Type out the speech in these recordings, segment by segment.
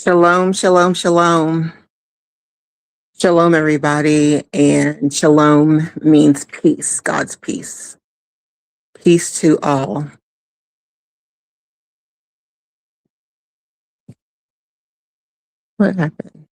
Shalom, shalom, shalom. Shalom, everybody. And shalom means peace, God's peace. Peace to all. What happened?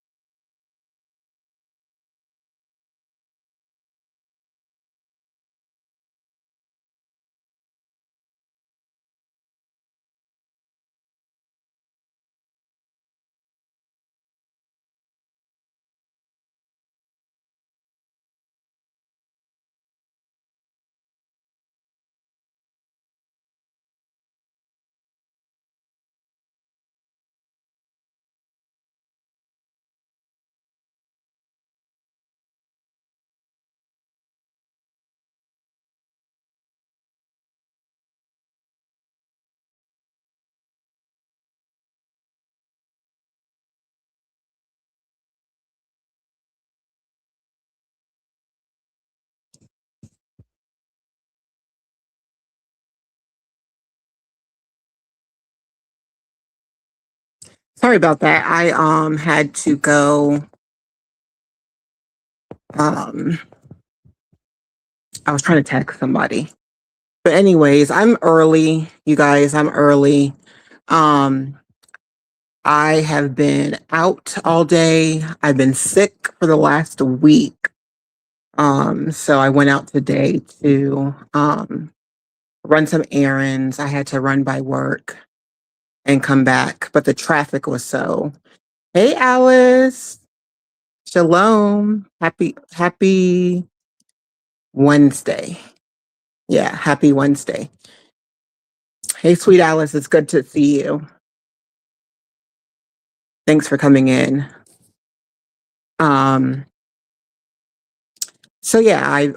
Sorry about that. I had to go. Um I was trying to text somebody. But anyways, I'm early, you guys. I'm early. Um I have been out all day. I've been sick for the last week. So I went out today to run some errands. I had to run by work and come back, but the traffic was so. Hey, Alice. Shalom. Happy Wednesday. Yeah, happy Wednesday. Hey, sweet Alice. It's good to see you. Thanks for coming in. Um, so yeah,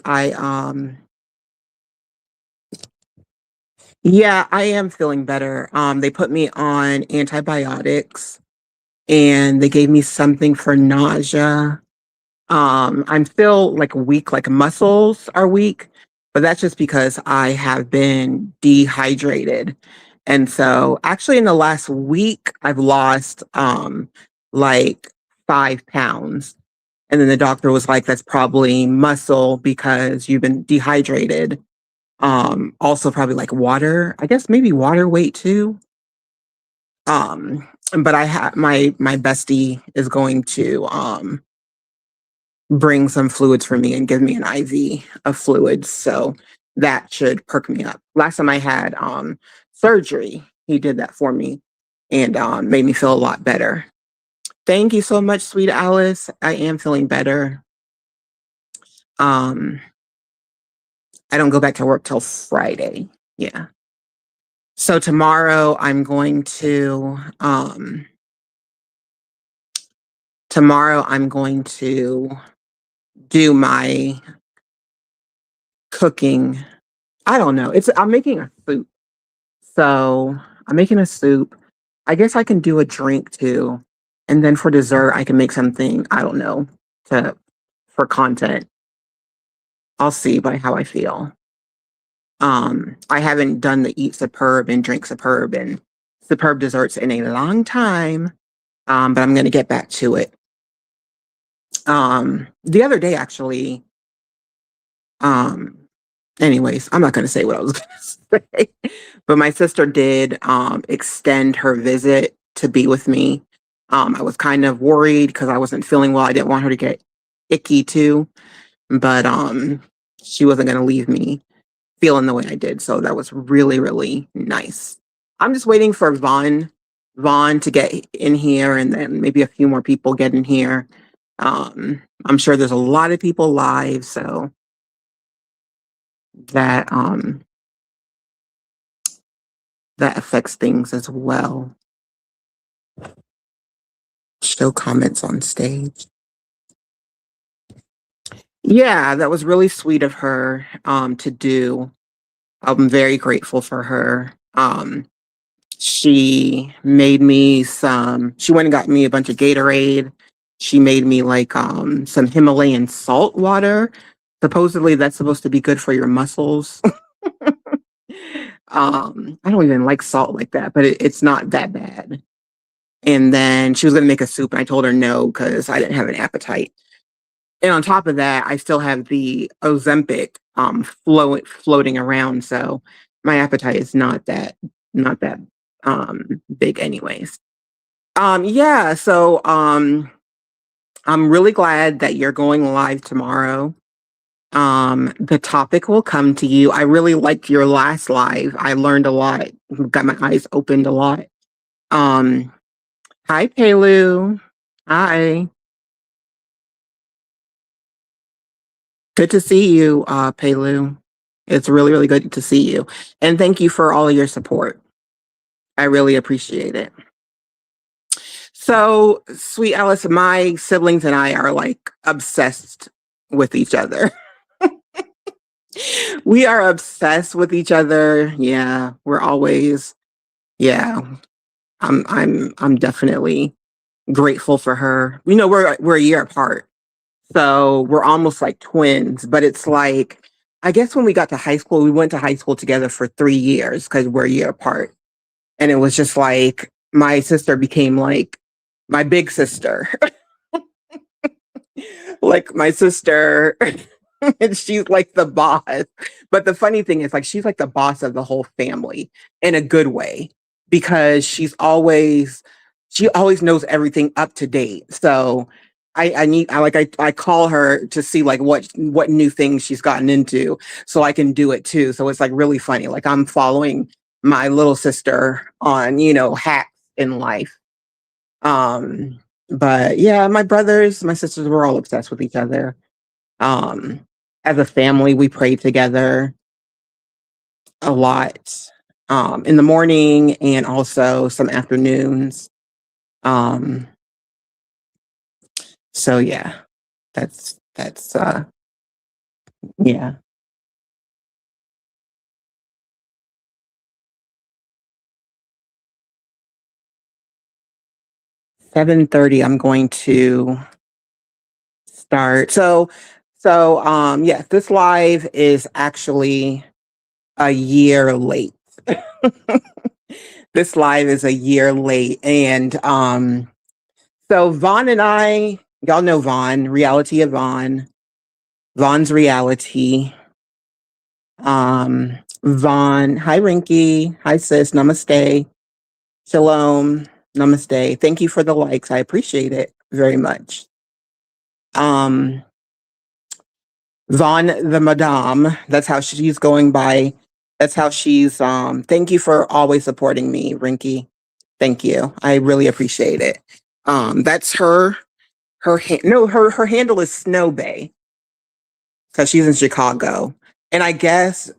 yeah, I am feeling better. They put me on antibiotics and they gave me something for nausea. I'm still like weak, like muscles are weak, but that's just because I have been dehydrated. And so actually in the last week, I've lost like 5 pounds. And then the doctor was like, that's probably muscle because you've been dehydrated. Also probably like water, I guess maybe water weight too. But I have my bestie is going to bring some fluids for me and give me an IV of fluids. So that should perk me up. Last time I had surgery, he did that for me and made me feel a lot better. Thank you so much, sweet Alice. I am feeling better. Um, I don't go back to work till Friday. Yeah. So tomorrow I'm going to do my cooking. I don't know. I'm making a soup. So I'm making a soup. I guess I can do a drink too. And then for dessert, I can make something, I don't know, to for content. I'll see by how I feel. I haven't done the eat superb and drink superb and superb desserts in a long time. But I'm gonna get back to it. The other day actually, um, anyways, I'm not gonna say what I was gonna say. But my sister did extend her visit to be with me. I was kind of worried because I wasn't feeling well. I didn't want her to get icky too, but she wasn't gonna leave me feeling the way I did. So that was really, really nice. I'm just waiting for Vaughn to get in here and then maybe a few more people get in here. I'm sure there's a lot of people live, so that that affects things as well. Show comments on stage. Yeah, that was really sweet of her to do. I'm very grateful for her. She made me she went and got me a bunch of Gatorade. She made me like some Himalayan salt water. Supposedly that's supposed to be good for your muscles. I don't even like salt like that, but it's not that bad. And then she was going to make a soup, and I told her no because I didn't have an appetite. And on top of that, I still have the Ozempic floating around, so my appetite is not that big, anyways. Yeah, so I'm really glad that you're going live tomorrow. The topic will come to you. I really liked your last live. I learned a lot, got my eyes opened a lot. Um, Hi, Pelu. Hi. Good to see you, Pelu. It's really, really good to see you. And thank you for all of your support. I really appreciate it. So, sweet Alice, my siblings and I are like obsessed with each other. We are obsessed with each other. Yeah, we're always, yeah. I'm definitely grateful for her. You know, we're a year apart. So we're almost like twins, but it's like, I guess when we got to high school, we went to high school together for 3 years because we're a year apart. And it was just like my sister became like my big sister, like my sister. And she's like the boss. But the funny thing is, like, she's like the boss of the whole family in a good way because she always knows everything up to date. So I call her to see like what new things she's gotten into so I can do it too. So it's like really funny. Like I'm following my little sister on, hacks in life. But yeah, my sisters were all obsessed with each other. Um, as a family, we pray together a lot in the morning and also some afternoons. Um, so yeah, that's yeah. 7:30 I'm going to start. So yes, this live is actually a year late. This live is a year late. And so Vaughn and I, y'all know Vaughn, Reality of Vaughn, Vaughn's Reality. Vaughn, hi Rinky, hi sis, namaste, shalom, namaste. Thank you for the likes. I appreciate it very much. Um, Vaughn the Madame, that's how she's going by. That's how she's thank you for always supporting me, Rinky. Thank you. I really appreciate it. That's her handle is Snow Bay because she's in Chicago. And I guess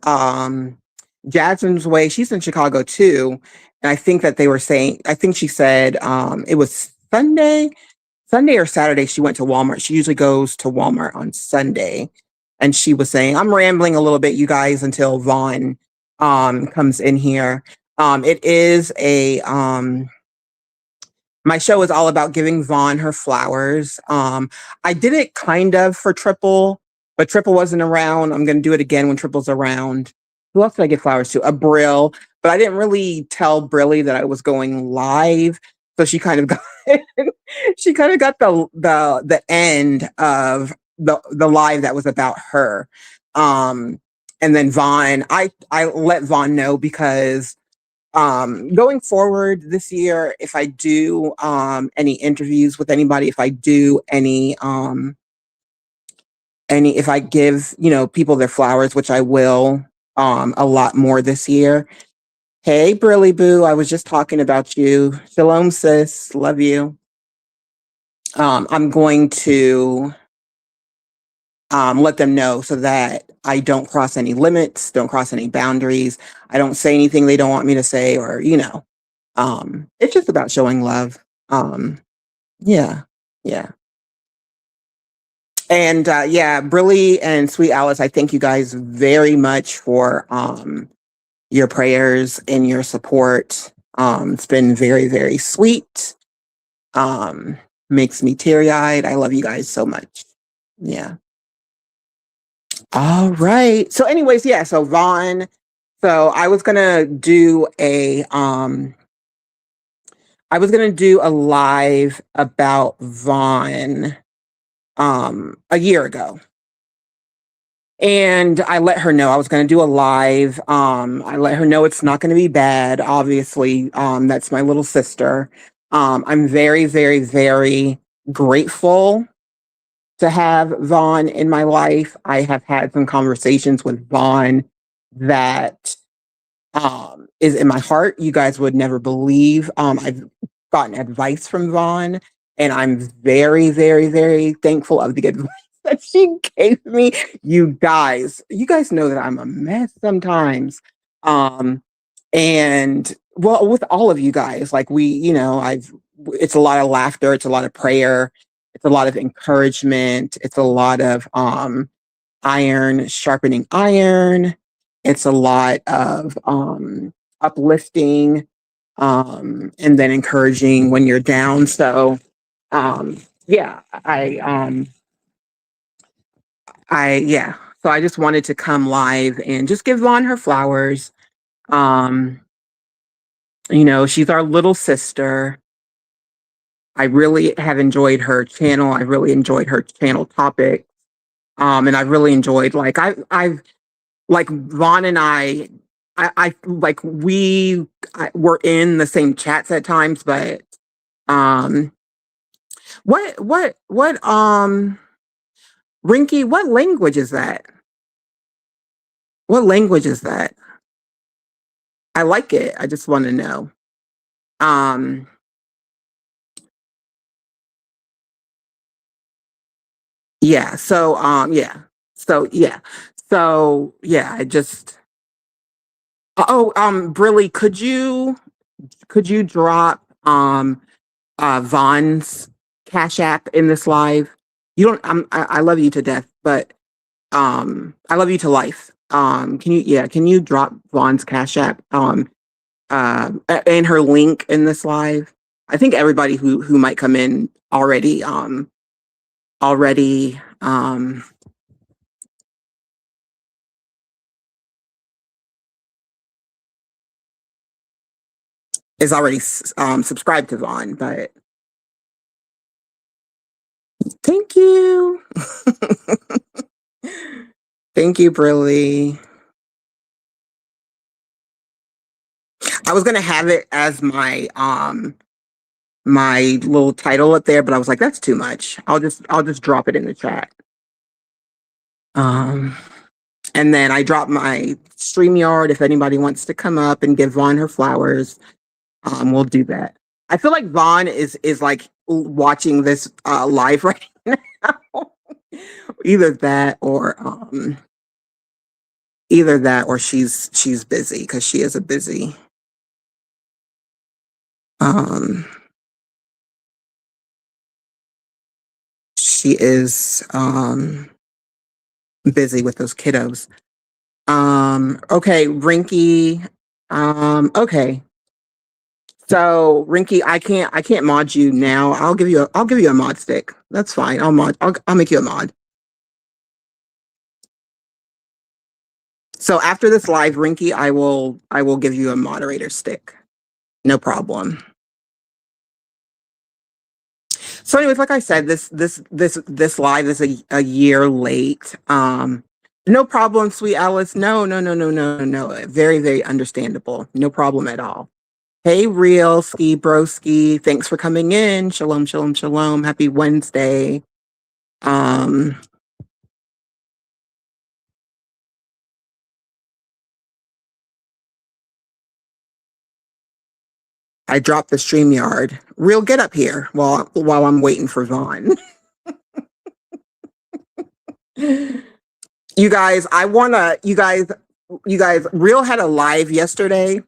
Jasmine's Way, she's in Chicago too. And I think that they were saying, I think she said it was Sunday or Saturday, she went to Walmart. She usually goes to Walmart on Sunday. And she was saying, I'm rambling a little bit, you guys, until Vaughn comes in here. It is my show is all about giving Vaughn her flowers. I did it kind of for Triple, but Triple wasn't around. I'm going to do it again when Triple's around. Who else did I give flowers to? A Brill, but I didn't really tell Brilly that I was going live, so she kind of got she kind of got the end of the live that was about her. And then Vaughn, I let Vaughn know because going forward this year, if I do any interviews with anybody, if I do any if I give people their flowers, which I will a lot more this year. Hey Brilly Boo, I was just talking about you. Shalom sis, love you. I'm going to let them know so that I don't cross any limits, don't cross any boundaries. I don't say anything they don't want me to say, or it's just about showing love. Yeah, yeah. And yeah, Brilly and Sweet Alice, I thank you guys very much for your prayers and your support. It's been very, very sweet. Makes me teary eyed. I love you guys so much. Yeah. All right. So, anyways, yeah. So Vaughn. So I was gonna do I was gonna do a live about Vaughn a year ago. And I let her know I was gonna do a live. I let her know it's not gonna be bad. Obviously, that's my little sister. I'm very, very, very grateful to have Vaughn in my life. I have had some conversations with Vaughn that is in my heart. You guys would never believe. I've gotten advice from Vaughn, and I'm very, very, very thankful of the advice that she gave me. You guys know that I'm a mess sometimes. Um, and well, with all of you guys, like it's a lot of laughter, it's a lot of prayer, it's a lot of encouragement, it's a lot of iron sharpening iron. It's a lot of uplifting and then encouraging when you're down. So yeah, yeah. So I just wanted to come live and just give Vaughn her flowers. Um, she's our little sister. I really have enjoyed her channel. I really enjoyed her channel topic. And I really enjoyed I've like Vaughn and I like were in the same chats at times, but um, what Rinky, what language is that? What language is that? I like it. I just want to know. Um, yeah. So yeah. So yeah. So yeah. I just. Oh, Brilly, could you drop Vaughn's Cash App in this live? You don't. I love you to death, but I love you to life. Can you drop Vaughn's Cash App and her link in this live? I think everybody who might come in already is already subscribed to Vaughn, but thank you. Thank you, Brilly. I was gonna have it as my little title up there, but I was like, that's too much. I'll just drop it in the chat. Um and then I dropped my StreamYard if anybody wants to come up and give Vaughn her flowers. We'll do that. I feel like Vaughn is like watching this live right now. Either that or she's busy because she is a busy um she is busy with those kiddos. Okay, Rinky. Okay. So Rinky, I can't mod you now. I'll give you a mod stick. That's fine. I'll make you a mod. So after this live, Rinky, I will give you a moderator stick. No problem. So anyways, like I said, this live is a year late. No problem, sweet Alice. No, no, no, no, no, no. Very, very understandable. No problem at all. Hey, real ski broski. Thanks for coming in. Shalom, shalom, shalom. Happy Wednesday. I dropped the StreamYard. Real, get up here while I'm waiting for Vaughn. You guys, you guys, Real had a live yesterday.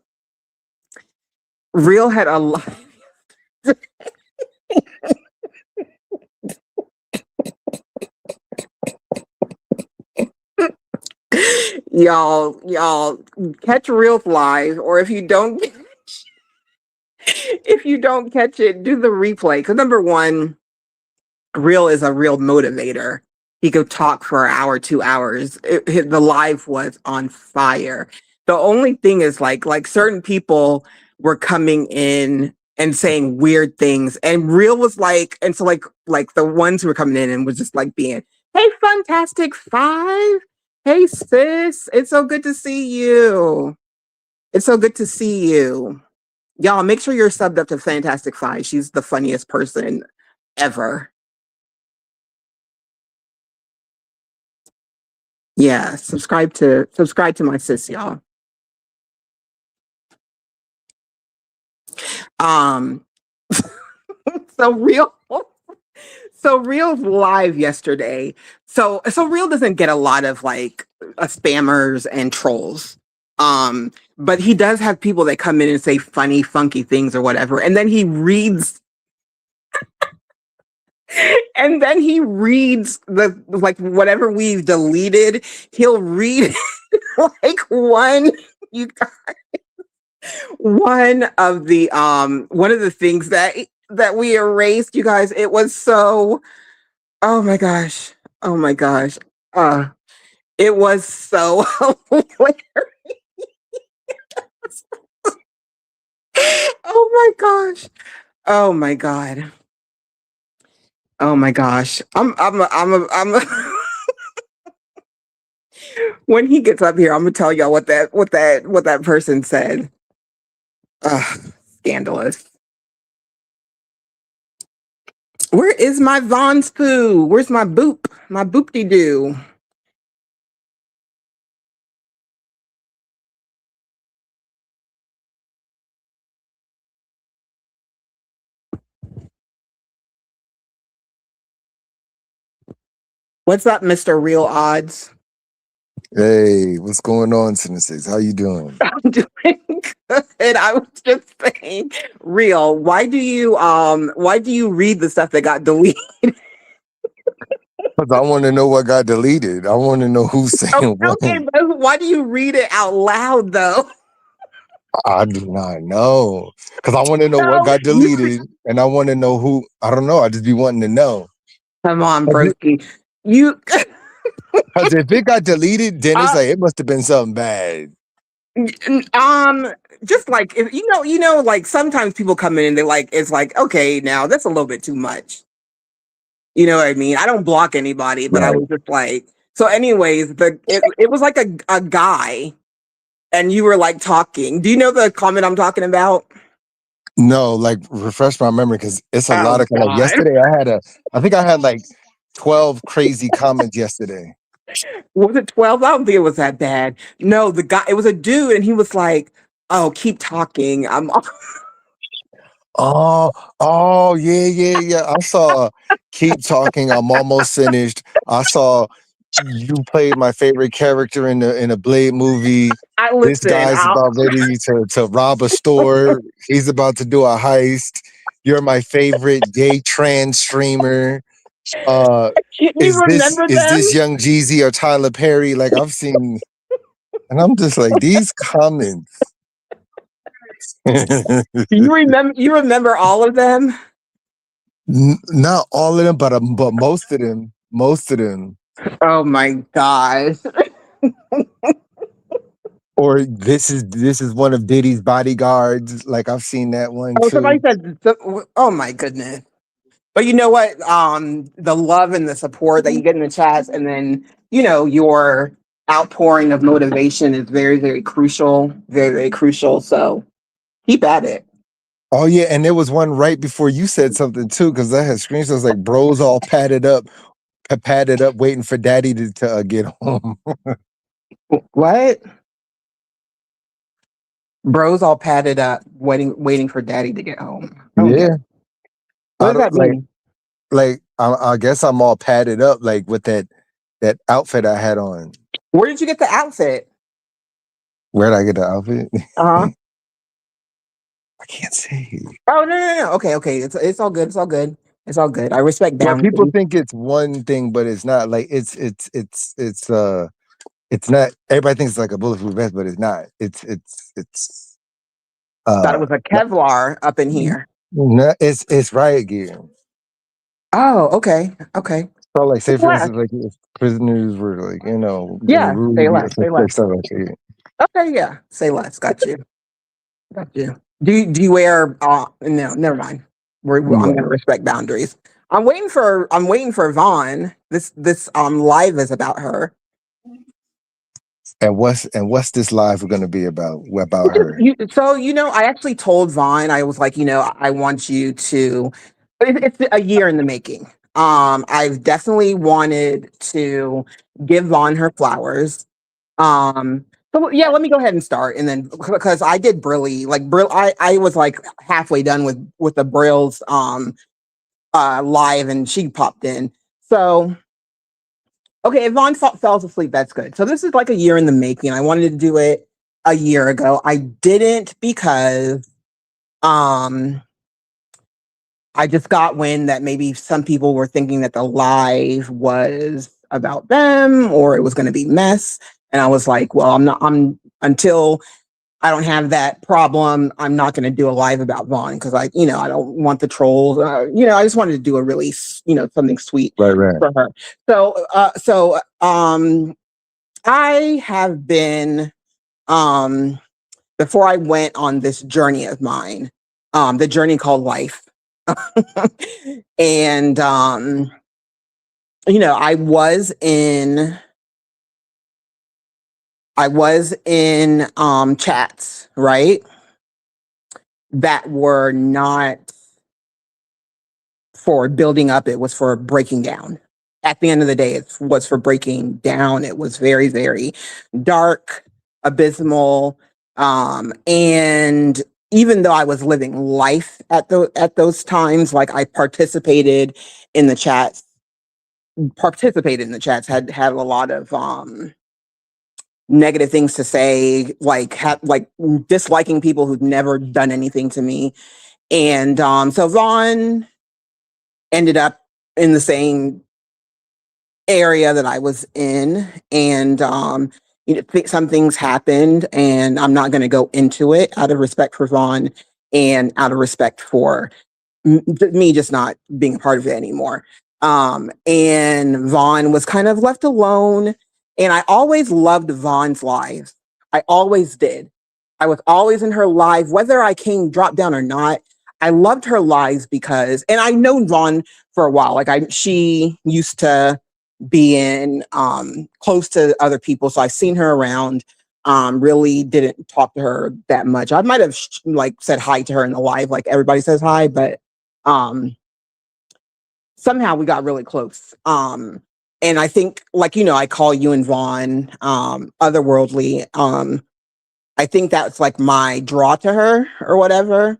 Real had a live. y'all catch Real live, or if you don't catch it, do the replay. Because number one, Real is a real motivator. He could talk for an hour, 2 hours. The live was on fire. The only thing is like certain people were coming in and saying weird things. And Real was like, and so like the ones who were coming in and was just like being, hey, Fantastic Five. Hey sis, it's so good to see you. It's so good to see you. Y'all make sure you're subbed up to Fantastic Five. She's the funniest person ever. Yeah, subscribe to my sis, y'all. Um so Real so Real's live yesterday. So Real doesn't get a lot of like spammers and trolls. But he does have people that come in and say funny, funky things or whatever. And then he reads the like whatever we've deleted, he'll read like you one of the things that we erased, you guys. It was so, oh my gosh. Oh my gosh. Uh it was so hilarious. Oh my gosh. Oh my god. Oh my gosh. When he gets up here, I'm gonna tell y'all what that person said. Scandalous. Where is my Von's poo? Where's my boop? My boop-de doo? What's up, Mr. Real Odds? Hey, what's going on, Sinister? How you doing? I'm doing good. I was just saying, Real, why do you read the stuff that got deleted? Because I want to know what got deleted. I want to know who's saying what. Okay, but why do you read it out loud though? I do not know. Because I want to know what No, got deleted, and I want to know who. I don't know. I just be wanting to know. come on, broski. You Because if it got deleted, then it's like it must have been something bad. just like if you know, like sometimes people come in and they like it's like, okay, now that's a little bit too much. You know what I mean? I don't block anybody, but I Right. was just like, so anyways, it was like a guy and you were like talking. Do you know the comment I'm talking about? No, like refresh my memory because it's a lot Oh of like God. yesterday. I think I had like 12 crazy comments yesterday. Was it 12? I don't think it was that bad. No, the guy, it was a dude, and he was like, oh, keep talking. Oh, yeah. I saw Keep Talking. I'm almost finished. I saw you played my favorite character in a Blade movie. I This listen. guy's about ready to rob a store. He's about to do a heist. You're my favorite gay trans streamer. Can you remember Is them? this Young Jeezy or Tyler Perry? Like I've seen, and I'm just like these comments. You remember all of them? Not all of them, but most of them. Most of them. Oh my gosh. Or this is one of Diddy's bodyguards. Like I've seen that one Oh, somebody too. said, oh my goodness. But you know what? The love and the support that you get in the chats, and then, you know, your outpouring of motivation is very, very crucial. Very, very crucial. So keep at it. Oh yeah, and there was one right before you said something too, because I had screenshots like bros all padded up, waiting for daddy to get home. What? Bros all padded up, waiting for daddy to get home. Yeah, What I does that don't mean? I guess I'm all padded up like with that outfit I had on. Where did you get the outfit? Where did I get the outfit? Uh-huh. I can't say. Oh no. Okay. It's all good. It's all good. It's all good. I respect Well, people boundaries. think it's one thing, but it's not. Like it's not. Everybody thinks it's like a bulletproof vest, but it's not. It's Thought it was a Kevlar up in here. no, it's riot gear. Oh, okay. Okay. So, like, say for Less. instance, like if prisoners were like, Yeah, say rude, less. Say less. stuff like that. Okay, yeah. Say less. Got you. Got you. Do you wear? No, never mind. I'm What? gonna respect boundaries. I'm waiting for Vaughn. This live is about her. And what's this live going to be about? About her? So I actually told Vaughn, I was like, I want you to. It's a year in the making. I've definitely wanted to give Vaughn her flowers. So yeah, let me go ahead and start, and then because I did Brilly, like Brill, I was like halfway done with the Brills live, and she popped in. So okay, if Vaughn falls asleep, that's good. So this is like a year in the making. I wanted to do it a year ago. I didn't because um I just got wind that maybe some people were thinking that the live was about them or it was going to be mess. And I was like, well, I'm until I don't have that problem, I'm not going to do a live about Vaughn because I don't want the trolls. I just wanted to do a really, something sweet Right, right. for her. I have been, um, before I went on this journey of mine, the journey called life. And, I was in chats, right? That were not for building up, it was for breaking down. At the end of the day, it was for breaking down. It was very, very dark, abysmal. And even though I was living life at those times, like I participated in the chats, had a lot of negative things to say, like disliking people who've never done anything to me. And so Vaughn ended up in the same area that I was in, and some things happened, and I'm not going to go into it out of respect for Vaughn and out of respect for me just not being a part of it anymore. And Vaughn was kind of left alone, and I always loved Vaughn's lives. I always did. I was always in her live, whether I came drop down or not. I loved her lives because, and I know Vaughn for a while. She used to be in close to other people, so I've seen her around. Really didn't talk to her that much. I might have like said hi to her in the live, like everybody says hi, but um somehow we got really close. And I think, like, I call you and Vaughn otherworldly. I think that's like my draw to her or whatever.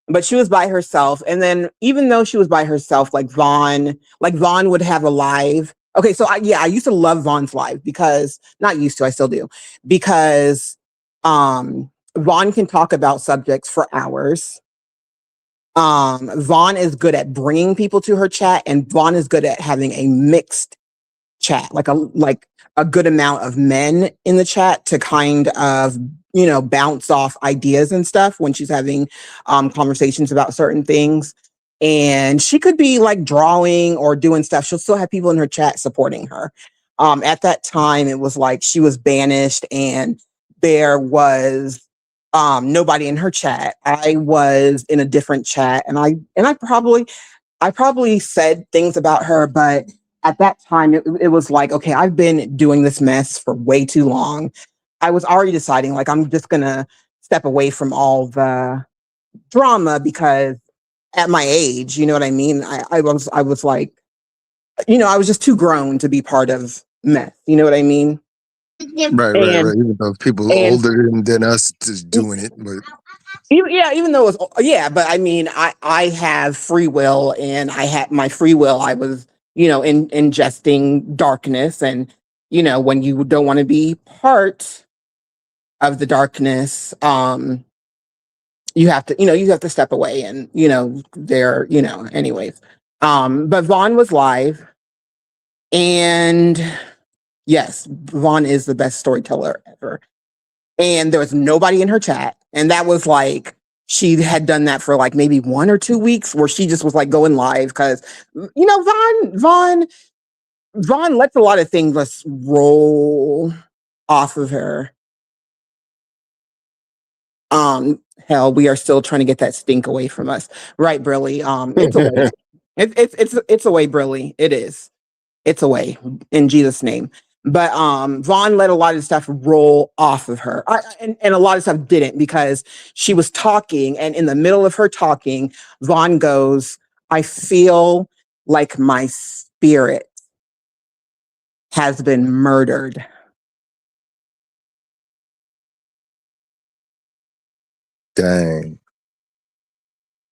But she was by herself. And then even though she was by herself, like Vaughn would have a live. Okay, so I used to love Vaughn's live because not used to, I still do. Because Vaughn can talk about subjects for hours. Vaughn is good at bringing people to her chat, and Vaughn is good at having a mixed chat, like a good amount of men in the chat to kind of bounce off ideas and stuff when she's having conversations about certain things. And she could be like drawing or doing stuff. She'll still have people in her chat supporting her. At that time, it was like she was banished, and there was nobody in her chat. I was in a different chat, and I probably said things about her, but at that time it was like, okay, I've been doing this mess for way too long. I was already deciding like I'm just gonna step away from all the drama because at my age, you know what I mean? I was like, I was just too grown to be part of mess. You know what I mean? Right, right, And right. Even though people and older than us just doing it, but even though it was, yeah, but I mean, I have free will, and I had my free will. I was, ingesting darkness, and when you don't want to be part of the darkness, you have to step away, and anyways. But Vaughn was live, and yes, Vaughn is the best storyteller ever. And there was nobody in her chat, and that was like she had done that for like maybe 1 or 2 weeks where she just was like going live because Vaughn lets a lot of things just roll off of her. Hell, we are still trying to get that stink away from us. Right, Brilly? It's away. It's away, Brilly. It is. It's away in Jesus' name. But Vaughn let a lot of stuff roll off of her. And a lot of stuff didn't, because she was talking, and in the middle of her talking, Vaughn goes, I feel like my spirit has been murdered. Dang.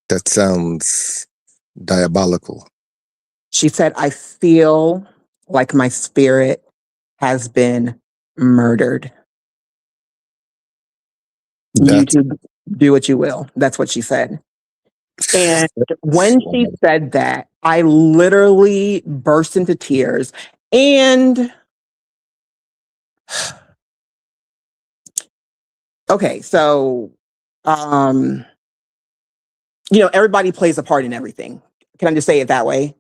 That sounds diabolical. She said, I feel like my spirit has been murdered. That's YouTube, do what you will. That's what she said. And when she said that, I literally burst into tears. And okay, so everybody plays a part in everything. Can I just say it that way?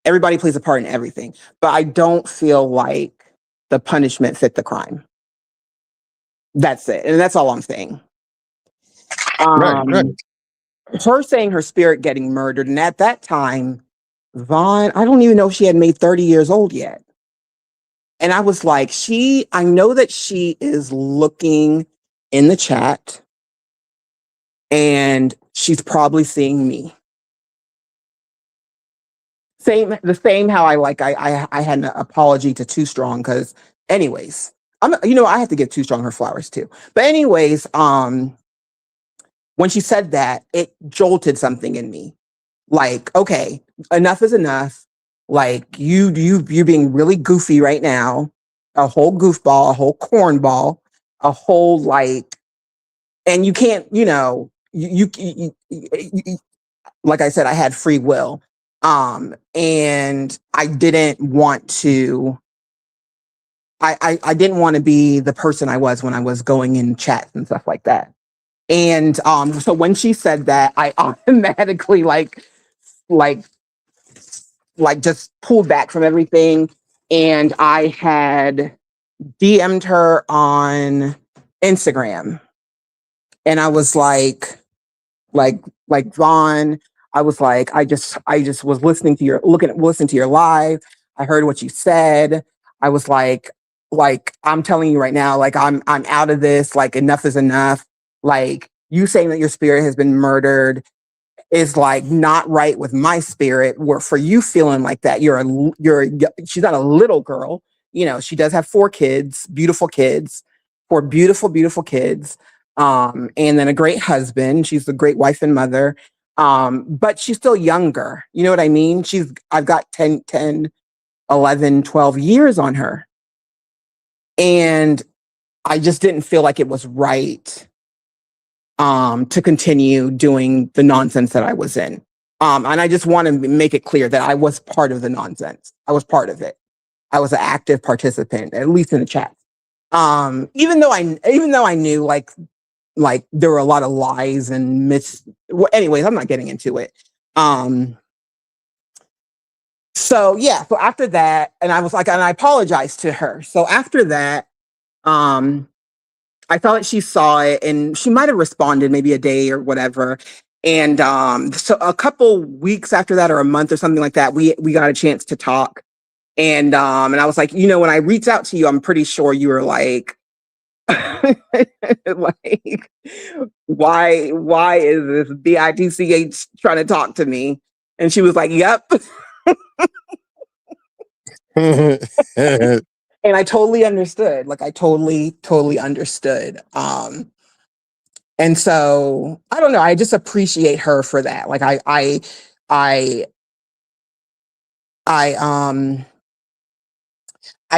Everybody plays a part in everything. But I don't feel like the punishment fit the crime. That's it. And that's all I'm saying. right. Her saying her spirit getting murdered. And at that time, Vaughn, I don't even know if she had made 30 years old yet. And I was like, I know that she is looking in the chat, and she's probably seeing me. The same how I had an apology to Too Strong, because anyways, I have to give Too Strong her flowers too. But anyways, when she said that, it jolted something in me. Like, okay, enough is enough. Like you're being really goofy right now. A whole goofball, a whole cornball, a whole and you can't, like I said, I had free will. And I didn't want to, I didn't want to be the person I was when I was going in chats and stuff like that. And so when she said that, I automatically like just pulled back from everything. And I had DM'd her on Instagram. And I was like Vaughn, I was like, I just was listening to your live. I heard what you said. I was like, I'm telling you right now, like I'm out of this. Like enough is enough. Like you saying that your spirit has been murdered is like not right with my spirit. Where for you feeling like that, she's not a little girl. She does have 4 kids, beautiful kids, 4 beautiful kids. And then a great husband. She's a great wife and mother. But she's still younger. You know what I mean? I've got 10, 11, 12 years on her. And I just didn't feel like it was right to continue doing the nonsense that I was in. And I just want to make it clear that I was part of the nonsense. I was part of it. I was an active participant, at least in the chat. Even though I knew like there were a lot of lies and myths. Well, anyways, I'm not getting into it. So yeah, so after that, and I was like, and I apologized to her. So after that, I thought she saw it and she might have responded maybe a day or whatever. And so a couple weeks after that, or a month or something like that, we got a chance to talk. And I was like, when I reached out to you, I'm pretty sure you were like, like, why is this bitch trying to talk to me? And she was like, yep. And I totally understood. Like I totally understood. And so I don't know. I just appreciate her for that. Like I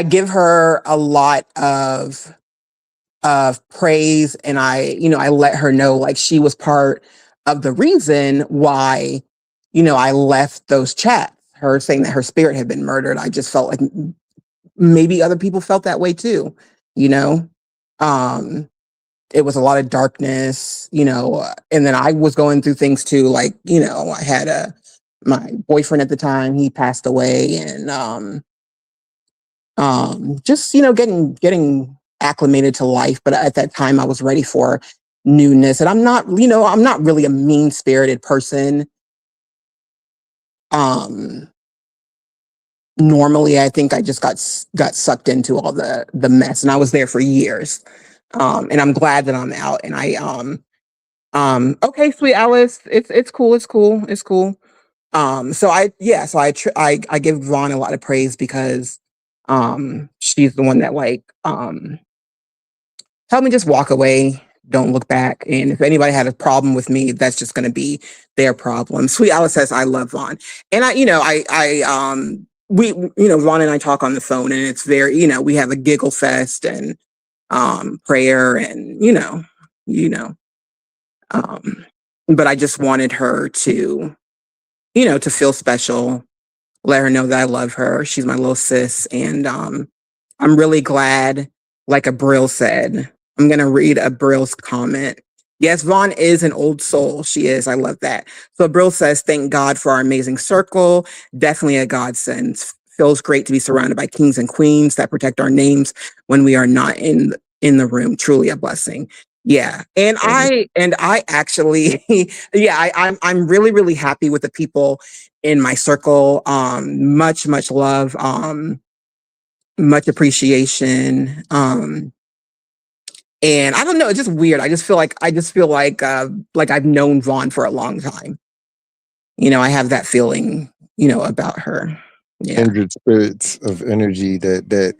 give her a lot of praise, and I let her know like she was part of the reason why, I left those chats. Her saying that her spirit had been murdered. I just felt like maybe other people felt that way too, it was a lot of darkness, and then I was going through things too. Like, I had my boyfriend at the time, he passed away, and just, getting acclimated to life. But at that time I was ready for newness. And I'm not, I'm not really a mean-spirited person. Normally I think I just got sucked into all the mess, and I was there for years. And I'm glad that I'm out, and okay, sweet Alice, it's cool, it's cool, it's cool. So I give Vaughn a lot of praise because she's the one that like helped me just walk away, don't look back. And if anybody had a problem with me, that's just gonna be their problem. Sweet Alice says I love Vaughn. And Vaughn and I talk on the phone, and it's very, we have a giggle fest and prayer, and but I just wanted her to, to feel special, let her know that I love her. She's my little sis. And I'm really glad, like Abril said, I'm going to read Abril's comment. Yes, Vaughn is an old soul. She is. I love that. So Abril says, thank God for our amazing circle. Definitely a godsend. Feels great to be surrounded by kings and queens that protect our names when we are not in the room. Truly a blessing. Yeah. And I actually, yeah, I'm really, really happy with the people in my circle. Much love, much appreciation. And I don't know, it's just weird. I just feel like I've known Vaughn for a long time. I have that feeling, about her. Yeah. Kindred spirits of energy that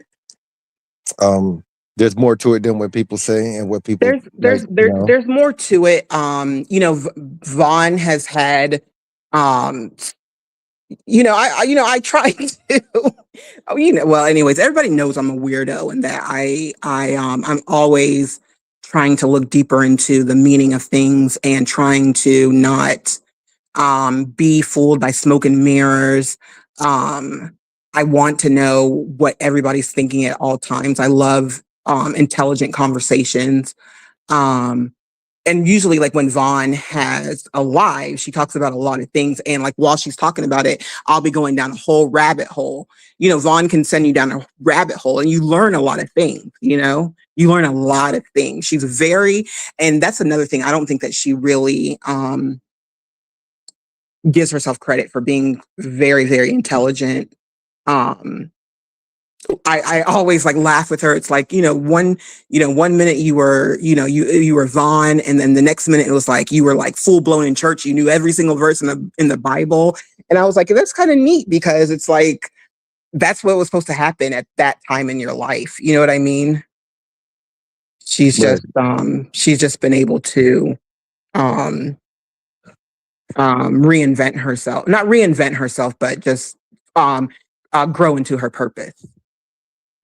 there's more to it than what people say and what people there's more to it. Vaughn has had I try to well, anyways, everybody knows I'm a weirdo, and that I'm always trying to look deeper into the meaning of things and trying to not be fooled by smoke and mirrors. I want to know what everybody's thinking at all times. I love intelligent conversations. And usually, like, when Vaughn has a live, she talks about a lot of things. And like, while she's talking about it, I'll be going down a whole rabbit hole. Vaughn can send you down a rabbit hole and you learn a lot of things, you learn a lot of things. She's and that's another thing. I don't think that she really gives herself credit for being very, very intelligent. I always like laugh with her. It's like, one minute you were, you were Vaughn, and then the next minute it was like you were like full blown in church. You knew every single verse in the Bible. And I was like, that's kind of neat, because it's like, that's what was supposed to happen at that time in your life. You know what I mean? She's just, she's just been able to, reinvent herself, not reinvent herself, but just, grow into her purpose.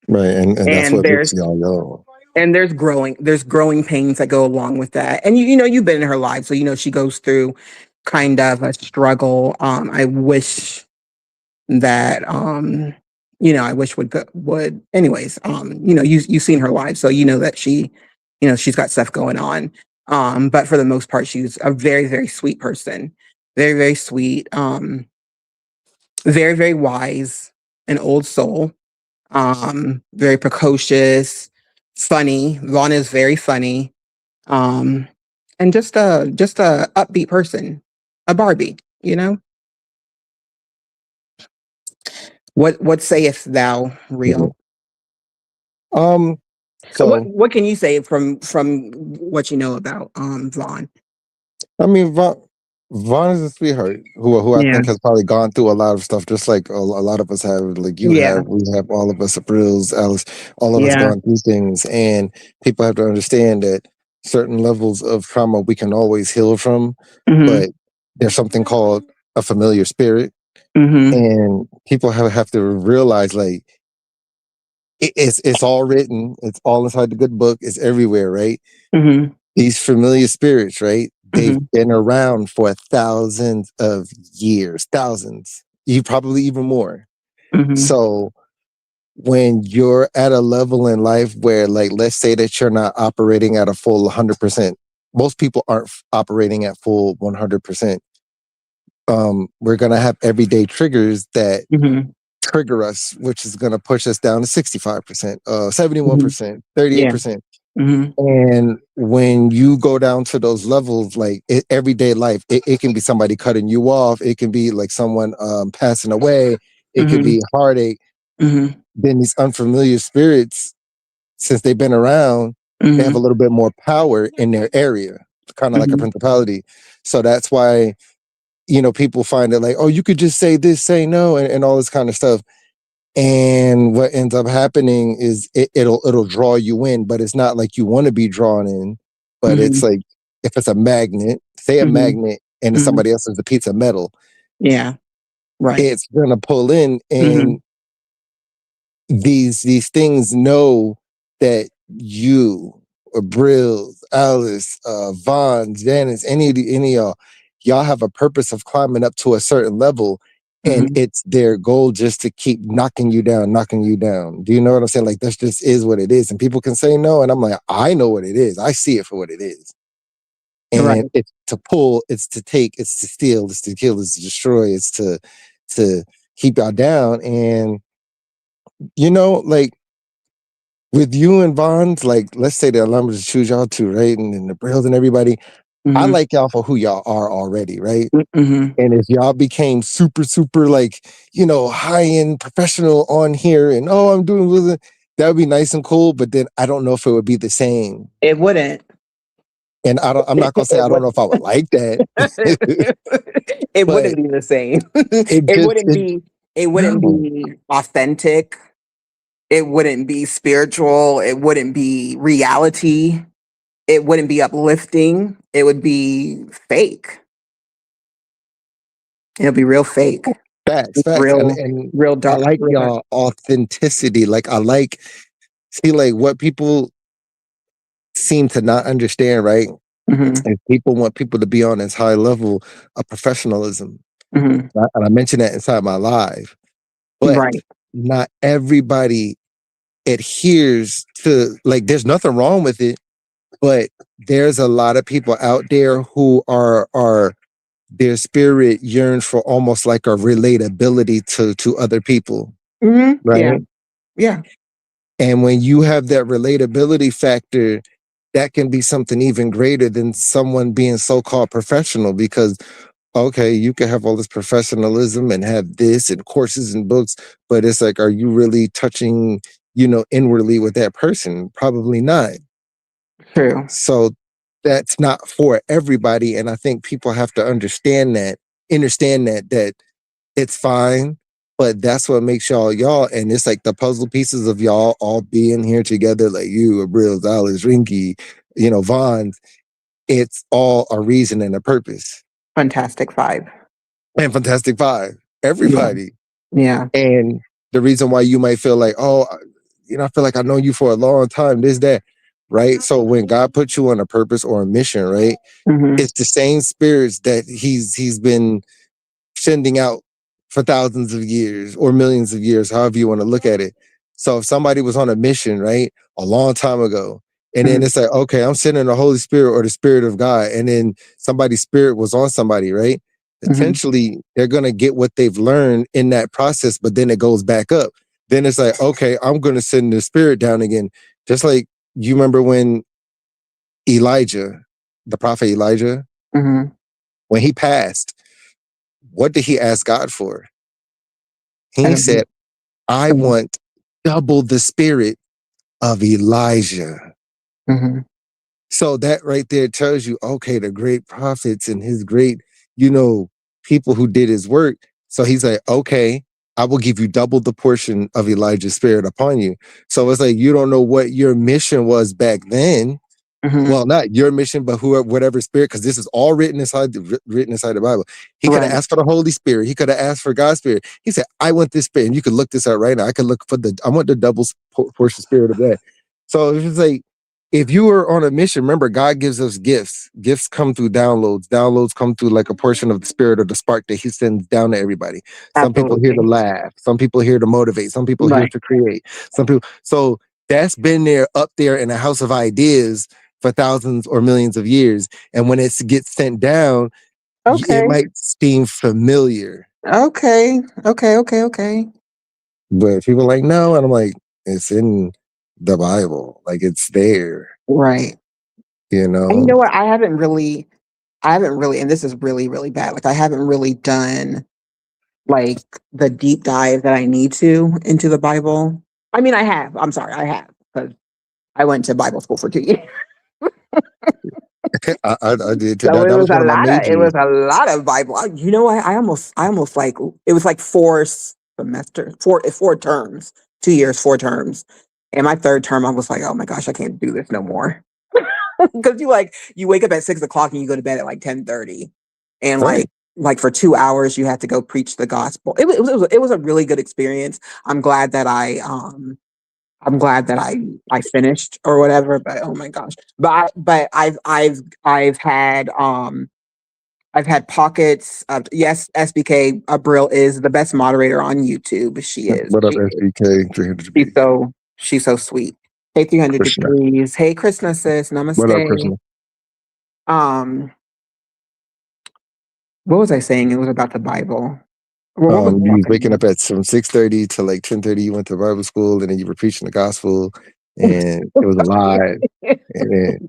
Right. And that's what makes y'all young. And there's growing pains that go along with that. And you've been in her life, so she goes through kind of a struggle. I wish that I wish would anyways, you've seen her live, so that she's got stuff going on. But for the most part, she's a very, very sweet person. Very, very sweet. Very, very wise, an old soul. Very precocious, funny. Vaughn is very funny. And just a upbeat person, a Barbie, What sayest thou, Real? So what can you say from what you know about Vaughn? I mean, Vaughn is a sweetheart who I think has probably gone through a lot of stuff, just like a lot of us have. Like we have all of us, April's, Alice, all of us gone through things, and people have to understand that certain levels of trauma we can always heal from, but there's something called a familiar spirit, and people have to realize, like, it's all written, it's all inside the good book, it's everywhere, right? These familiar spirits, right? They've been around for thousands of years, you probably even more. So when you're at a level in life where, like, let's say that you're not operating at a full 100%, most people aren't operating at full 100%. We're going to have everyday triggers that trigger us, which is going to push us down to 65%, 71%, 38%. And when you go down to those levels, like everyday life, it can be somebody cutting you off. It can be like someone passing away. It could be heartache. Then these unfamiliar spirits, since they've been around, they have a little bit more power in their area, kind of like a principality. So that's why, people find it like, oh, you could just say this, say no, and all this kind of stuff. And what ends up happening is it'll draw you in, but it's not like you want to be drawn in. But it's like, if it's a magnet, say a magnet, and it's somebody else's a piece of metal. Yeah, right. It's gonna pull in, and these things know that you, or Brills, Alice, Vaughn, Janice, any of y'all have a purpose of climbing up to a certain level. And it's their goal just to keep knocking you down. Do you know what I'm saying? Like, that just is what it is. And people can say no. And I'm like, I know what it is. I see it for what it is. And it's to pull, it's to take, it's to steal, it's to kill, it's to destroy, it's to keep y'all down. And, like, with you and Vaughns, like, let's say the Alhambras choose y'all too, right? And the Brills and everybody. I like y'all for who y'all are already, right? And if y'all became super, super, like, high-end professional on here and, oh, I'm doing with it, that would be nice and cool. But then I don't know if it would be the same. It wouldn't. And I'm not gonna say I don't know if I would like that. It wouldn't be the same. It wouldn't be authentic. It wouldn't be spiritual. It wouldn't be reality. It wouldn't be uplifting. It would be fake. It'll be real fake. Facts. Real dark. I like y'all authenticity. Like, like what people seem to not understand, right? And people want people to be on this high level of professionalism. And I mentioned that inside my live. But not everybody adheres to, like, there's nothing wrong with it, but there's a lot of people out there who are their spirit yearns for almost like a relatability to other people. Right? Yeah. And when you have that relatability factor, that can be something even greater than someone being so-called professional, because okay, you can have all this professionalism and have this and courses and books, but it's like, are you really touching, inwardly with that person? Probably not. True. So that's not for everybody. And I think people have to understand that it's fine, but that's what makes y'all. And it's like the puzzle pieces of y'all all being here together, like you, Brills, Alice, Rinky, Vaughn. It's all a reason and a purpose. Fantastic Five. And Fantastic Five. Everybody. Yeah. And the reason why you might feel like, oh, I feel like I know you for a long time, this, that, right? So when God puts you on a purpose or a mission, right? It's the same spirits that he's been sending out for thousands of years or millions of years, however you want to look at it. So if somebody was on a mission, right, a long time ago, and then it's like, okay, I'm sending the Holy Spirit or the Spirit of God, and then somebody's spirit was on somebody, right? Potentially, they're going to get what they've learned in that process, but then it goes back up. Then it's like, okay, I'm going to send the Spirit down again. Just like, you remember when Elijah, the prophet Elijah, when he passed, what did he ask God for? He said, I want double the spirit of Elijah. So that right there tells you, okay, the great prophets and his great, people who did his work. So he's like, okay, I will give you double the portion of Elijah's spirit upon you. So it's like, you don't know what your mission was back then. Well, not your mission, but whatever spirit, because this is all written inside the Bible. He could have asked for the Holy Spirit. He could have asked for God's Spirit. He said, I want this spirit. And you could look this up right now. I could look for I want the double portion spirit of that. So it's like, if you were on a mission, remember, God gives us gifts. Gifts come through downloads. Downloads come through like a portion of the spirit or the spark that he sends down to everybody. Some people here to laugh. Some people here to motivate. Some people here to create. Some people. So that's been there up there in a house of ideas for thousands or millions of years. And when it gets sent down, it might seem familiar. Okay. But people are like, no. And I'm like, it's in the Bible. Like it's there. Right. You know? And you know what? I haven't really, and this is really, really bad. Like I haven't really done like the deep dive that I need to into the Bible. I mean, I have. I'm sorry, I have, because I went to Bible school for 2 years. I did too. So That was one of my it majors. was a lot of Bible. You know what? I almost like, it was like 4 terms, 2 years, 4 terms. And my third term, I was like, oh my gosh, I can't do this no more. Because you wake up at 6 o'clock and you go to bed at like 10:30, and Right. like for 2 hours you have to go preach the gospel. It was a really good experience. I'm glad that I finished or whatever. But oh my gosh, I've had pockets of, yes, SBK Brill is the best moderator on YouTube. She is. What up, SBK? 300 She's so sweet. Hey, 300 Krishna. degrees. Hey, Krishna sis. What up, Krishna? Namaste. What was I saying? It was about the Bible. Well, what was You was waking up from 6:30 to like 10:30. You went to Bible school, and then you were preaching the gospel, and it was a lot. And then,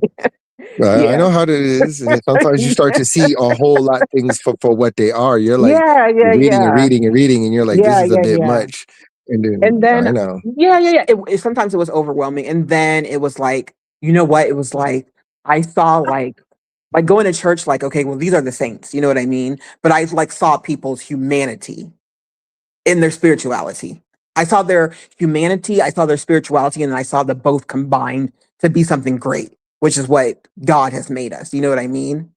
Yeah. I know how it is. And sometimes you start to see a whole lot of things for what they are. You're like, yeah, reading and reading and reading, and you're like, this is a bit much. And then I know. Yeah. Sometimes it was overwhelming, and then it was like, you know what? It was like I saw like going to church. Like, okay, well, these are the saints. You know what I mean? But I like saw people's humanity in their spirituality. I saw their humanity, I saw their spirituality, and I saw the both combined to be something great, which is what God has made us. You know what I mean?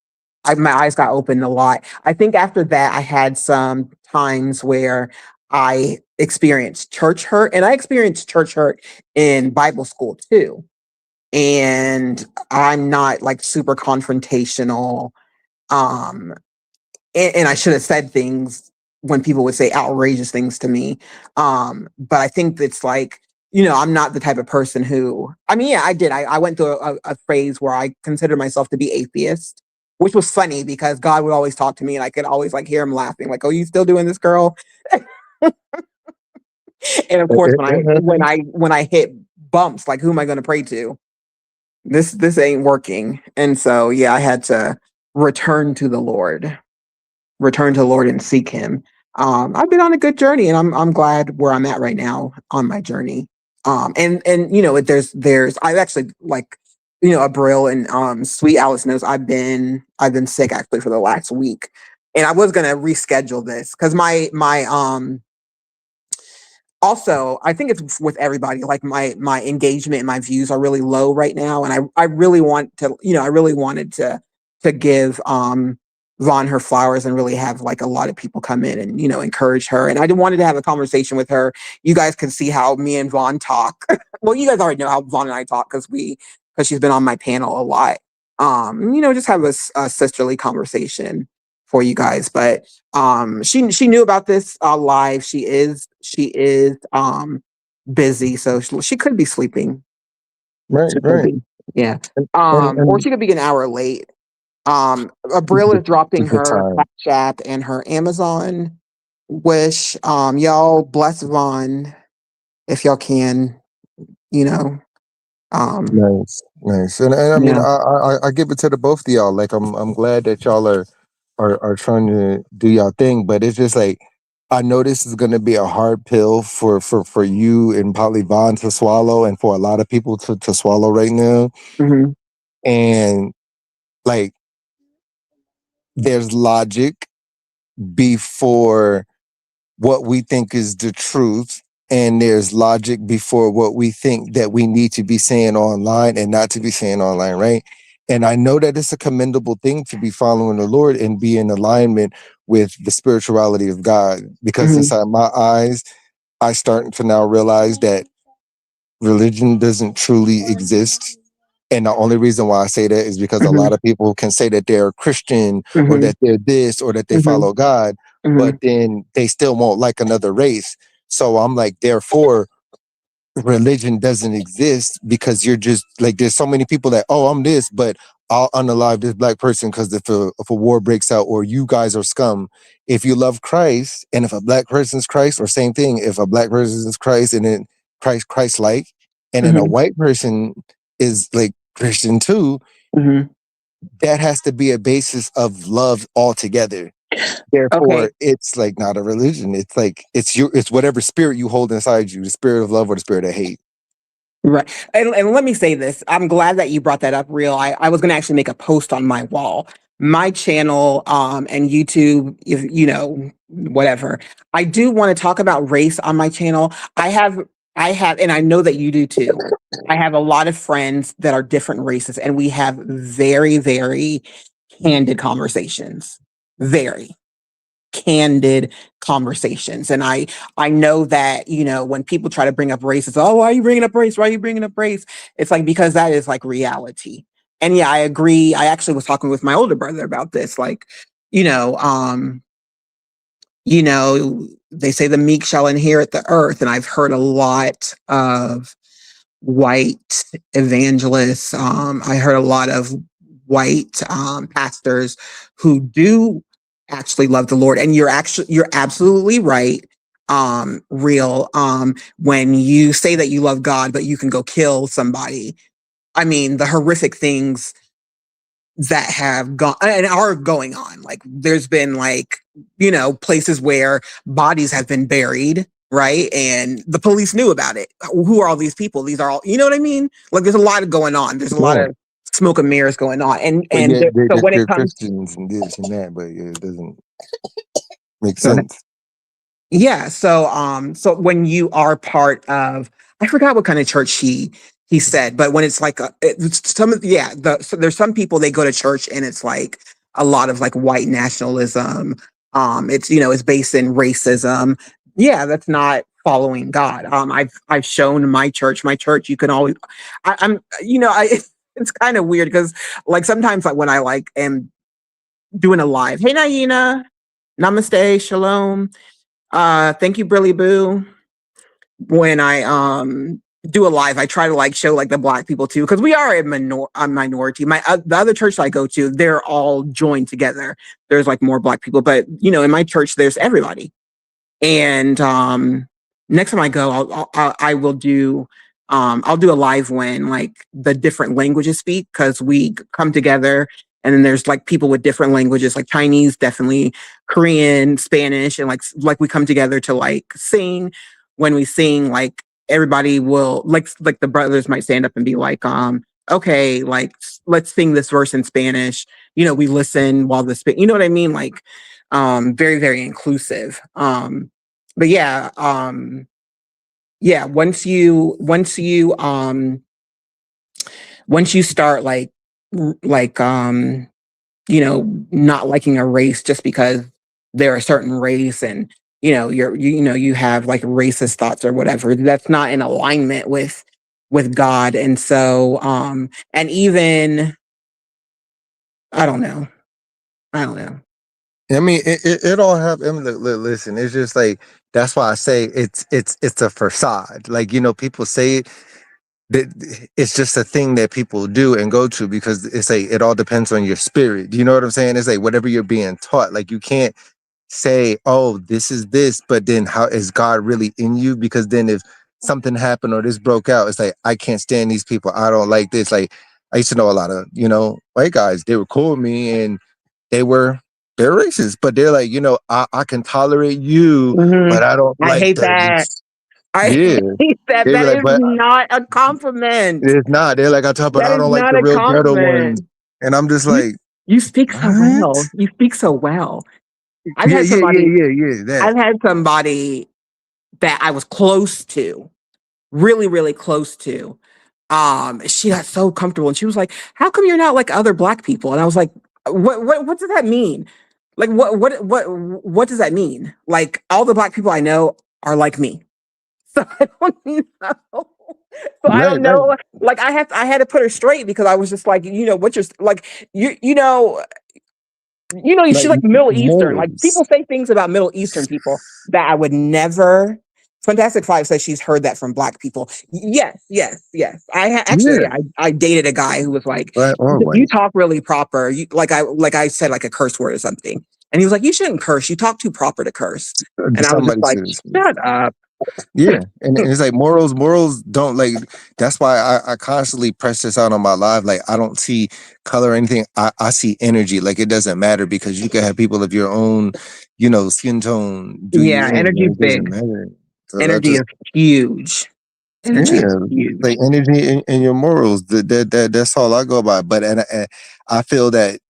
My eyes got opened a lot. I think after that, I had some times where I experienced church hurt, and I experienced church hurt in Bible school too. And I'm not like super confrontational. Um, and I should have said things when people would say outrageous things to me. But I think it's like, I'm not the type of person who, I mean, yeah, I did. I went through a phase where I considered myself to be atheist, which was funny because God would always talk to me and I could always like hear him laughing, like, oh, you still doing this, girl? And of course, when I hit bumps, like, who am I going to pray to? This ain't working. And so, yeah, I had to return to the Lord and seek him. I've been on a good journey, and I'm glad where I'm at right now on my journey. And there's I've actually like, a Brill and Sweet Alice knows I've been sick actually for the last week, and I was gonna reschedule this because my also, I think it's with everybody, like my engagement and my views are really low right now, and I really want to, I really wanted to give Vaughn her flowers and really have like a lot of people come in and encourage her. And I wanted to have a conversation with her. You guys can see how me and Vaughn talk. Well, you guys already know how Vaughn and I talk because she's been on my panel a lot. Just have a sisterly conversation for you guys. But she knew about this live. She is busy, so she could be sleeping. Right. Yeah. Or she could be an hour late. Brill is dropping her Cash App and her Amazon wish. Y'all bless Vaughn if y'all can. Nice. And I mean, I give it to the both of y'all. Like, I'm glad that y'all are trying to do y'all thing, but it's just like, I know this is going to be a hard pill for you and probably Vaughn to swallow, and for a lot of people to swallow right now. Mm-hmm. And like, there's logic before what we think is the truth, and there's logic before what we think that we need to be saying online and not to be saying online, right? And I know that it's a commendable thing to be following the Lord and be in alignment with the spirituality of God, because inside my eyes, I start to now realize that religion doesn't truly exist. And the only reason why I say that is because a lot of people can say that they're Christian or that they're this or that they follow God, but then they still won't like another race. So I'm like, therefore, religion doesn't exist, because you're just like, there's so many people that, oh, I'm this, but I'll unalive this black person because if a war breaks out, or you guys are scum. If you love Christ, and if a black person's Christ, or same thing, if a black person is Christ and then Christ-like, and then a white person is like Christian too, that has to be a basis of love altogether. Therefore, it's like not a religion. It's like it's whatever spirit you hold inside you, the spirit of love or the spirit of hate. Right. And let me say this. I'm glad that you brought that up, Real. I was going to actually make a post on my wall. My channel and YouTube, if you know, whatever. I do want to talk about race on my channel. I have, and I know that you do too. I have a lot of friends that are different races, and we have very, very candid conversations. Very candid conversations. And I know that, you know, when people try to bring up race, it's, oh, why are you bringing up race? Why are you bringing up race? It's like, because that is like reality. And yeah, I agree. I actually was talking with my older brother about this. Like, you know, they say the meek shall inherit the earth. And I've heard a lot of white evangelists. I heard a lot of white pastors who do actually love the Lord. And you're absolutely right. Real. When you say that you love God, but you can go kill somebody. I mean, the horrific things that have gone and are going on. Like there's been like, you know, places where bodies have been buried, right? And the police knew about it. Who are all these people? These are all, you know what I mean? Like there's a lot of going on. There's a lot of smoke and mirrors going on. And so when it comes Christians and this and that, but it doesn't make sense. Yeah. So when you are part of, I forgot what kind of church he said, but when it's like there's some people, they go to church and it's like a lot of like white nationalism. It's, you know, it's based in racism. Yeah, that's not following God. I've shown my church, you can always, it's kind of weird because like sometimes like when I like am doing a live, hey Naina, namaste, shalom. Thank you, Brilly Boo. When I do a live, I try to like show like the Black people too, because we are a minority. The other church I go to, they're all joined together. There's like more Black people, but you know, in my church, there's everybody. And next time I go, I will do I'll do a live when like the different languages speak, because we come together. And then there's like people with different languages, like Chinese, definitely Korean, Spanish, and like we come together to like sing. When we sing, like everybody will like the brothers might stand up and be like, okay, like let's sing this verse in Spanish. You know, we listen while you know what I mean? Like, very, very inclusive. But yeah, once you start like you know, not liking a race just because they're a certain race, and you know you have like racist thoughts or whatever, that's not in alignment with God. And so and even I don't know. I mean, it all have. I mean, listen, it's just like, that's why I say it's a facade. Like, you know, people say that it's just a thing that people do and go to, because it's like it all depends on your spirit. You know what I'm saying? It's like whatever you're being taught. Like you can't say, oh, this is this, but then how is God really in you? Because then if something happened or this broke out, it's like, I can't stand these people. I don't like this. Like I used to know a lot of, you know, white guys, they were cool with me and they're racist, but they're like, you know, I can tolerate you, but I don't like hate that. I hate that. That is not a compliment. It's not. They're like, I don't like the real ghetto ones. And I'm just like, you speak so well. You speak so well. I've had somebody that I was close to, really, really close to. She got so comfortable and she was like, how come you're not like other Black people? And I was like, what does that mean? Like, what does that mean? Like, all the Black people I know are like me. So I don't know. So I don't know. Like, I had to put her straight, because I was just like, you know, what you're like, you know, she's like Middle Eastern. Like people say things about Middle Eastern people that I would never. Fantastic Five says she's heard that from Black people. Yes. I dated a guy who was like, you talk really proper. You like I said like a curse word or something, and he was like, you shouldn't curse. You talk too proper to curse. And I was just like, shut up. Yeah, and it's like morals don't like. That's why I constantly press this out on my live. Like I don't see color or anything. I see energy. Like it doesn't matter because you can have people of your own, skin tone do you Yeah, in. energy's It doesn't big. matter. So I Energy just is huge. Energy is yeah, like huge. energy and your morals. That's all I go by. But and I feel that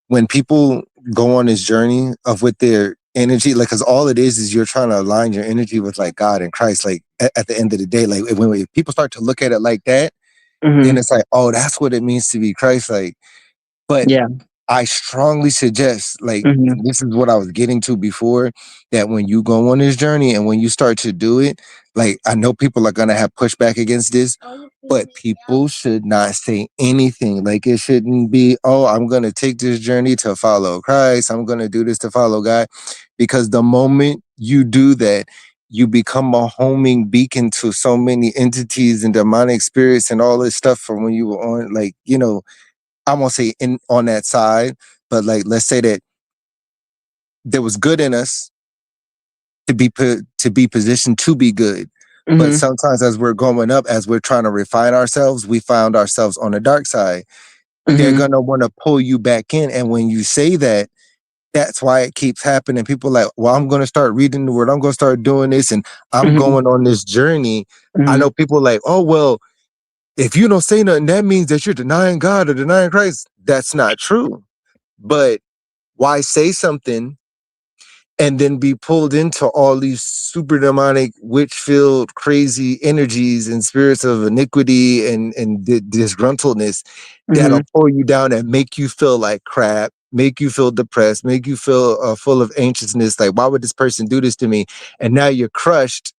when people go on this journey of with their energy, like, cause all it is you're trying to align your energy with like God and Christ. Like at the end of the day, like when people start to look at it like that, then Hmm. it's like, oh, that's what it means to be Christ. Like, but Yeah. I strongly suggest, like, Hmm. this is what I was getting to before, that when you go on this journey and when you start to do it, like, I know people are gonna have pushback against this, but people should not say anything. Like, it shouldn't be, oh, I'm gonna take this journey to follow Christ. I'm gonna do this to follow God, because the moment you do that, you become a homing beacon to so many entities and demonic spirits and all this stuff from when you were on, like, I won't say in on that side, but like let's say that there was good in us to be positioned to be good. But Hmm. sometimes as we're growing up, as we're trying to refine ourselves, we found ourselves on the dark side. They're Hmm. gonna want to pull you back in. And when you say that, that's why it keeps happening. People are like, well, I'm gonna start reading the word, I'm gonna start doing this, and I'm Hmm. going on this journey. I Hmm. know people are like, oh well, if you don't say nothing, that means that you're denying God or denying Christ. That's not true. But why say something and then be pulled into all these super demonic, witch-filled, crazy energies and spirits of iniquity and disgruntledness Hmm. that'll pull you down and make you feel like crap, make you feel depressed, make you feel full of anxiousness. Like, why would this person do this to me? And now you're crushed.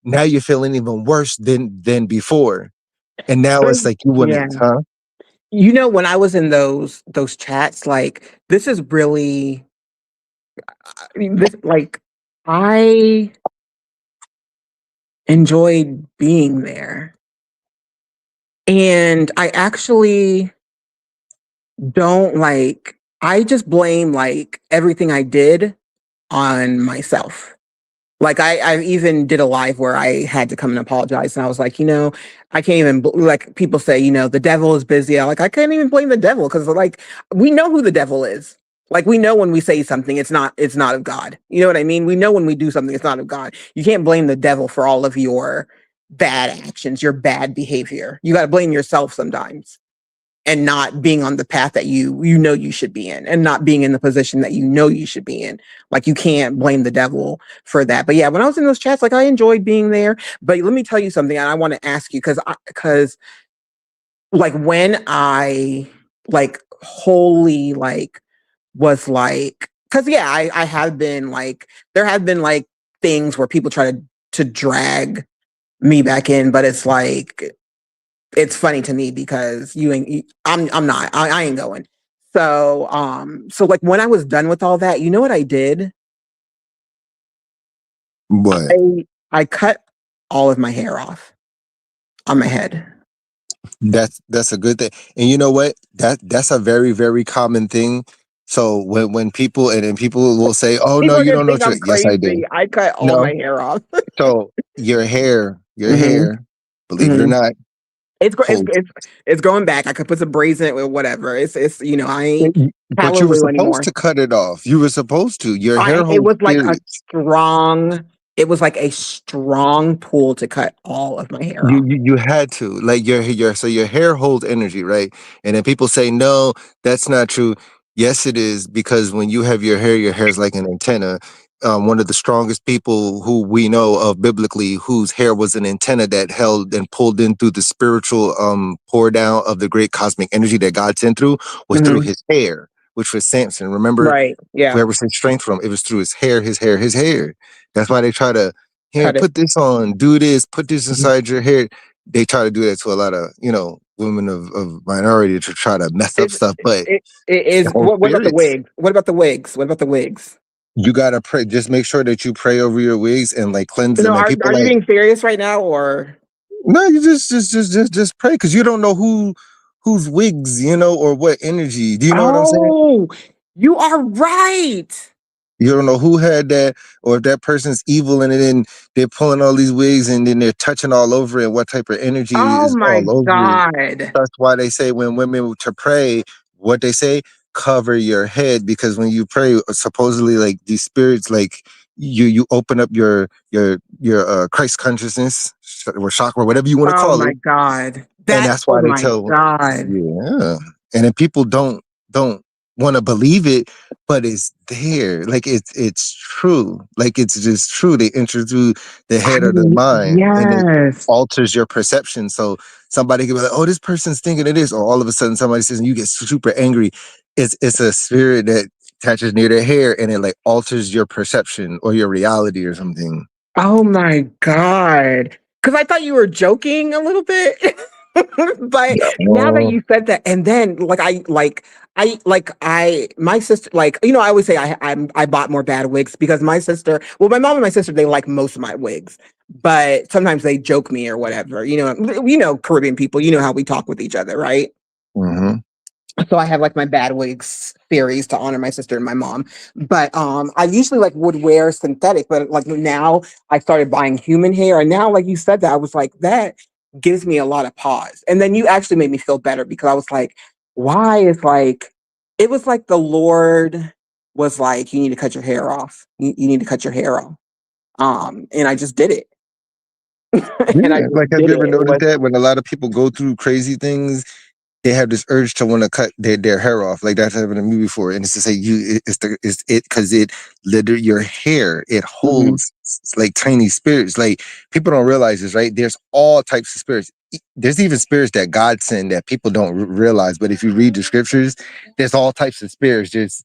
Now you're feeling even worse than before. And now it's like you Yeah. wouldn't, huh? When I was in those chats, like this is really, I mean, this like I enjoyed being there. And I actually don't like, I just blame like everything I did on myself. Like I even did a live where I had to come and apologize, and I was like, I can't even like people say, the devil is busy. I can't even blame the devil because like we know who the devil is. Like we know when we say something, it's not of God. You know what I mean? We know when we do something, it's not of God. You can't blame the devil for all of your bad actions, your bad behavior. You got to blame yourself sometimes and not being on the path that you know you should be in and not being in the position that you know you should be in. Like you can't blame the devil for that. But yeah, when I was in those chats, like I enjoyed being there. But let me tell you something, and I want to ask you because like when I like wholly like was like, because yeah, I have been like, there have been like things where people try to drag me back in, but it's like it's funny to me because I'm not, I ain't going. So like when I was done with all that, you know what I did? What? I cut all of my hair off on my head. That's a good thing. And you know what? That's a very, very common thing. So when people and then people will say, "Oh no, People are you gonna don't know think what you're," I'm yes, I do. crazy. I cut all my No. hair off. So your Hmm. hair, believe it or Hmm. not, It's, gr- it's holds. it's it's going back. I could put some braids in it or whatever. It's I ain't But you were Hallelujah supposed anymore. to cut it off. You were supposed to. Your hair It holds was like spirits. it was like a strong pull to cut all of my hair You, off. you you had to, like, your hair holds energy, right? And then people say no, that's not true. Yes it is, because when you have your hair is like an antenna. One of the strongest people who we know of biblically, whose hair was an antenna that held and pulled in through the spiritual pour down of the great cosmic energy that God sent through, was through Hmm. his hair, which was Samson. Remember, Right. Yeah. where was his strength from? It was through his hair, his hair, his hair. That's why they try to, here, Cut it. put this on, do this, put this Mhm. inside your hair. They try to do that to a lot of, women of minority to try to mess up Is stuff, but it the is whole what about the spirits. wigs? What about the wigs? What about the wigs? You gotta pray. Just make sure that you pray over your wigs and like cleanse No, them. And people are you like, being serious right now or no, you just pray, because you don't know whose wigs, or what energy. Do you know what I'm saying? Oh, you are right. You don't know who had that, or if that person's evil, and then they're pulling all these wigs, and then they're touching all over it. What type of energy Oh is my all over it? God. That's why they say when women to pray, what they say, cover your head, because when you pray, supposedly like these spirits, like you open up your Christ consciousness or chakra, whatever you want to Oh call my it, God. and That, that's oh why they my tell, God. yeah, and then people don't want to believe it, but it's there, like it's true, like it's just true. They enter through the head or the mind, and it Yes. alters your perception. So somebody can be like, oh, this person's thinking it is, or all of a sudden somebody says and you get super angry. It's a spirit that attaches near their hair, and it like alters your perception or your reality or something. Oh my God. Because I thought you were joking a little bit. But now that Oh. you said that, and then my sister, like, you know, I always say I bought more bad wigs because my sister, well, my mom and my sister, they like most of my wigs, but sometimes they joke me or whatever. You know, Caribbean people, you know how we talk with each other, right? Mm-hmm. So I have like my bad wigs series to honor my sister and my mom. But I usually like would wear synthetic, but like now I started buying human hair. And now, like you said that, I was like, that gives me a lot of pause. And then you actually made me feel better because I was like, why is like it was like the Lord was like, you need to cut your hair off. You need to cut your hair off. And I just did it. And I Yeah, just like have did you it. ever It noticed was that when a lot of people go through crazy things, they have this urge to want to cut their hair off. Like that's happened to me before. And it's to say it's it because it literally your hair, it mhm. holds like tiny spirits. Like people don't realize this, right? There's all types of spirits. There's even spirits that God sent that people don't realize. But if you read the scriptures, there's all types of spirits. There's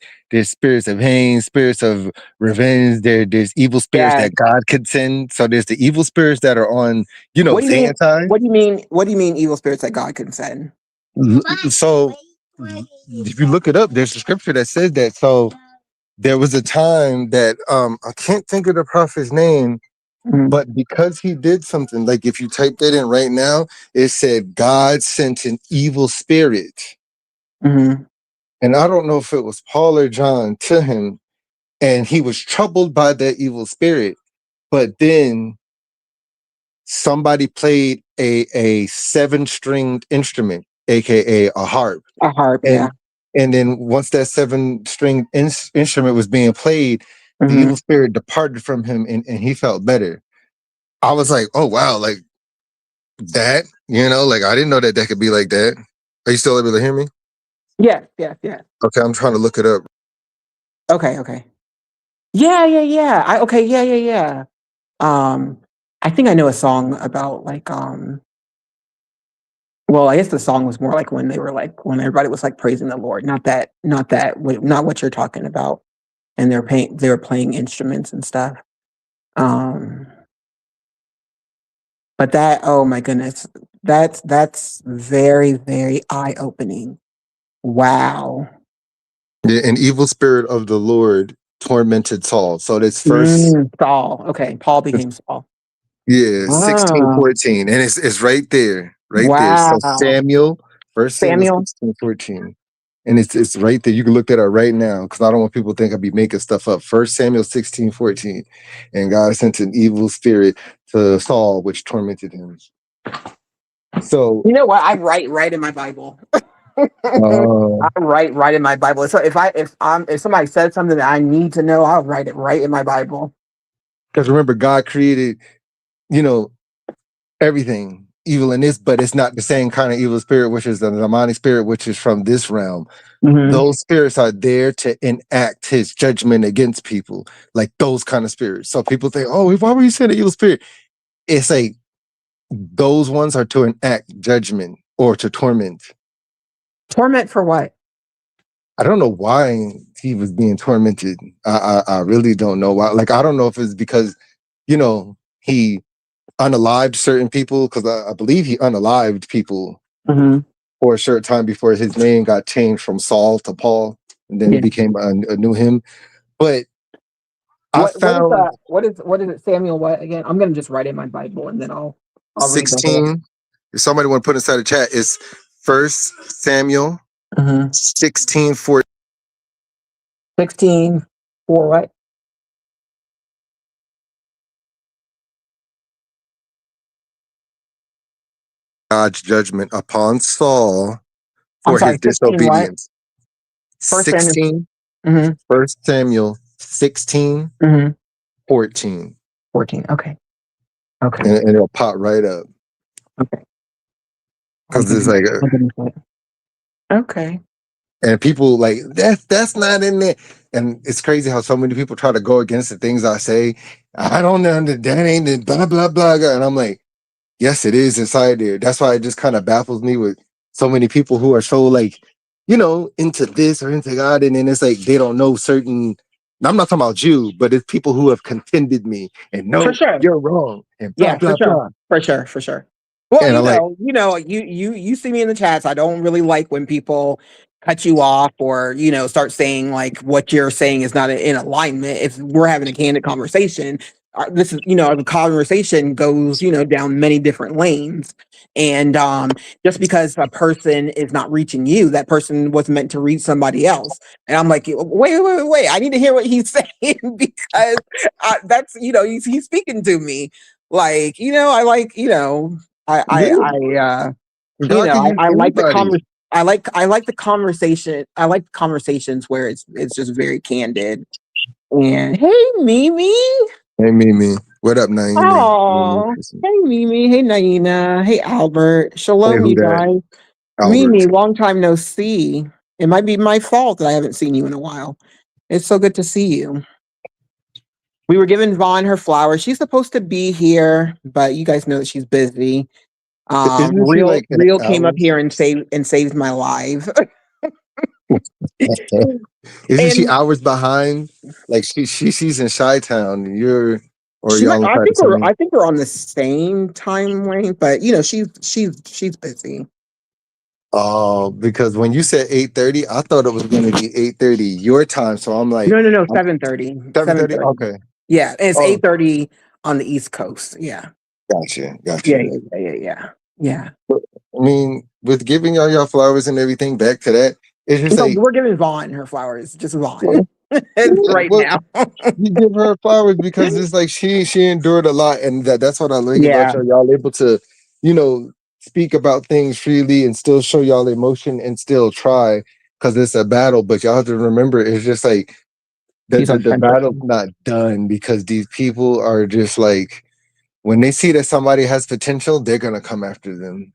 spirits of pain, spirits of revenge. There's evil spirits Yeah. that God could send. So there's the evil spirits that are on, What do you mean? Satan's side. What do you mean? What do you mean evil spirits that God can send? So if you look it up, there's a scripture that says that. So there was a time that I can't think of the prophet's name, Mhm. but because he did something, like if you type that in right now, it said God sent an evil spirit. Mhm. And I don't know if it was Paul or John to him, and he was troubled by that evil spirit. But then somebody played a seven-stringed instrument, aka a harp. A harp, yeah. And then once that seven-string instrument was being played, the evil Mhm. spirit departed from him, and he felt better. I was like, oh wow, like that, like I didn't know that could be like that. Are you still able to hear me? Yes, yes, yes. Okay, I'm trying to look it up. Okay, okay. Yeah, yeah, yeah. Okay, yeah, yeah, yeah. Um, I think I know a song about like well, I guess the song was more like when they were like when everybody was like praising the Lord, not what you're talking about. And they were playing instruments and stuff. Um, but that, oh my goodness, that's very, very eye-opening. Wow. Yeah, an evil spirit of the Lord tormented Saul. So this first, Saul. Okay, Paul became Saul. yeah, Ah, 16:14, and it's right there, right there. So wow. Samuel, First Samuel Samuel. 16:14. And it's right there. You can look that up right now because I don't want people to think I'd be making stuff up. First Samuel 16:14. And God sent an evil spirit to Saul, which tormented him. So You know what? I write right in my Bible. uh I write right in my Bible. So if somebody said something that I need to know, I'll write it right in my Bible. because remember, God created, you know, everything evil in this, but it's not the same kind of evil spirit, which is the demonic spirit, which is from this realm. Mhm. Those spirits are there to enact his judgment against people, like those kind of spirits. So people think, oh, why were you saying an evil spirit? It's like those ones are to enact judgment or to torment. Torment for what? I don't know why he was being tormented. I really don't know why. Like I don't know if it's because he unalived certain people, because I believe he unalived people Mhm. for a short time before his name got changed from Saul to Paul, and then Yeah. became a new him. But I found What is it, Samuel? What again? I'm gonna just write in my Bible and then I'll read the whole. 16. If somebody want to put inside the chat, it's First Samuel Mhm. 16:14. 16 for what? God's judgment upon Saul I'm for his sorry, 16 what? disobedience. First Samuel. 16, Mm-hmm. 1 Samuel 16, Mm-hmm. 14. 14. Okay. Okay. And it'll pop right up. Okay. Because it's like, okay. and people like, that's not in there. And it's crazy how so many people try to go against the things I say. I don't know, that ain't the blah, blah, blah. And I'm like, yes, it is inside there. That's why it just kind of baffles me with so many people who are so like, into this or into God. And then it's like, they don't know certain, I'm not talking about you, but it's people who have contended me and no, for sure. You're wrong. And blah, blah, for sure. blah. For sure. Well, and you see me in the chats. I don't really like when people cut you off or, start saying like what you're saying is not in alignment. If we're having a candid conversation, this is, the conversation goes, down many different lanes. And just because a person is not reaching you, that person was meant to reach somebody else. And I'm like, wait. I need to hear what he's saying because that's, he's speaking to me. Like, I like, I like the conversation. I like the conversation. I like conversations where it's just very candid. And hey, Mimi. Hey, Mimi. What up, Naina? Oh, hey, Mimi. Hey, Naina. Hey, Albert. Shalom, hey, you guys. Albert. Mimi, long time no see. It might be my fault that I haven't seen you in a while. It's so good to see you. We were giving Vaughn her flowers. She's supposed to be here, but you guys know that she's busy. Real came up here and saved my life. Isn't she hours behind? Like she's in Chi-Town. I think we're on the same time lane, but she's busy. Oh, because when you said 8:30, I thought it was going to be 8:30 your time. So I'm like, no, 7:30. 7:30. Okay. Yeah, it's 8:30 on the East Coast. Yeah. Gotcha. Yeah. I mean, with giving your flowers and everything, back to that, it's just like we're giving Vaughn her flowers, just Vaun. Now. You give her flowers because it's like she endured a lot, and that's what I like about y'all. Y'all able to, speak about things freely and still show y'all emotion and still try because it's a battle. But y'all have to remember, it's just like the battle's not done because these people are just like, when they see that somebody has potential, they're gonna come after them.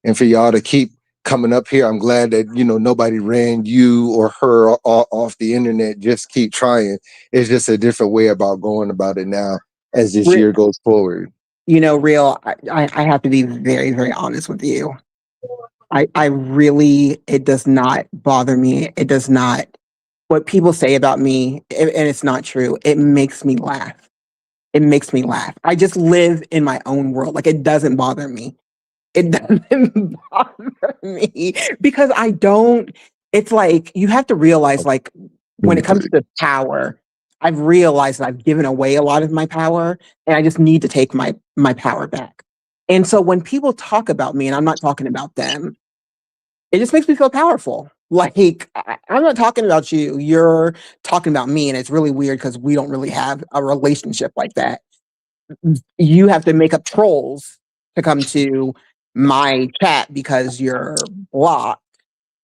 And for y'all to keep coming up here, I'm glad that nobody ran you or her off the internet. Just keep trying. It's just a different way about going about it now as this year goes forward. Real, I have to be very, very honest with you. I really, it does not bother me. It does not, what people say about me, and it's not true, it makes me laugh. It makes me laugh. I just live in my own world. Like, it doesn't bother me. It doesn't bother me because it's like, you have to realize, like, when it comes to power, I've realized that I've given away a lot of my power and I just need to take my power back. And so when people talk about me, and I'm not talking about them, it just makes me feel powerful. Like, I'm not talking about you. You're talking about me. And it's really weird because we don't really have a relationship like that. You have to make up trolls to come to my chat because you're blocked.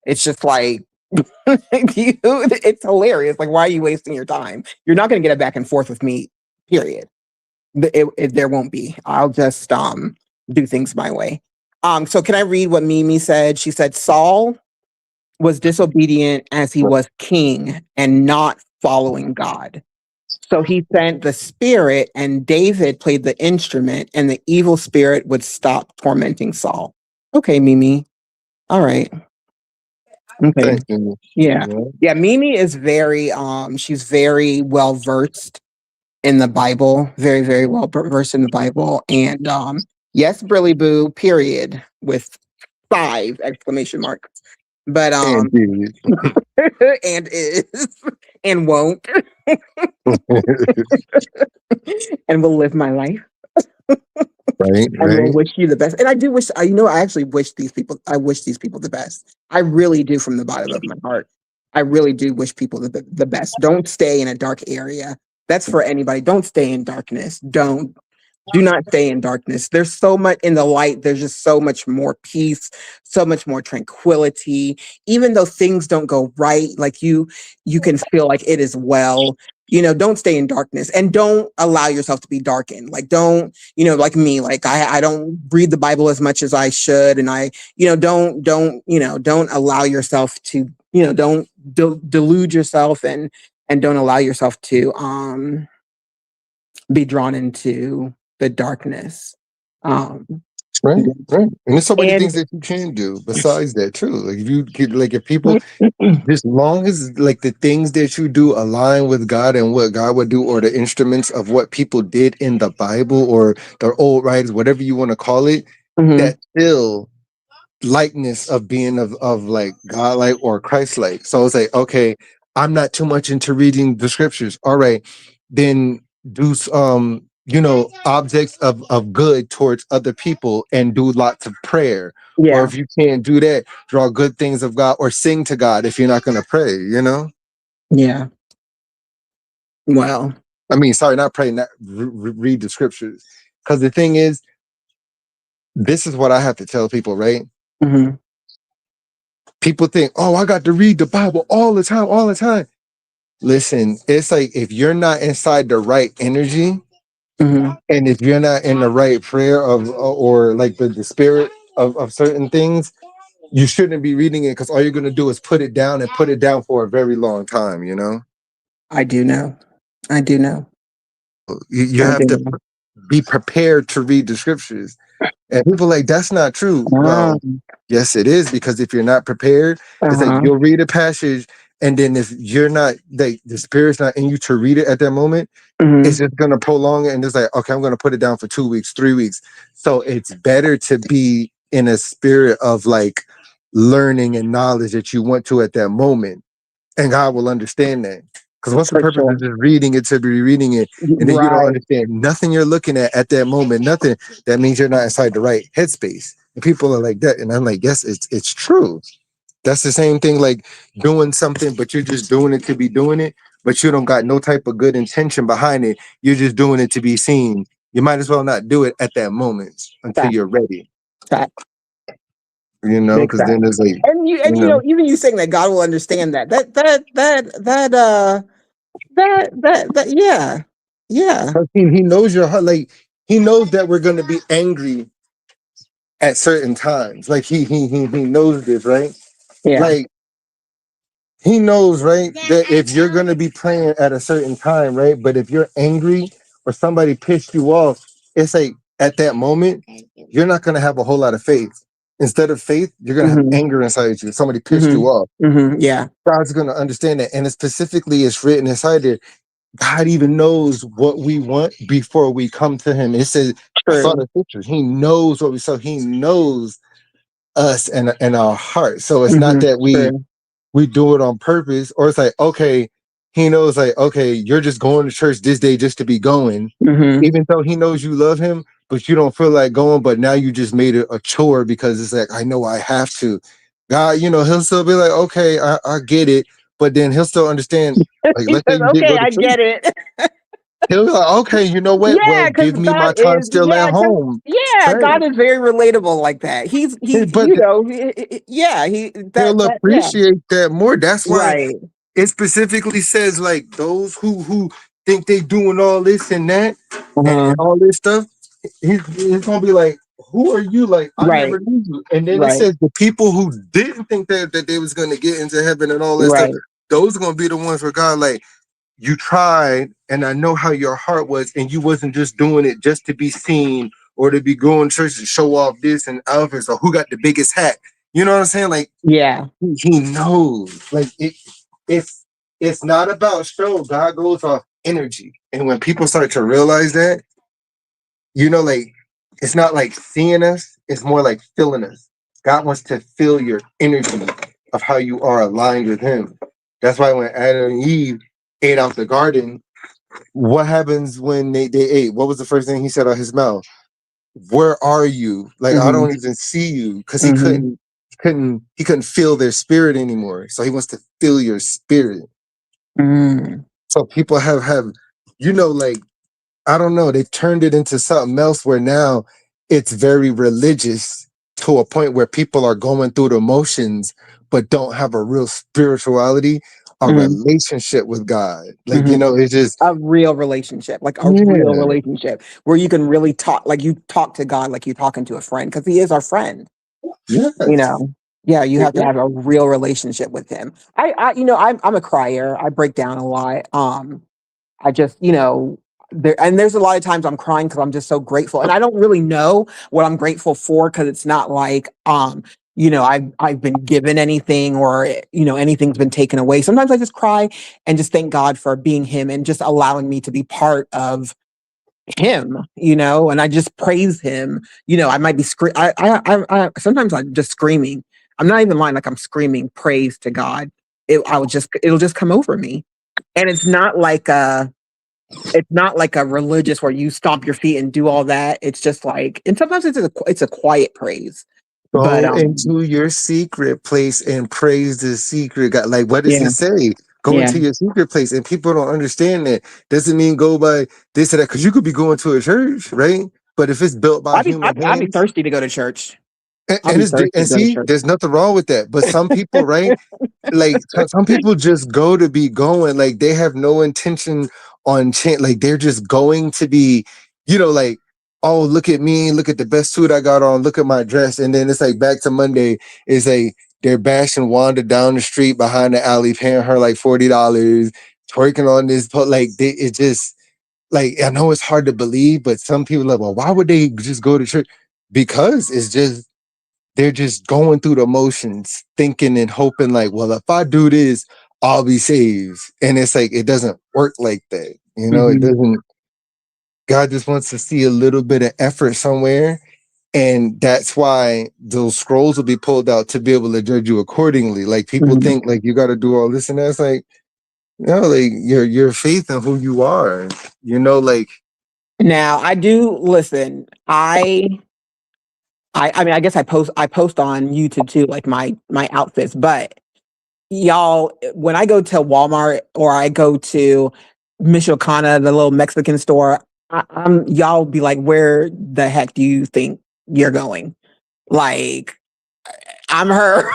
It's just like, it's hilarious. Like, why are you wasting your time? You're not going to get a back and forth with me, period. There won't be. I'll just do things my way. So can I read what Mimi said? She said, Saul was disobedient as he was king and not following God. So he sent the spirit, and David played the instrument, and the evil spirit would stop tormenting Saul. Okay, Mimi. All right. Okay. Yeah. Mimi is very she's very well versed in the Bible, very, very well versed in the Bible. And yes, Brilly Boo, period, with 5 exclamation marks. But and is and won't and will live my life. Right. And will wish you the best. And I do wish, I actually wish these people the best. I really do, from the bottom of my heart. I really do wish people the best. Don't stay in a dark area. That's for anybody. Don't stay in darkness. Don't. Do not stay in darkness. There's so much in the light. There's just so much more peace, so much more tranquility. Even though things don't go right, like you can feel like it is well. Don't stay in darkness and don't allow yourself to be darkened. Like don't, like me, like I don't read the Bible as much as I should. And I, don't allow yourself to, don't delude yourself and don't allow yourself to be drawn into the darkness. Right. And there's so many things that you can do besides that too. Like if you get, like if people, as long as like the things that you do align with God and what God would do, or the instruments of what people did in the Bible or the old writers, whatever you want to call it, that still likeness of being of like God-like or Christ-like. So it's like, okay, I'm not too much into reading the scriptures. All right, then do objects of good towards other people and do lots of prayer. Yeah. Or if you can't do that, draw good things of God or sing to God if you're not going to pray, Yeah. Well, I mean, sorry, not pray, not read the scriptures. Because the thing is, this is what I have to tell people, right? People think, oh, I got to read the Bible all the time. Listen, it's like if you're not inside the right energy, and if you're not in the right prayer or like the spirit of certain things, you shouldn't be reading it, because all you're going to do is put it down for a very long time, I do know. You have to be prepared to read the scriptures. And people like, that's not true. Well, yes, it is, because if you're not prepared, it's like you'll read a passage, and then if you're not, like the spirit's not in you to read it at that moment, it's just gonna prolong it, and it's like, okay, I'm gonna put it down for 2 weeks, 3 weeks. So it's better to be in a spirit of like learning and knowledge that you want to at that moment, and God will understand that. Because what's the purpose of just reading it to be reading it, and then you don't understand nothing you're looking at that moment, nothing? That means you're not inside the right headspace. And people are like that, and I'm like, yes, it's true. That's the same thing like doing something, but you're just doing it to be doing it, but you don't got no type of good intention behind it. You're just doing it to be seen. You might as well not do it at that moment until you're ready. Because then there's like, and even you saying that God will understand that yeah. He knows your heart. Like he knows that we're gonna be angry at certain times. Like he knows this, right? Yeah. Like he knows, right, that if you're gonna be praying at a certain time, right? But if you're angry or somebody pissed you off, it's like at that moment, you're not gonna have a whole lot of faith. Instead of faith, you're gonna have anger inside you. Somebody pissed you off. Yeah. God's gonna understand that. And it's written inside there. God even knows what we want before we come to him. It says, I saw the pictures. He knows what we saw. He knows us and our heart. So it's not that we do it on purpose, or it's like, okay, he knows like, okay, you're just going to church this day just to be going, even though he knows you love him, but you don't feel like going, but now you just made it a chore because it's like, I know I have to. God, he'll still be like, okay, I get it, but then he'll still understand. Like, let's say you did go to church. Get it. He'll be like, okay, you know what? Yeah, well, give me my time still at home. Yeah, God is very relatable like that. He'll appreciate that more. That's why it specifically says like those who think they doing all this and that and all this stuff. He's gonna be like, who are you? Like, I never knew you. And then it says the people who didn't think that they was gonna get into heaven and all that stuff, those are gonna be the ones where God like, you tried, and I know how your heart was, and you wasn't just doing it just to be seen or to be going to church to show off this and outfits or who got the biggest hat. You know what I'm saying? Like, yeah, he knows. Like it's not about show. God goes off energy, and when people start to realize that, like it's not like seeing us; it's more like feeling us. God wants to feel your energy of how you are aligned with Him. That's why when Adam and Eve ate out the garden, what happens when they ate? What was the first thing he said out his mouth? Where are you? Like, I don't even see you, because he couldn't feel their spirit anymore. So he wants to feel your spirit. So people have like I don't know, they've turned it into something else where now it's very religious to a point where people are going through the motions but don't have a real spirituality, a relationship with God. Like, it's just a real relationship, like a real relationship where you can really talk, like you talk to God like you're talking to a friend, because he is our friend. Yes. Yeah, you have to have a real relationship with him. I'm a crier. I break down a lot. I just, there's a lot of times I'm crying because I'm just so grateful. And I don't really know what I'm grateful for, because it's not like, I've been given anything, or, anything's been taken away. Sometimes I just cry and just thank God for being him and just allowing me to be part of him, and I just praise him. I might be sometimes I'm just screaming. I'm not even lying, like I'm screaming praise to God. It'll just come over me. And it's not like a religious where you stomp your feet and do all that. It's just like, and sometimes it's a quiet praise. Go into your secret place and praise the secret God. Like, what does it say? Go into your secret place, and people don't understand that. Doesn't mean go by this or that, because you could be going to a church, right? But if it's built by human hands, I'd be thirsty to go to church. And see, there's nothing wrong with that. But some people, right? Like some people just go to be going. Like they have no intention on change. Like they're just going to be, like, oh, look at me, look at the best suit I got on, look at my dress. And then it's like back to Monday, it's like they're bashing Wanda down the street behind the alley, paying her like $40, twerking on this. Like it just, like, I know it's hard to believe, but some people are like, well, why would they just go to church? Because they're just going through the motions, thinking and hoping like, well, if I do this, I'll be saved. And it's like, it doesn't work like that. It doesn't. God just wants to see a little bit of effort somewhere. And that's why those scrolls will be pulled out to be able to judge you accordingly. Like people think like you got to do all this and that's like, like your faith in who you are, like. Now I do listen. I mean, I guess I post on YouTube too, like my outfits, but y'all, when I go to Walmart or I go to Michoacana, the little Mexican store, y'all be like, where the heck do you think you're going? Like, I'm her.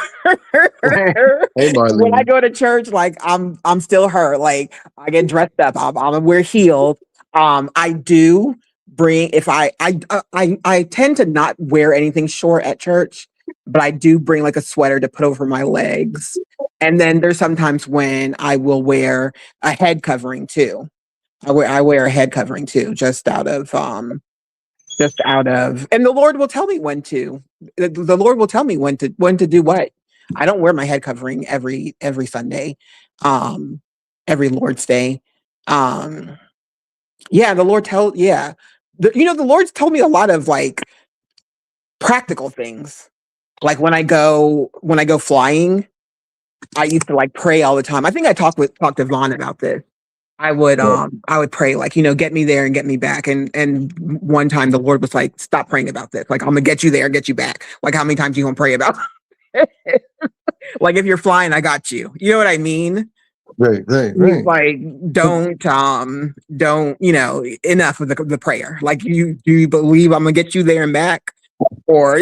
Hey, when I go to church, like I'm still her. Like I get dressed up. I'm wear heels. I do bring, if I tend to not wear anything short at church, but I do bring like a sweater to put over my legs. And then there's sometimes when I will wear a head covering too. I wear a head covering too, just out of and the Lord will tell me when to. The Lord will tell me when to do what. I don't wear my head covering every Sunday, every Lord's Day. Yeah, the Lord the Lord's told me a lot of like practical things. Like when I go flying, I used to like pray all the time. I think I talked to Vaughn about this. I would pray like, get me there and get me back. And one time the Lord was like, stop praying about this. Like, I'm gonna get you there and get you back. Like, how many times you gonna pray about? Like, if you're flying, I got you. You know what I mean? Right. Like, don't, enough of the prayer. Like, do you believe I'm gonna get you there and back? Or,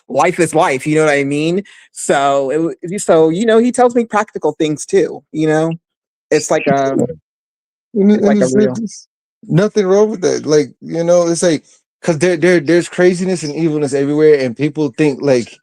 life is life. You know what I mean? So, he tells me practical things too, It's like nothing wrong with that. Like, it's like, because there's craziness and evilness everywhere, and people think like,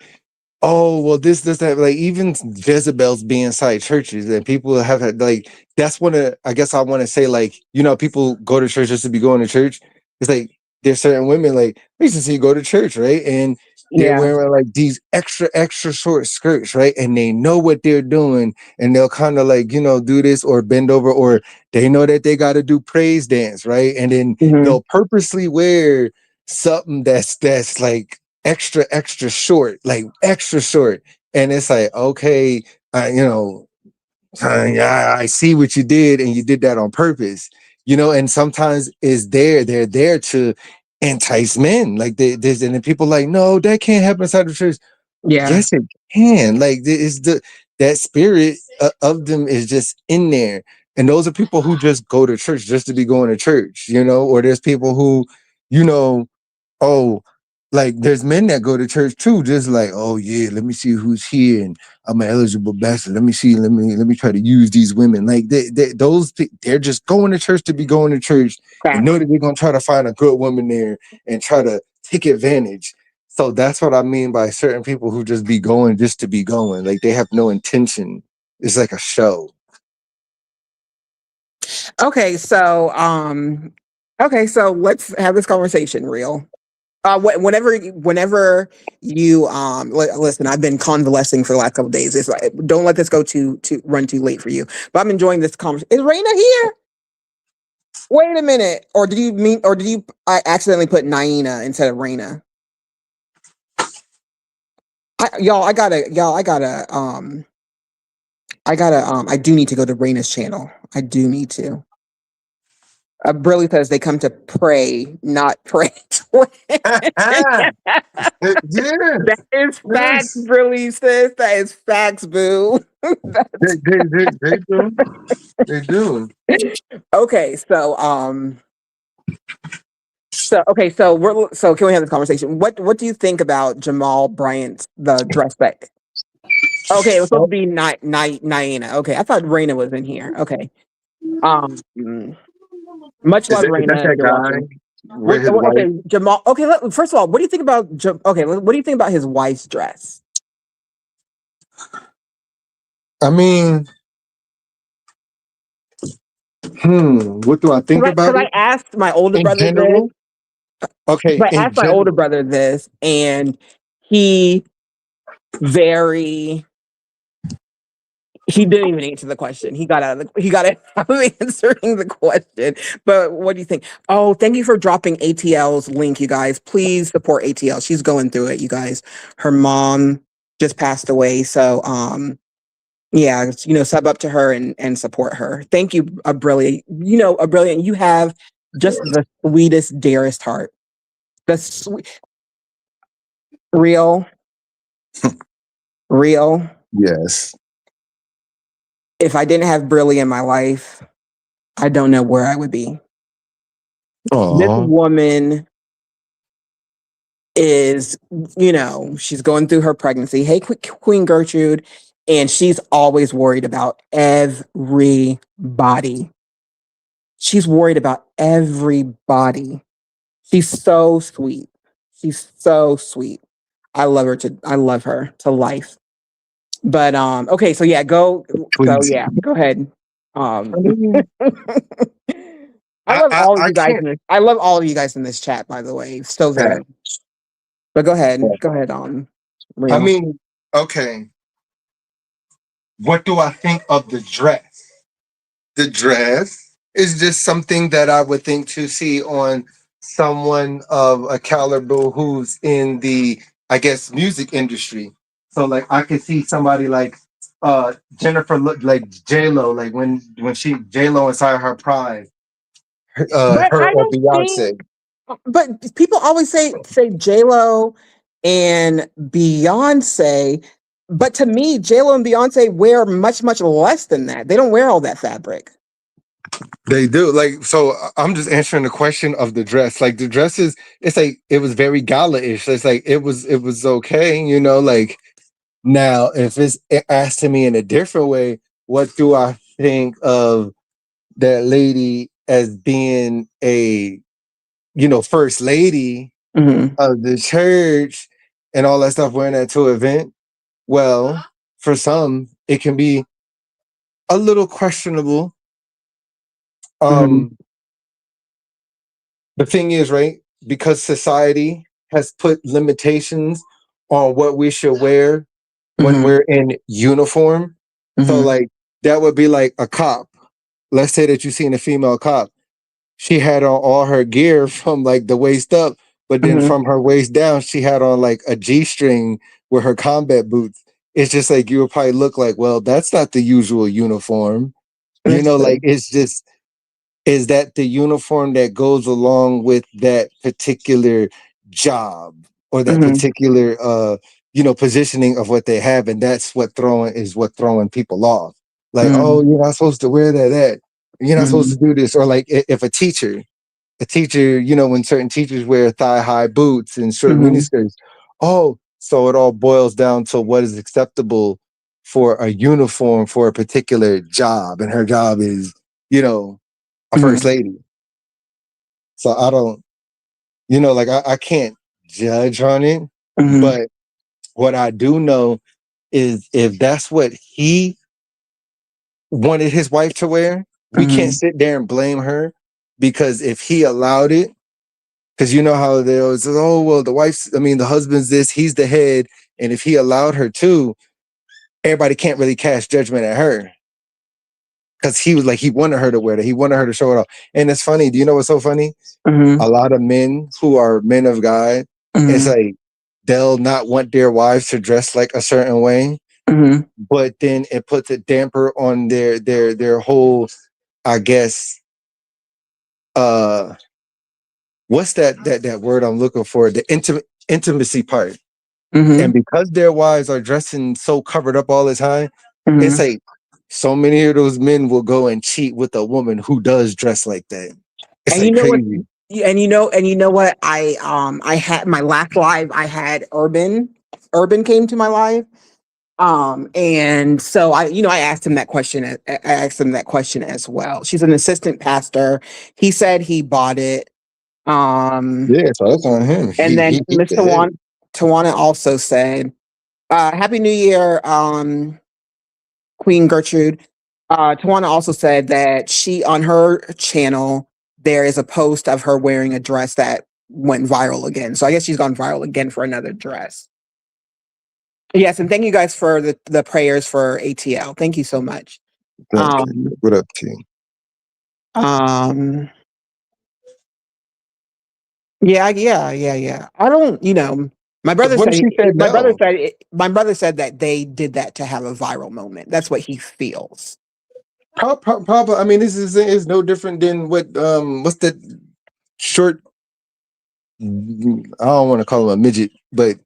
oh, well, this, that, like even Jezebel's be inside churches, and people have had like, that's one of, I guess I want to say, like, people go to church just to be going to church. It's like there's certain women like I used to see go to church, right? And they're wearing like these extra short skirts, right? And they know what they're doing, and they'll kind of like, do this or bend over, or they know that they got to do praise dance, right? And then they'll purposely wear something that's like extra short, like extra short. And it's like, okay, I see what you did, and you did that on purpose, and sometimes they're there to entice men. Like and then people like, no, that can't happen inside the church. Yeah. Yes, it can. Like that spirit of them is just in there. And those are people who just go to church just to be going to church, you know, or there's people who, you know, oh, like there's men that go to church too, just like, oh yeah, let me see who's here, and I'm an eligible bachelor. Let me see, let me try to use these women. Like they're just going to church to be going to church, and know that they're gonna try to find a good woman there and try to take advantage. So that's what I mean by certain people who just be going just to be going. Like they have no intention. It's like a show. Okay, so let's have this conversation real. Whenever you listen, I've been convalescing for the last couple of days. It's like, don't let this go too run too late for you. But I'm enjoying this conversation. Is Raina here? Wait a minute. Or did you I accidentally put Naina instead of Raina? I do need to go to Raina's channel. I do need to. Brilly says they come to pray, not pray. That is facts, Brilly says. That is facts, boo. They do. They do. Okay, so can we have this conversation? What do you think about Jamal Bryant's the dress back? Okay, it was supposed to be Naina. Okay, I thought Raina was in here. Okay. Much love, Raina. Okay, Jamal. Okay, first of all, what do you think about? What do you think about his wife's dress? I mean, what do I think about it? I asked my older brother this. Okay, I asked my older brother this, and he didn't even answer the question. He got out of answering the question. But what do you think? Oh, thank you for dropping ATL's link, you guys. Please support ATL. She's going through it, you guys. Her mom just passed away, so yeah, sub up to her and support her. Thank you, Brilliant. Brilliant. You have just the sweetest, dearest heart. The sweet, real. Yes. If I didn't have Brilly in my life, I don't know where I would be. Aww. This woman is, she's going through her pregnancy. Hey, Queen Gertrude. And she's always worried about everybody. She's worried about everybody. She's so sweet. She's so sweet. I love her to life. But okay, so yeah, go ahead. I love all of you guys. I love all of you guys in this chat, by the way. So very. But go ahead. Go ahead. Real. I mean, okay. What do I think of the dress? The dress is just something that I would think to see on someone of a caliber who's in the, I guess, music industry. So like I could see somebody like Jennifer, like J-Lo, like when J-Lo inside her prime, her or Beyonce. But people always say J-Lo and Beyonce. But to me, J-Lo and Beyonce wear much, much less than that. They don't wear all that fabric. They do. Like, so I'm just answering the question of the dress. Like the dress it's like, it was very gala-ish. It's like, it was okay, like now if it's asked to me in a different way, what do I think of that lady as being a, first lady of the church and all that stuff, wearing that to an event? Well, for some, it can be a little questionable. The thing is, right, because society has put limitations on what we should wear when we're in uniform. So like that would be like a cop. Let's say that you seen a female cop. She had on all her gear from like the waist up, but then from her waist down, she had on like a G-string with her combat boots. It's just like you would probably look like, well, that's not the usual uniform. Like it's just, is that the uniform that goes along with that particular job or that particular positioning of what they have? And that's what throwing people off. Like, oh, you're not supposed to wear that. you're not supposed to do this. Or like if a teacher, when certain teachers wear thigh high boots and short miniskirts, so it all boils down to what is acceptable for a uniform for a particular job, and her job is, a first lady. So I don't, like I can't judge on it, but what I do know is if that's what he wanted his wife to wear, we can't sit there and blame her, because if he allowed it, because you know how they always say, oh, well, the husband's this, he's the head. And if he allowed her to, everybody can't really cast judgment at her. Because he was like, he wanted her to wear that. He wanted her to show it off. And it's funny. Do you know what's so funny? A lot of men who are men of God, it's like they'll not want their wives to dress like a certain way. But then it puts a damper on their whole, I guess, what's that word I'm looking for? The intimacy part. And because their wives are dressing so covered up all the time, it's like so many of those men will go and cheat with a woman who does dress like that. It's and like crazy. And you know what? I had my last live. I had Urban came to my live. And so I asked him that question. I asked him that question as well. She's an assistant pastor. He said he bought it. Yeah, so that's on him. And then Miss Tawana also said, Happy New Year, Queen Gertrude. Tawana also said that she, on her channel, there is a post of her wearing a dress that went viral again. So I guess she's gone viral again for another dress. Yes, and thank you guys for the prayers for ATL. Thank you so much. What up, team? Yeah. I don't, my brother said that they did that to have a viral moment. That's what he feels. Probably. I mean, this is no different than what's that short? I don't want to call him a midget, but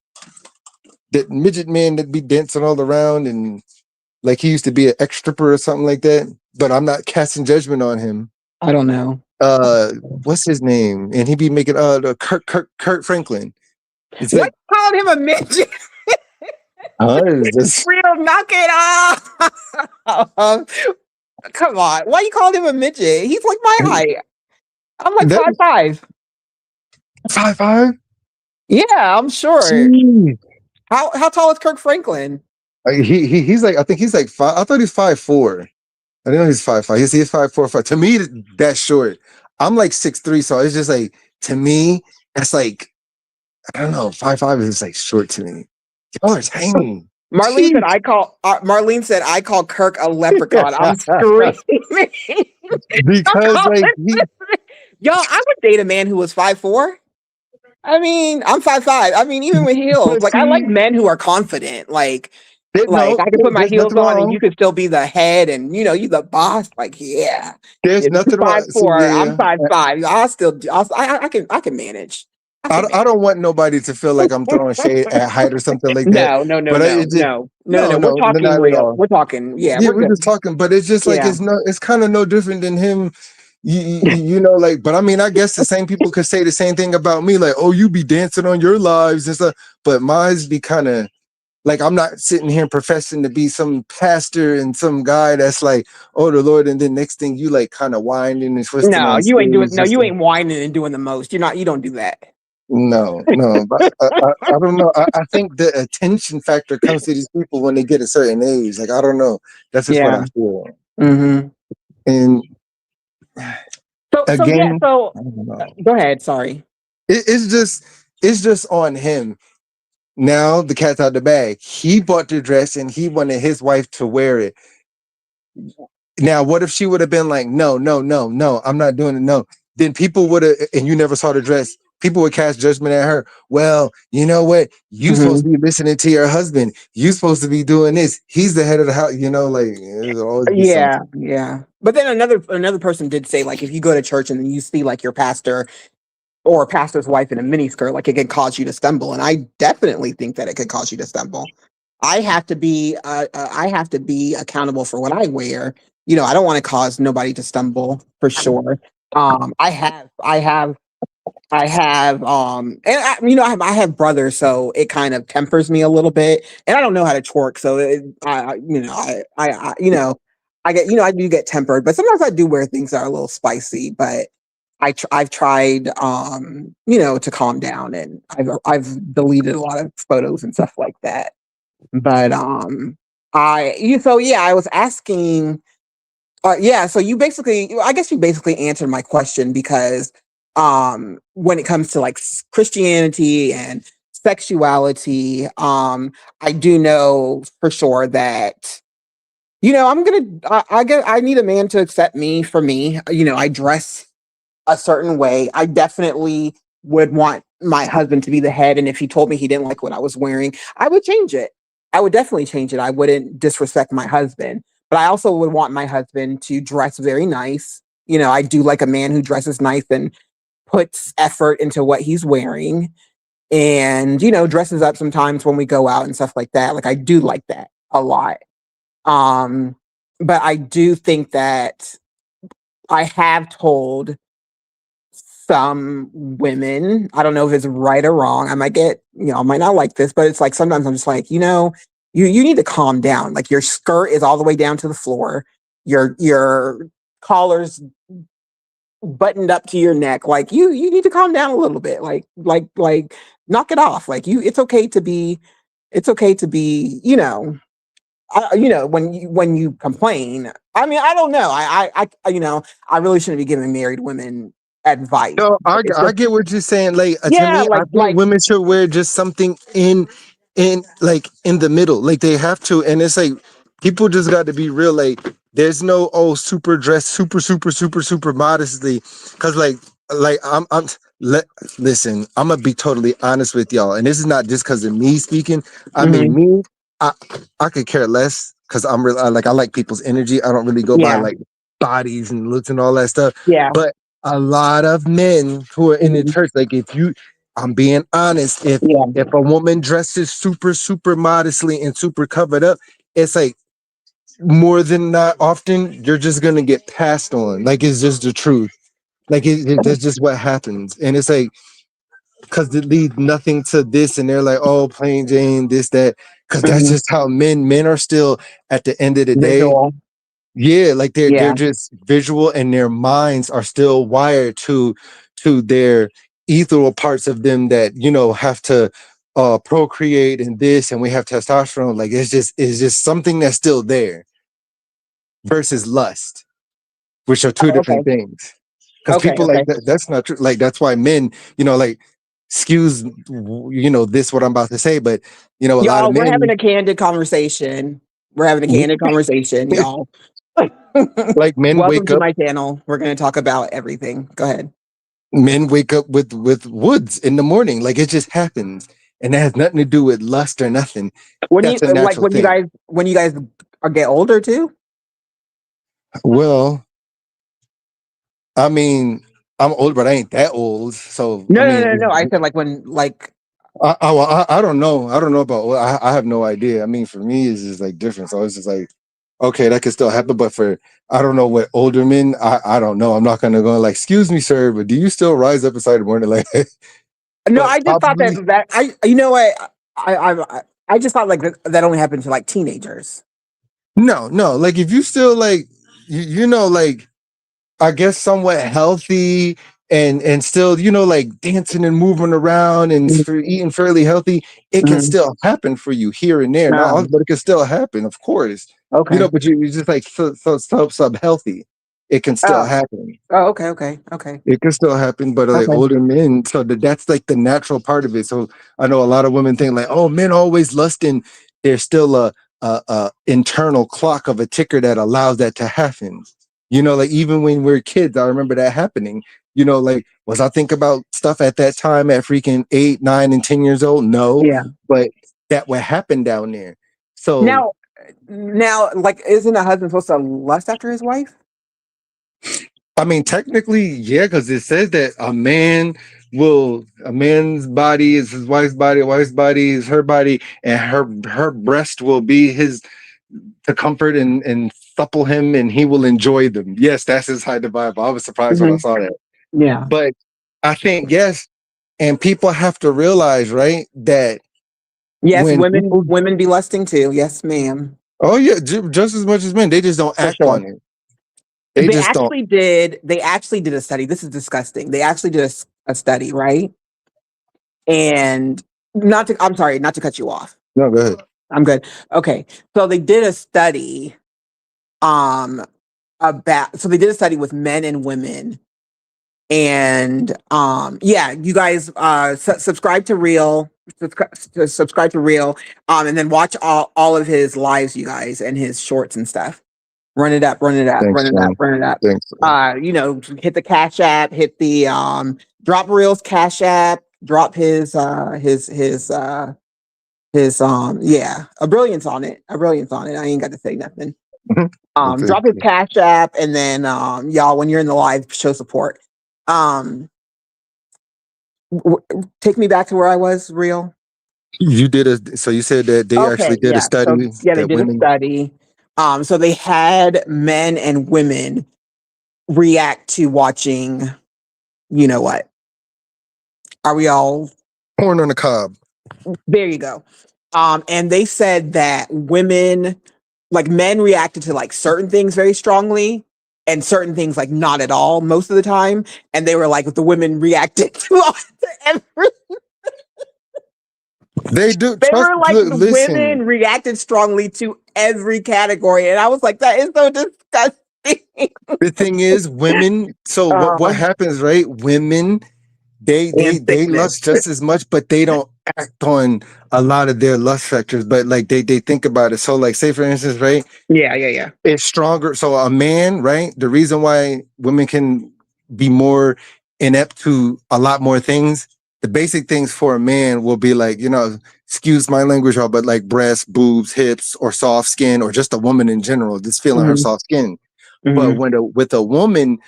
that midget man that be dancing all around, and like he used to be an ex-stripper or something like that. But I'm not casting judgment on him. I don't know. What's his name? And he be making Kurt Franklin. It's what called him a midget? Just real, knock it off. Come on. Why you called him a midget? He's like my height. I'm like 5'5". 5'5"? Yeah, I'm sure. Jeez. How tall is Kirk Franklin? He's like, I think he's like 5. I thought he's 5'4". I didn't know he's 5'5". He's 5'4", 5. To me, that's short. I'm like 6'3", so it's just like, to me, that's like, I don't know, 5'5" is like short to me. Y'all are tiny. Marlene said I call Kirk a leprechaun. I'm screaming. Because like yo, I would date a man who was 5'4". I mean, I'm 5'5". I mean, even with heels, like I like men who are confident. Like I can put my heels on and you could still be the head and you the boss. Like, yeah. There's nothing wrong. 5'4", I'm 5'5". I can manage. I don't want nobody to feel like I'm throwing shade at height or something like that. No. We're talking real. We're talking. Yeah, we're just talking. But it's just like it's kind of no different than him. But I mean, I guess the same people could say the same thing about me. Like, oh, you be dancing on your lives and stuff. But mine's be kind of like, I'm not sitting here professing to be some pastor and some guy that's like, oh, the Lord, and then next thing you like kind of whining and twisting. No, you ain't doing. No, you ain't whining and doing the most. You don't do that. No. But I don't know. I think the attention factor comes to these people when they get a certain age. Like, I don't know. That's just what I feel. And again, go ahead. Sorry. It's just on him. Now the cat's out the bag. He bought the dress and he wanted his wife to wear it. Now, what if she would have been like, no, I'm not doing it. No, then people would have, and you never saw the dress. People would cast judgment at her. Well, you know what? You supposed to be listening to your husband. You supposed to be doing this. He's the head of the house. Yeah. But then another person did say, like, if you go to church and then you see like your pastor or a pastor's wife in a miniskirt, like it can cause you to stumble. And I definitely think that it could cause you to stumble. I have to be accountable for what I wear. I don't want to cause nobody to stumble for sure. I have, and I have brothers, so it kind of tempers me a little bit, and I don't know how to twerk, so I get, I do get tempered, but sometimes I do wear things that are a little spicy, but I've tried, to calm down, and I've deleted a lot of photos and stuff like that, but, I was asking, yeah, so I guess you basically answered my question because when it comes to like Christianity and sexuality, I do know for sure that I need a man to accept me for me. I dress a certain way. I definitely would want my husband to be the head, and if he told me he didn't like what I was wearing, I would change it. I would definitely change it. I wouldn't disrespect my husband, but I also would want my husband to dress very nice. I do like a man who dresses nice and puts effort into what he's wearing, and dresses up sometimes when we go out and stuff like that. Like I do like that a lot. Um but I do think that I have told some women, I don't know if it's right or wrong. I might get, I might not like this, but it's like sometimes I'm just like, you need to calm down. Like your skirt is all the way down to the floor. Your collar's buttoned up to your neck. Like you need to calm down a little bit. Like knock it off. Like it's okay to be, when you complain. I mean, I don't know. I really shouldn't be giving married women advice. No, I get what you're saying. Like to Yeah, me, I think women should wear just something in like in the middle. Like they have to, and it's like people just got to be real. Like there's no super dress, super modestly, because like listen. I'm gonna be totally honest with y'all, and this is not just because of me speaking. I mean me. I could care less because I'm real. I like people's energy. I don't really go by like bodies and looks and all that stuff. Yeah. But a lot of men who are in the church, like I'm being honest, if a woman dresses super modestly and super covered up, it's like more than not often you're just gonna get passed on. Like it's just the truth. Like that's just what happens. And it's like because it leads nothing to this, and they're like, oh, plain Jane, this, that, because that's just how men are still at the end of the day. Yeah, like they're just visual, and their minds are still wired to their ethereal parts of them that have to procreate and this, and we have testosterone. Like it's just something that's still there versus lust, which are two different things. Because people like that's not true. Like that's why men, like excuse this what I'm about to say, but a lot of men. We're having a candid conversation. Y'all. Like men welcome to my channel. We're going to talk about everything. Go ahead. Men wake up with woods in the morning. Like it just happens, and that has nothing to do with lust or nothing. When you guys get older too? Well, I mean, I'm old, but I ain't that old. So no. I said like when like. I don't know. I don't know about. I have no idea. I mean, for me, it's just like different. So it's just like, okay, that could still happen. But for I don't know what older men. I don't know. I'm not gonna go like, excuse me, sir, but do you still rise up inside the morning like? No, I just thought that I. You know what? I just thought like that only happened to like teenagers. No. Like if you still like, like, I guess somewhat healthy and still, like dancing and moving around and eating fairly healthy, it can still happen for you here and there. Not, but it can still happen, of course. Okay. But you just like sub healthy. It can still happen. Oh, okay. It can still happen, but like older men, so that's like the natural part of it. So I know a lot of women think like, oh, men always lusting. There's still a internal clock of a ticker that allows that to happen. Like even when we're kids, I remember that happening. Like was I think about stuff at that time at freaking 8, 9, and 10 years old? No, but that would happen down there. So now, like, isn't a husband supposed to lust after his wife? I mean, technically, yeah, because it says that a man's body is his wife's body, a wife's body is her body, and her breast will be his to comfort and supple him and he will enjoy them. Yes, that's his height of Bible. I was surprised when I saw that. Yeah. But I think, yes, and people have to realize, right, that yes, women be lusting too. Yes, ma'am. Oh yeah, just as much as men. They just don't act on it. They actually did a study. This is disgusting. They actually did a study, right? And I'm sorry, not to cut you off. No, go ahead. I'm good. Okay. So they did a study so they did a study with men and women. And yeah, you guys subscribe to Real, subscribe to Real, and then watch all of his lives, you guys, and his shorts and stuff. Run it up. Thanks, You know, hit the Cash App, hit the drop Real's Cash App, drop his yeah, a brilliance on it. I ain't got to say nothing. Drop his Cash App, and then y'all, when you're in the live, show support. Take me back to where I was, Real. You did so you said that they actually did a study. So, they did a study. So they had men and women react to watching, you know what? Are we all Corn on the cob? There you go. And they said that women, like men, reacted to like certain things very strongly, and certain things like not at all most of the time. And they were like, the women reacted to everything. They do. They were like, women reacted strongly to every category, and I was like, that is so disgusting. The thing is, women. So what happens, right? Women, they lust just as much, but they don't act on a lot of their lust factors. But like they think about it. So like, say for instance, right? Yeah. It's stronger. So a man, right? The reason why women can be more inept to a lot more things. The basic things for a man will be like, you know, excuse my language, but like breasts, boobs, hips, or soft skin, or just a woman in general, just feeling her soft skin. But with a woman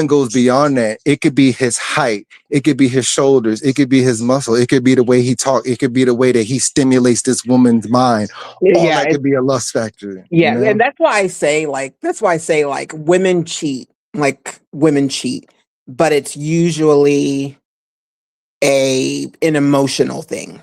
goes beyond that. It could be his height, it could be his shoulders, it could be his muscle, it could be the way he talks, it could be the way that he stimulates this woman's mind. All that could be a lust factor. Yeah, you know? And that's why I say like women cheat, but it's usually an emotional thing.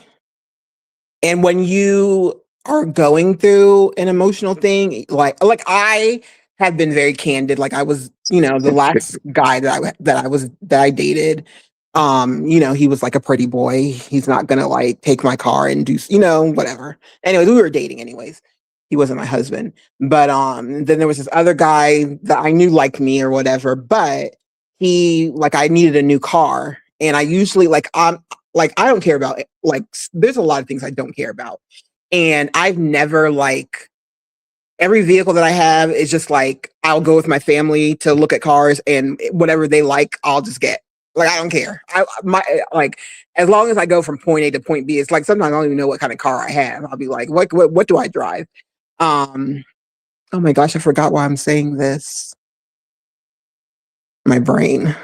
And when you are going through an emotional thing, like I have been very candid. Like I was, you know, the last guy that I dated, you know, he was like a pretty boy. He's not gonna like take my car and do, you know, whatever. Anyways, we were dating anyways. He wasn't my husband. But then there was this other guy that I knew liked me or whatever, but I needed a new car. And I usually I don't care about it. Like, there's a lot of things I don't care about. And I've never every vehicle that I have is just like, I'll go with my family to look at cars, and whatever they like, I'll just get. Like, I don't care. As long as I go from point A to point B, it's like sometimes I don't even know what kind of car I have. I'll be like, what do I drive? Oh my gosh, I forgot why I'm saying this. My brain.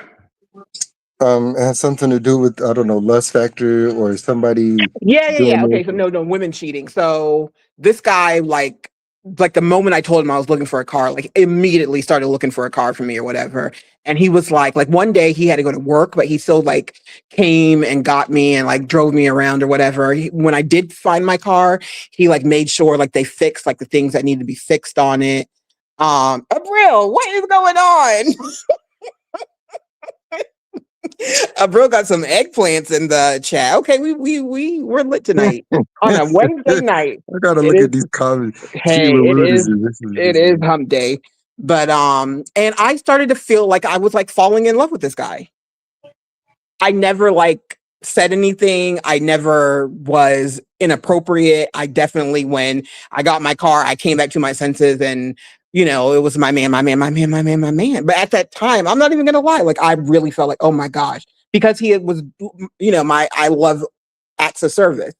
It has something to do with, I don't know, lust factor or somebody. Yeah. Okay, so no, women cheating. So this guy, like the moment I told him I was looking for a car, like immediately started looking for a car for me or whatever. And he was like one day he had to go to work, but he still like came and got me and like drove me around or whatever. When I did find my car, he like made sure like they fixed like the things that needed to be fixed on it. Abril, what is going on? Bro got some eggplants in the chat. Okay, we're lit tonight on a Wednesday night. I gotta look at these comments. Hey, it is hump day. But and I started to feel like I was like falling in love with this guy. I never like said anything. I never was inappropriate. I definitely, when I got my car, I came back to my senses, and you know, it was my man. But at that time, I'm not even gonna lie, like I really felt like, oh my gosh, because he was, you know, I love acts of service.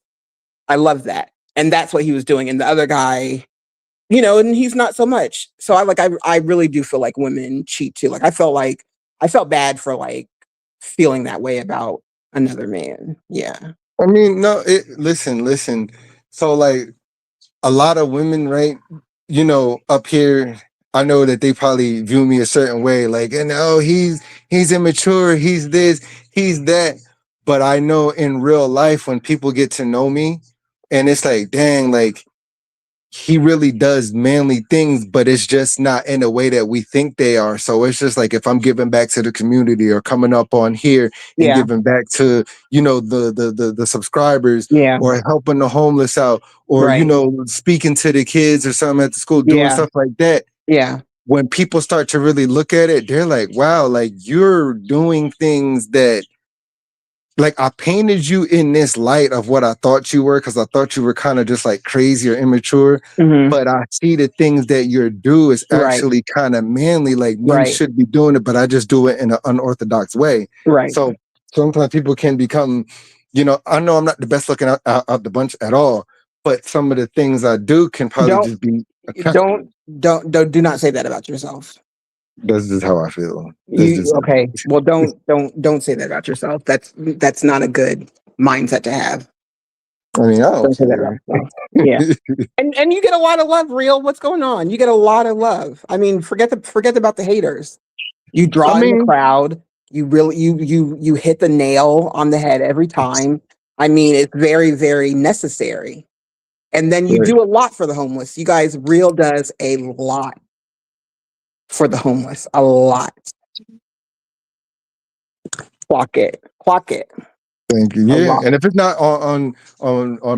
I love that. And that's what he was doing. And the other guy, you know, and he's not so much. So I really do feel like women cheat too. Like I felt bad for like feeling that way about another man. Yeah. I mean, no, listen. So like a lot of women, right? You know, up here I know that they probably view me a certain way, like, and oh, he's immature, he's this, he's that. But I know in real life when people get to know me, and it's like, dang, like he really does manly things, but it's just not in a way that we think they are. So it's just like if I'm giving back to the community or coming up on here and giving back to, you know, the subscribers, or helping the homeless out, or you know, speaking to the kids or something at the school, doing stuff like that. Yeah. When people start to really look at it, they're like, wow, like you're doing things that, like, I painted you in this light of what I thought you were, because I thought you were kind of just like crazy or immature. But I see the things that you do is actually kind of manly. Like men should be doing it, but I just do it in an unorthodox way. So sometimes people can become, you know, I know I'm not the best looking out the bunch at all, but some of the things I do can probably just be. Do not say that about yourself. That's just how I feel. Okay. Well, don't say that about yourself. That's not a good mindset to have. I mean, I don't say that. Yeah. And you get a lot of love, Real. What's going on? You get a lot of love. I mean, forget about the haters. You draw in the crowd. You really you hit the nail on the head every time. I mean, it's very, very necessary. And then you do a lot for the homeless. You guys, Real does a lot for the homeless. A lot. Clock it. Thank you. Yeah, and if it's not on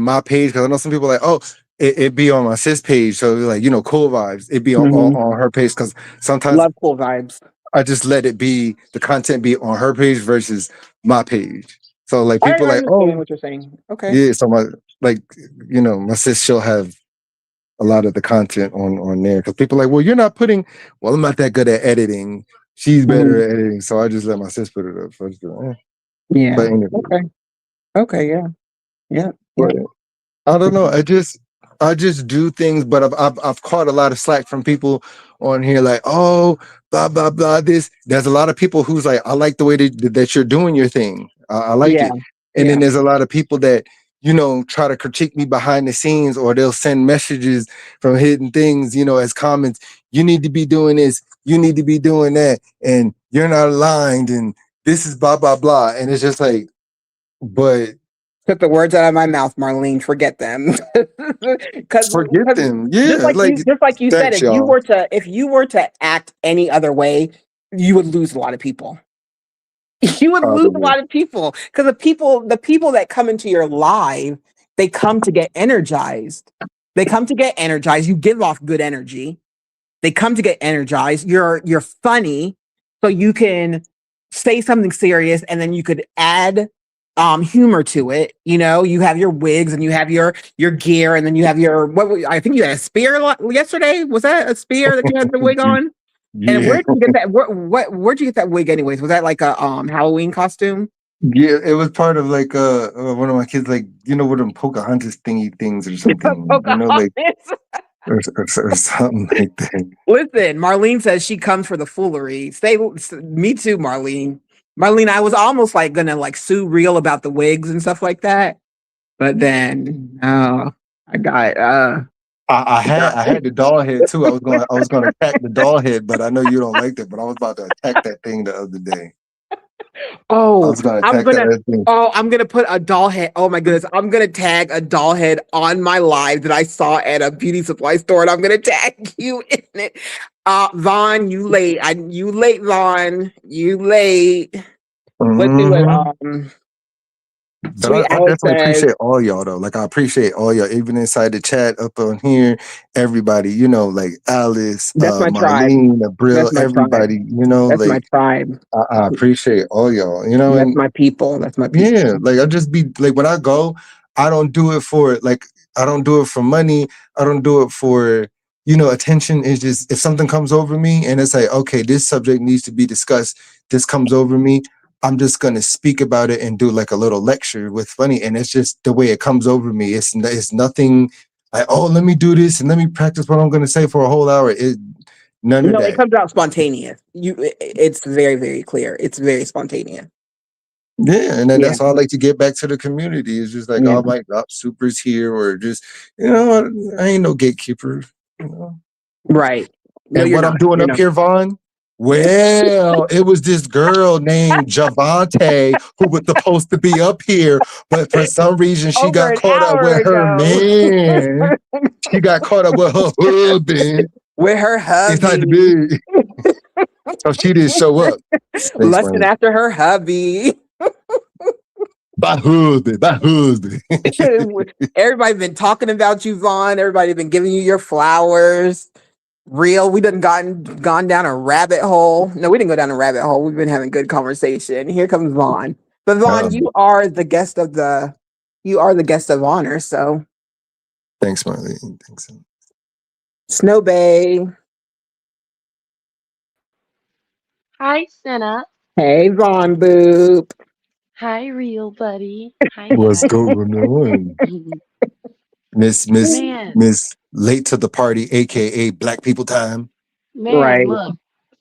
my page, because I know some people are like, oh, it be on my sis page. So like, you know, Cool Vibes, it be on her page, because sometimes love Cool Vibes. I just let it be, the content be on her page versus my page. So like people like, oh, what you're saying. Okay. Yeah, so my, like, you know, my sis, she'll have a lot of the content on there, because people are like, well, you're not putting, well, I'm not that good at editing. She's better at editing, so I just let my sis put it up. So I just go, yeah. But anyway. Okay. Yeah. But I don't know. I just do things, but I've caught a lot of slack from people on here, like, oh, blah blah blah. There's a lot of people who's like, I like the way that you're doing your thing. I like it. And then there's a lot of people that, you know, try to critique me behind the scenes, or they'll send messages from hidden things, you know, as comments. You need to be doing this. You need to be doing that. And you're not aligned. And this is blah, blah, blah. And it's just like, but. Took the words out of my mouth, Marlene. Forget them. Forget them. Yeah. Just like you said, if you were to act any other way, you would lose a lot of people. You would lose a lot of people, because the people that come into your live, they come to get energized. You give off good energy. They come to get energized. You're funny, so you can say something serious, and then you could add humor to it. You know, you have your wigs, and you have your gear, and then you have your I think you had a spear yesterday. Was that a spear that you had the wig on? Yeah. And where'd you get that? Where'd you get that wig anyways? Was that like a Halloween costume? Yeah, it was part of like one of my kids, like, you know, with them Pocahontas thingy things or something. You know, like or something like that. Listen, Marlene says she comes for the foolery. Me too, Marlene. Marlene, I was almost like gonna like sue Real about the wigs and stuff like that, but then I got I had the doll head too. I was gonna attack the doll head, but I know you don't like that. But I was about to attack that thing the other day. Oh, I'm gonna put a doll head. Oh my goodness, I'm gonna tag a doll head on my live that I saw at a beauty supply store, and I'm gonna tag you in it. Vaughn, you late. You late, Vaughn. You late. Let's do it. But I definitely appreciate all y'all though. Like I appreciate all y'all, even inside the chat up on here. Everybody, you know, like Alice, Marlene, Abril, everybody, you know, that's like my tribe. I appreciate all y'all. You know, that's my people. That's my people. Yeah, like I just be like, when I go, I don't do it for money. I don't do it for, you know, attention. It's just, if something comes over me and it's like, okay, this subject needs to be discussed. This comes over me. I'm just going to speak about it and do like a little lecture with funny. And it's just the way it comes over me. It's nothing like, oh, let me do this and let me practice what I'm going to say for a whole hour. None of that. It comes out spontaneous. It's very, very clear. It's very spontaneous. Yeah, and then that's all I like to get back to the community. It's just like, oh, my God, supers here, or just, you know, I ain't no gatekeeper. You know? Right. No, and what I'm doing up here, Vaughn. Well, it was this girl named Javante who was supposed to be up here, but for some reason she got caught up with her man. She got caught up with her husband. With her hubby. Inside the bed. So she didn't show up. Lusting after her hubby. My husband. Everybody's been talking about you, Vaughn. Everybody's been giving you your flowers. Real, we done gone down a rabbit hole. No, we didn't go down a rabbit hole. We've been having good conversation. Here comes Vaughn. But Vaughn, you are the guest of honor. So thanks, Marlene. Thanks. Snow Bay. Hi, Senna. Hey, Vaughn Boop. Hi, real buddy. Hi, what's going on? Miss late to the party, aka Black People Time. Man, look,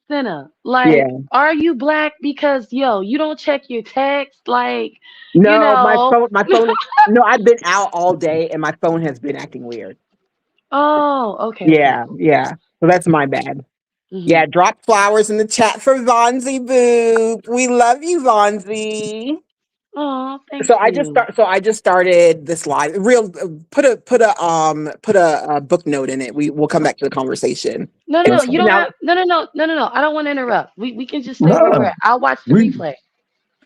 Senna, like, are you black because you don't check your text? Like, no, my phone. No, I've been out all day and my phone has been acting weird. Oh, okay. Yeah, okay. Yeah. So that's my bad. Yeah, drop flowers in the chat for Vonzie Boop. We love you, Vonzie. Oh, thank you. So I just started this live. Real put a book note in it. We'll come back to the conversation. No, you don't have no. I don't want to interrupt. We can just stay where we're at. I'll watch the replay.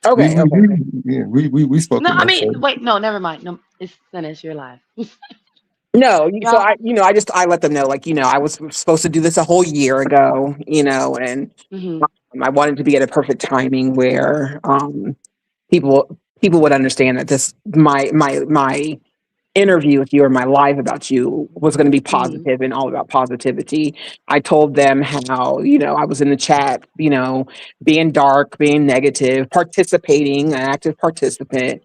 Okay. We spoke. No, I mean, wait, no, never mind. No, it's finished. You're live. No, so I let them know, like, I was supposed to do this a whole year ago, and I wanted to be at a perfect timing where people would understand that this my interview with you or my live about you was going to be positive and all about positivity. I told them how, I was in the chat, being dark, being negative, participating, an active participant.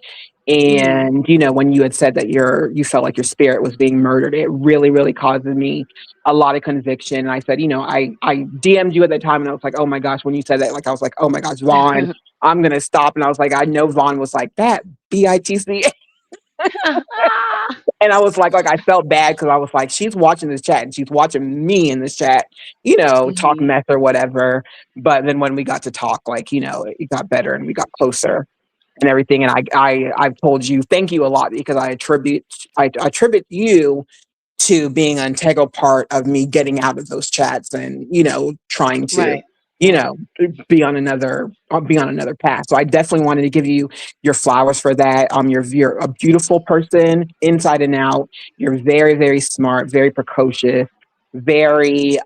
And, when you had said that you felt like your spirit was being murdered, it really, really caused me a lot of conviction. And I said, I DM'd you at that time and I was like, oh my gosh, when you said that, like, I was like, oh my gosh, Vaughn, I'm going to stop. And I was like, I know Vaughn was like that, BITC. And I was like I felt bad because I was like, she's watching this chat and she's watching me in this chat, talk mess or whatever. But then when we got to talk, like, it got better and we got closer and everything. And I've told you, thank you a lot, because I attribute you to being an integral part of me getting out of those chats and, trying to, be on another path. So I definitely wanted to give you your flowers for that. You're a beautiful person inside and out. You're very, very smart, very precocious, very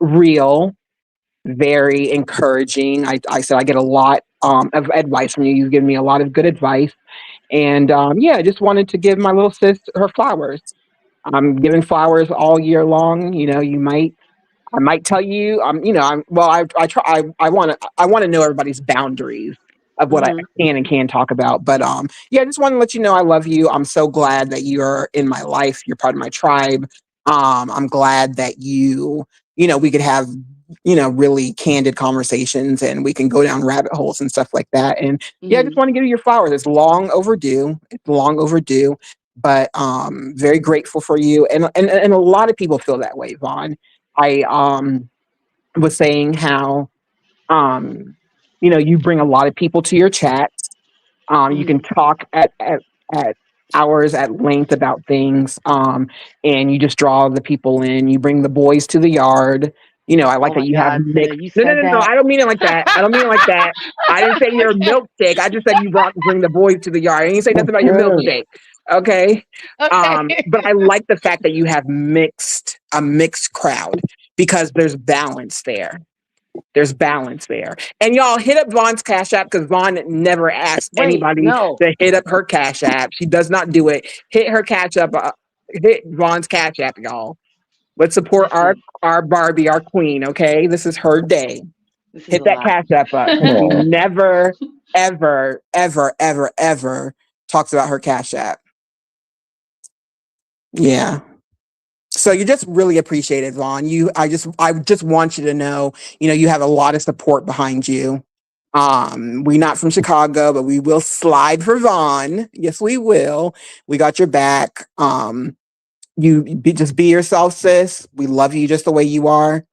real, very encouraging. I said I get a lot of advice from you. You've given me a lot of good advice. And I just wanted to give my little sis her flowers. I'm giving flowers all year long. I might tell you, I want to know everybody's boundaries of what I can and can't talk about. But I just want to let you know I love you. I'm so glad that you're in my life. You're part of my tribe. I'm glad that we could have, really candid conversations and we can go down rabbit holes and stuff like that. And I just want to give you your flowers. It's long overdue. But very grateful for you. And a lot of people feel that way, Vaughn. I was saying how, you bring a lot of people to your chats. You can talk at hours at length about things, and you just draw the people in. You bring the boys to the yard. I like that you have mixed. No. I don't mean it like that. I didn't say you're a milkshake. I just said you bring the boys to the yard. I didn't say nothing about your milkshake. Okay. But I like the fact that you have a mixed crowd, because there's balance there. And y'all hit up Vaughn's Cash App, because Vaughn never asked anybody to hit up her Cash App. She does not do it. Hit her Cash App. Hit Vaughn's Cash App, y'all. Let's support our Barbie, our queen. Okay, this is her day. Hit that Cash App up. She never, ever, ever, ever, ever talks about her Cash App. Yeah. So you just really appreciate it, Vaughn. I just want you to know, you have a lot of support behind you. We're not from Chicago, but we will slide for Vaughn. Yes, we will. We got your back. just be yourself, sis. We love you just the way you are.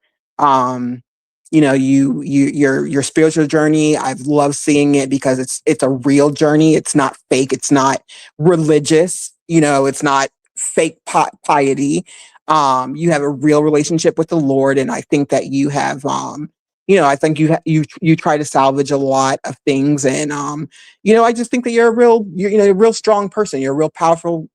Your spiritual journey, I've loved seeing it because it's a real journey. It's not fake. It's not religious. It's not fake piety. You have a real relationship with the Lord, and I think that you have. I think you try to salvage a lot of things, and I just think that you're a real strong person. You're a real powerful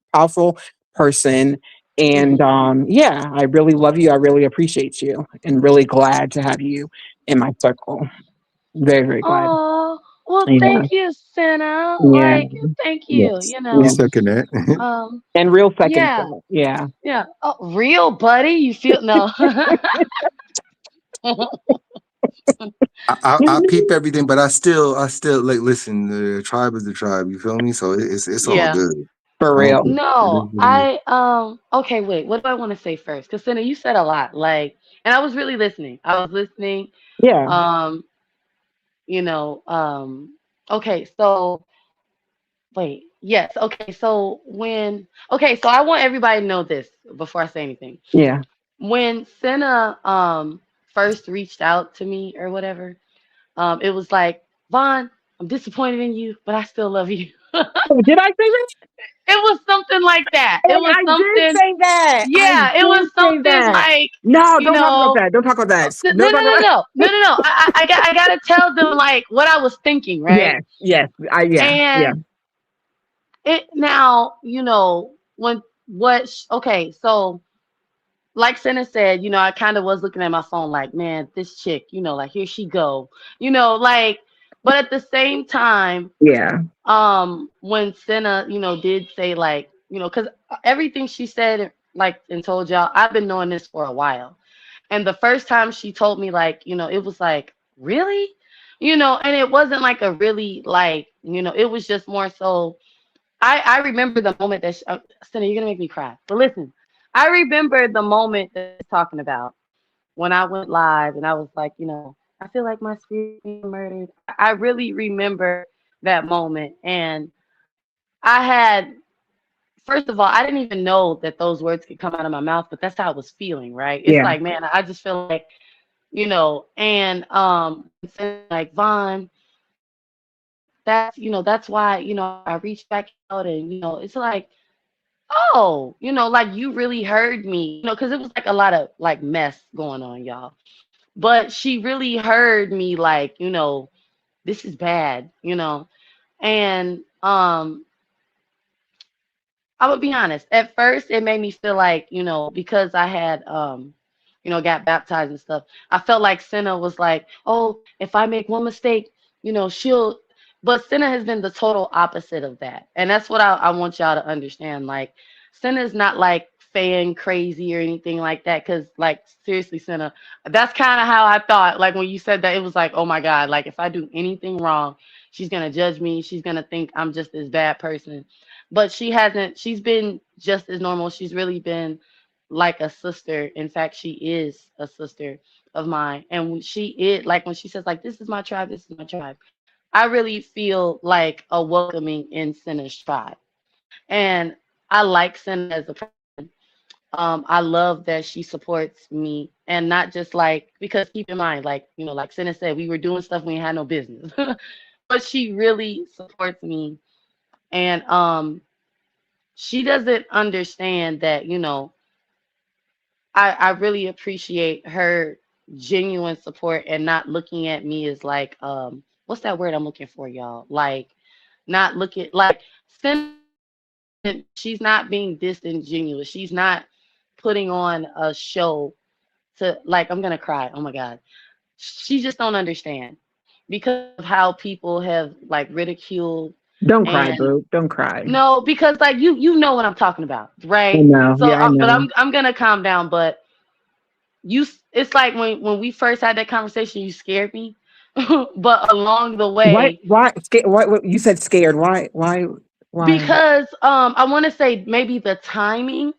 person. And I really love you. I really appreciate you, and really glad to have you in my circle. Very, very glad. Oh, well, Yeah, thank you, Senna. yeah, Like, thank you. Yes, we yeah. second that. And real second Yeah, thought. Yeah, yeah. Oh, real buddy. You feel no. I peep everything, but I still like listen. The tribe is the tribe. You feel me? So it's all Yeah. good. for I don't real. think it is No, what it is. okay, wait, what do I want to say first? Because Senna, you said a lot, like, and I was really listening. I was listening. Yeah, Um, you know, okay, so wait, yes, okay, so I want everybody to know this before I say anything. yeah. When Senna first reached out to me or whatever, it was like, Vaughn, I'm disappointed in you, but I still love you. Oh, did I say that? It was something like that. Hey, It was I did something, say that. I yeah, it did was say something that. like, No, you don't talk about know, that. Don't talk about that. no, no, Don't no, talk no, about. no, no, no, no. I gotta tell them like what I was thinking, right? Yes, yes. Yeah. And it now, okay, so like Senna said, I kind of was looking at my phone like, man, this chick, like here she go, like, but at the same time, Yeah. when Senna, did say like, because everything she said, like, and told y'all, I've been knowing this for a while. And the first time she told me, like, it was like, really? And it wasn't like a really, like, it was just more so. I remember the moment that, Senna, you're going to make me cry. But listen, I remember the moment that she's talking about when I went live and I was like, I feel like my spirit being murdered. I really remember that moment. And I had, first of all, I didn't even know that those words could come out of my mouth, but that's how I was feeling, right? It's Yeah. like, man, I just feel like, and like, Vaughn, that's why, I reached back out, and it's like, oh, like, you really heard me, because it was like a lot of like mess going on, y'all. But she really heard me, like, this is bad, and I would be honest. At first, it made me feel like, because I had, got baptized and stuff. I felt like Senna was like, oh, if I make one mistake, she'll. But Senna has been the total opposite of that, and that's what I want y'all to understand. Like, Senna's not like fan crazy or anything like that. Cause, like, seriously, Senna, that's kind of how I thought. Like, when you said that, it was like, oh my God, like, if I do anything wrong, she's gonna judge me. She's gonna think I'm just this bad person, but she hasn't. She's been just as normal. She's really been like a sister. In fact, she is a sister of mine. And when she is like, when she says like, this is my tribe, this is my tribe, I really feel like a welcoming in Senna's tribe. And I like Senna as a person. I love that she supports me, and not just like, because keep in mind, like, like Senna said, we were doing stuff we had no business. But she really supports me. And she doesn't understand that, I really appreciate her genuine support, and not looking at me as like, what's that word I'm looking for, y'all? Like, not looking like, she's not being disingenuous. She's not putting on a show to, like, I'm gonna cry. Oh my God. She just don't understand because of how people have like ridiculed. Don't cry, And boo. Don't cry. no, because like, you know what I'm talking about, I right? know. So, Yeah, I but know. I'm gonna calm down. But it's like when we first had that conversation, you scared me, but along the What? way, Why? What? You said scared. Why? Why? Why? because I want to say maybe the timing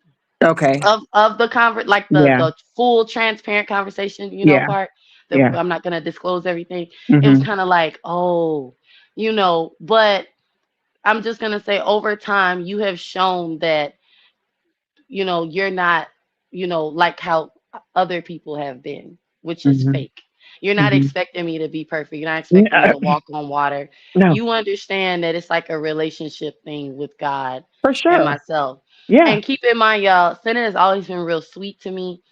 Okay. of the like Yeah. the full transparent conversation, Yeah. part that Yeah. I'm not gonna disclose everything. It was Mm-hmm. kind of like, oh, but I'm just gonna say, over time, you have shown that you're not, like how other people have been, which is Mm-hmm. fake. You're not Mm-hmm. expecting me to be perfect. You're not expecting me to walk on water. No, You understand that it's like a relationship thing with God for and sure. myself. Yeah. And keep in mind, y'all, Senna has always been real sweet to me,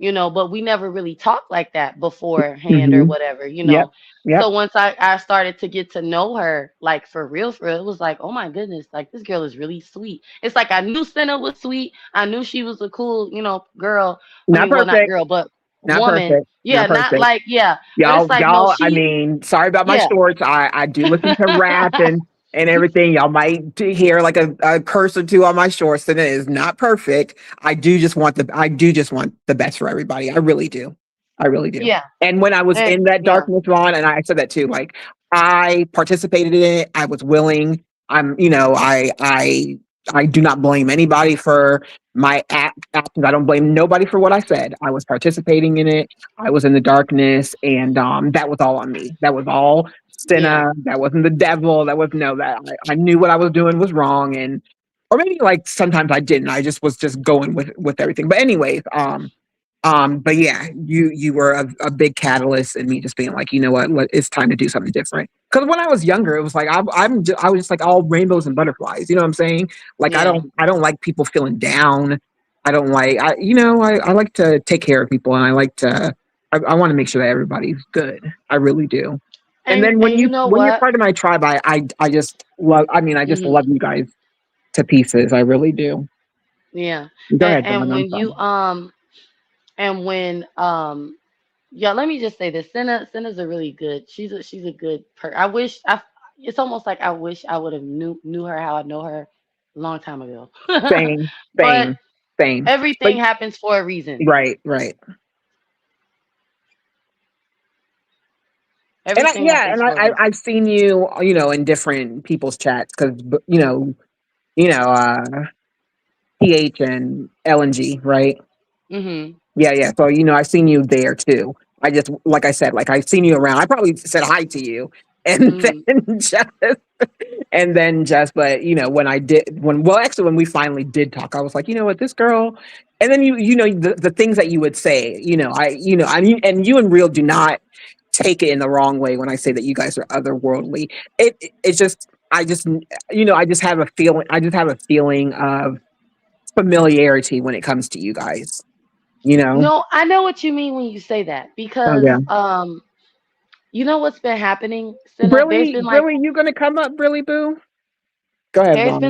but we never really talked like that beforehand or Mm-hmm. whatever. Yep. Yep. So once I started to get to know her, like for real, it was like, oh my goodness, like this girl is really sweet. It's like I knew Senna was sweet. I knew she was a cool, girl. I Not mean, well, not perfect. girl, but Not woman. perfect. Yeah, Not not perfect. like, yeah. But it's like, no, Y'all, I she, mean, sorry about my yeah, shorts. I do listen to rap and everything. Y'all might hear like a curse or two on my shorts, and it is not perfect. I do just want the best for everybody. I really do. I really do. yeah, And when I was and in that yeah, darkness, Vaughn, and I said that too, like I participated in it. I was willing. I do not blame anybody for my actions. I don't blame nobody for what I said. I was participating in it. I was in the darkness, and that was all on me. That was all yeah. sinner. That wasn't the devil. That was no. That I knew what I was doing was wrong, and or maybe like sometimes I didn't. I just was just going with everything. But anyways, but yeah, you were a big catalyst in me just being like, you know what, it's time to do something different. Because when I was younger, it was like I was just like all rainbows and butterflies. You know what I'm saying? Like Yeah. I don't like people feeling down. I don't like I like to take care of people, and I want to make sure that everybody's good. I really do. And then And you know when you're what? part of my tribe, I just love. I mean, I just Hmm. love you guys to pieces. I really do. Yeah. Go ahead, And Dawn. I'm when sorry. you and when yeah, let me just say this. Senna's a really good. She's a good I wish I it's almost like I wish I would have knew her how I know her a long time ago. Same, But same, same. But everything happens for a reason. right, right. And Everything happens for a reason. I've seen you, in different people's chats because you know, PH and LNG, right? Mhm. Yeah, yeah. So, I've seen you there too. I just, like I said, like I've seen you around. I probably said hi to you and Mhm. just, but well, actually, when we finally did talk, I was like, you know what, this girl, and then the things that you would say, I mean, and you and Real do not take it in the wrong way when I say that you guys are otherworldly. It's just, I just have a feeling of familiarity when it comes to you guys, you know? No, I know what you mean when you say that Oh because yeah. you know what's been happening, Senna? Brilly, you gonna come up, Brilly Boo? Go ahead, Vaughn.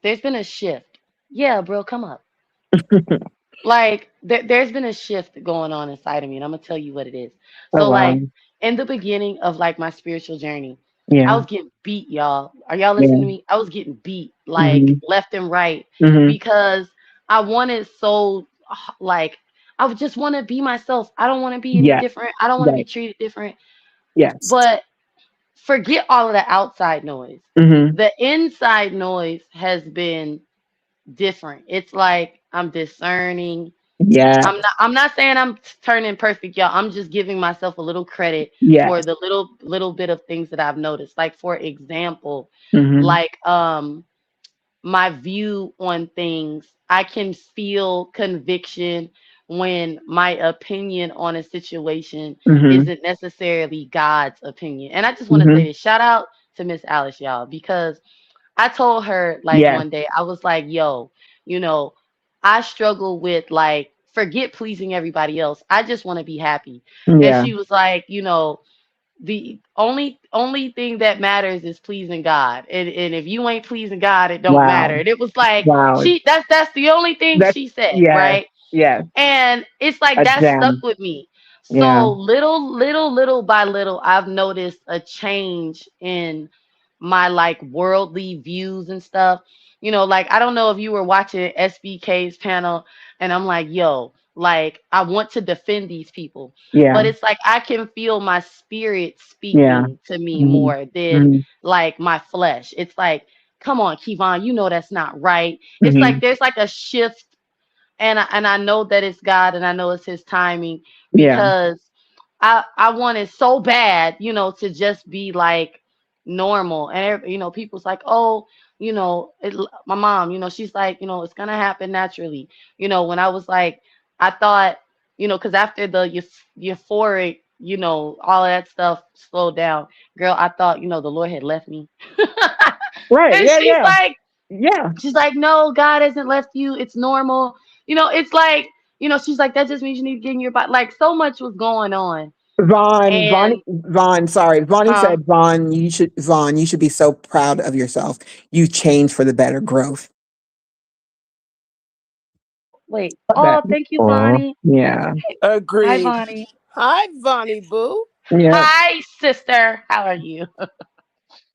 There's been a shift. Yeah, bro, come up. Like there's been a shift going on inside of me, and I'm gonna tell you what it is. Oh So wow. like in the beginning of like my spiritual journey, I Yeah. was getting beat, y'all. Are y'all listening Yeah. to me? I was getting beat like Mhm. left and right Mhm. because I wanted so like I would just want to be myself. I don't want to be any Yes. different. I don't want to be Right. treated different. Yes. But forget all of the outside noise. Mhm. The inside noise has been different. It's like I'm discerning. Yeah. I'm not saying I'm turning perfect, y'all. I'm just giving myself a little credit for Yes. the little bit of things that I've noticed. Like for example, Mhm. like my view on things, I can feel conviction when my opinion on a situation Mhm. isn't necessarily God's opinion. And I just want to say Mhm. this shout out to Miss Alice, y'all, because I told her like Yes. one day, I was like, yo, you know, I struggle with like, forget pleasing everybody else. I just want to be happy. And Yeah. she was like, the only thing that matters is pleasing God. And if you ain't pleasing God, it don't Wow. matter. And it was like Wow. that's the only thing That's she said, yes. right? Yes. And it's like A that stuck gem. with me. Yeah. So little by little, I've noticed a change in my like worldly views and stuff. Like I don't know if you were watching SBK's panel, and I'm like, yo, like I want to defend these people, Yeah. but it's like I can feel my spirit Yeah. speaking to me Mhm. more than Mhm. like my flesh. It's like, come on, Kevon, that's not right. It's like Mhm. there's like a shift, and I know that it's God, and I know it's His timing Yeah. because I wanted so bad, to just be like normal. And people's like, oh, my mom, she's like, it's gonna happen naturally. When I was like, I thought, because after the euphoric, all of that stuff slowed down, girl, I thought, the Lord had left me. Right. And Yeah. Yeah. Yeah. she's like, no, God hasn't left you. It's normal. It's like, she's like, that just means you need to get in your body. Like, so much was going on. Vaughn, sorry. Vonnie Huh? said, Vaughn, you should be so proud of yourself. You changed for the better growth. Wait. That, Oh, thank you, Vonnie. yeah. Hi, Agreed. Vonnie. Hi, Vonnie Boo. Yeah. Hi, sister. How are you?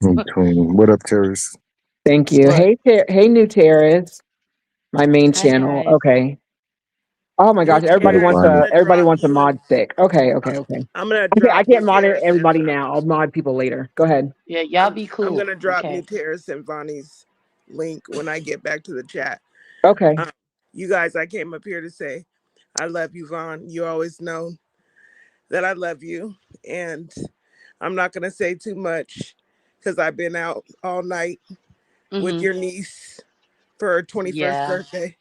What up, Terrace? Thank you. What? Hey, new Terrace. My main Hi, channel. guys. Okay. Oh my gosh, New everybody Terrace, wants I'm Vonnie. gonna everybody drop wants a you and mod stick. Okay. I'm gonna Okay, I drop can't New mod Terrace and everybody now. I'll mod people later. Go ahead. Yeah, y'all be I'm cool. gonna drop New Okay. Terrace and Vonnie's link when I get back to the chat. Okay. You guys, I came up here to say I love you, Vaughn. You always know that I love you, and I'm not gonna say too much because I've been out all night with your niece for her 21st birthday.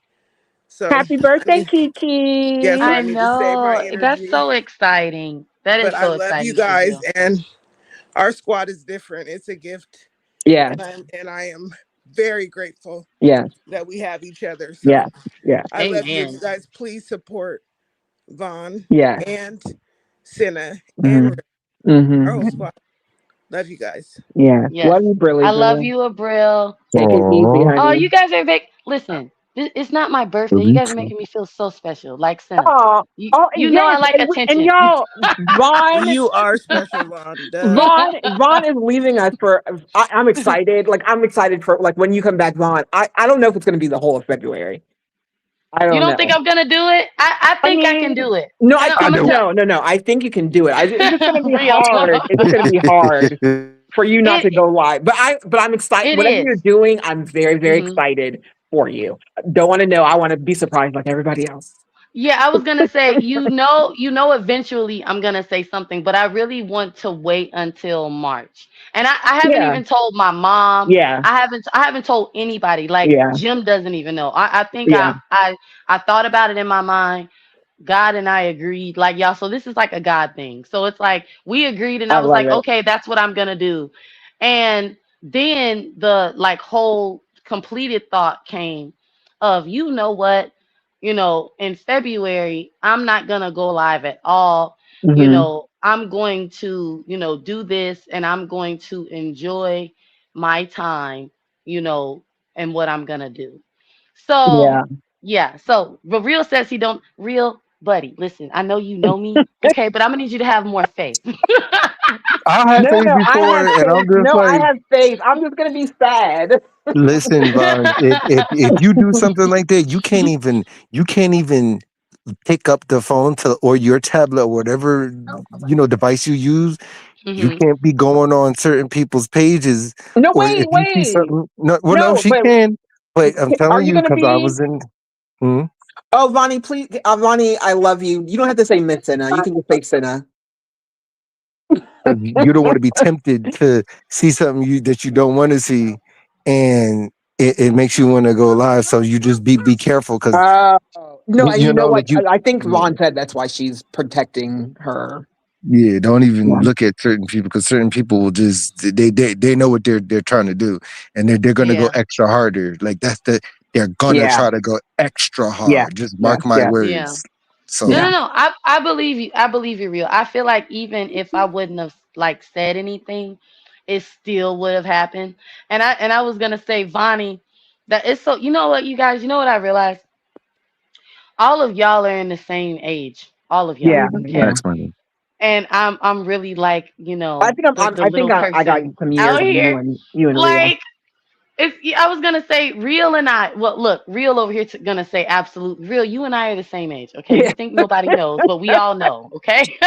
So Happy birthday, yes, Kiki. so I I need to save my know. That's energy. so exciting. That is But I so love you exciting for guys, real. and our squad is different. It's a gift, Yes. and I am very grateful Yes. that we have each other. So Yes. Yes. I love you. You Amen. guys, please support Vaughn Yes. and Senna Mm-hmm. and our whole Mm-hmm. squad. Love you guys. Yes. Yes. Love you, Brilly I love Boo. you, Abril. Take it easy, Aww. Oh, honey. you guys are listen. It's not my birthday. You guys are making me feel so special. Like Senna. Oh, You oh, you know I yes, like and attention. y'all, Vaughn, You are special, Vaughn. Duh. Vaughn is leaving us for. I'm excited. Like I'm excited for like when you come back, Vaughn. I don't know if it's going to be the whole of February. I You don't don't think know. I'm gonna do it? I I think I can mean, do it. no, And I I'm gonna know. tell no. I think you can do it. It's just going to be real. hard. It's just going to be hard for you not to It go live. But I'm excited. it Whatever is. you're doing, I'm very, very Hmm. excited for you. Don't want to know. I want to be surprised like everybody else. Yeah, I was gonna say, eventually I'm gonna say something, but I really want to wait until March. And I haven't Yeah, even told my mom. yeah, I haven't told anybody. Like yeah, Jim doesn't even know. I think yeah. I thought about it in my mind. God and I agreed, like y'all. So this is like a God thing. So it's like we agreed, and I I was love like, it. okay, that's what I'm gonna do. And then the like whole completed thought came of, what, in February, I'm not gonna go live at all. Hmm. I'm going to, do this, and I'm going to enjoy my time, you know, and what I'm gonna do. So Yeah. yeah, so but Real says he don't. Real buddy, listen, I know you know me, okay, but I'm gonna need you to have more faith. I had No, faith no, I have before, and faith. I'm just No, I like, have faith. I'm just gonna be sad. listen, Vaughn. If you do something like that, you can't even pick up the phone to or your tablet or whatever device you use. You Hmm. can't be going on certain people's pages, No, or if you see wait. something. No, well, no, No, she but can. But I'm are telling you you, gonna because I be? was in. Hmm? Oh, Vonnie, please, Vonnie, I love you. You don't have to say Miss Senna. You can just say Senna. 'Cause you don't want to be tempted to see something that you don't want to see, and it makes you want to go live. So you just be careful, because Oh, no, and you know what? like you. I think Yeah, Vaughn said that's why she's protecting her. yeah. Don't even Yeah, look at certain people, because certain people will just they know what they're trying to do, and they're gonna go Yeah, extra harder. Like they're gonna yeah, try to go extra yeah, hard. Just yeah, mark my yeah, yeah. words. No, yeah. no, So no. I believe you. I believe you're real. I feel like even if I wouldn't have like said anything, it still would have happened. And I was gonna say, Vonnie, that it's so. You know what, you guys? You know what I realized? All of y'all are in the same age. All of y'all. Yeah, Okay. yeah. that's funny. And I'm really like, I think the I think little I got person some years out on here. you and Real. Like, if I was gonna say Real and I, well, look, Real over here gonna say absolute Real. You and I are the same age, okay? Yeah. You think nobody knows, but we all know, okay?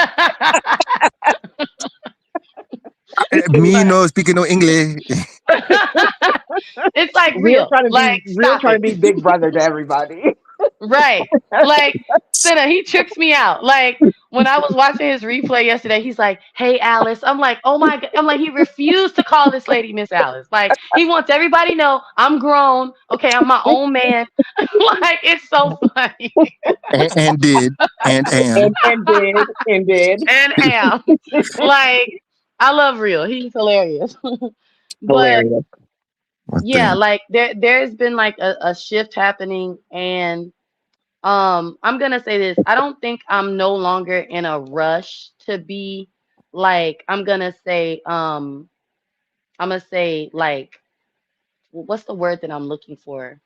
Me But no speaking no English. it's like Real. Like, Real stop trying to it. be big brother to everybody. Right. Like, Senna, he trips me out. Like, when I was watching his replay yesterday, he's like, "Hey, Alice." I'm like, "Oh my God." I'm like, he refused to call this lady Miss Alice. Like, he wants everybody to know I'm grown. Okay, I'm my own man. Like, it's so funny. And did and am. and did. And am. Like, I love Real. He's hilarious. But Hilarious. What yeah, thing? like there's been like a shift happening, and I'm gonna say this. I don't think I'm no longer in a rush to be like I'm gonna say like what's the word that I'm looking for?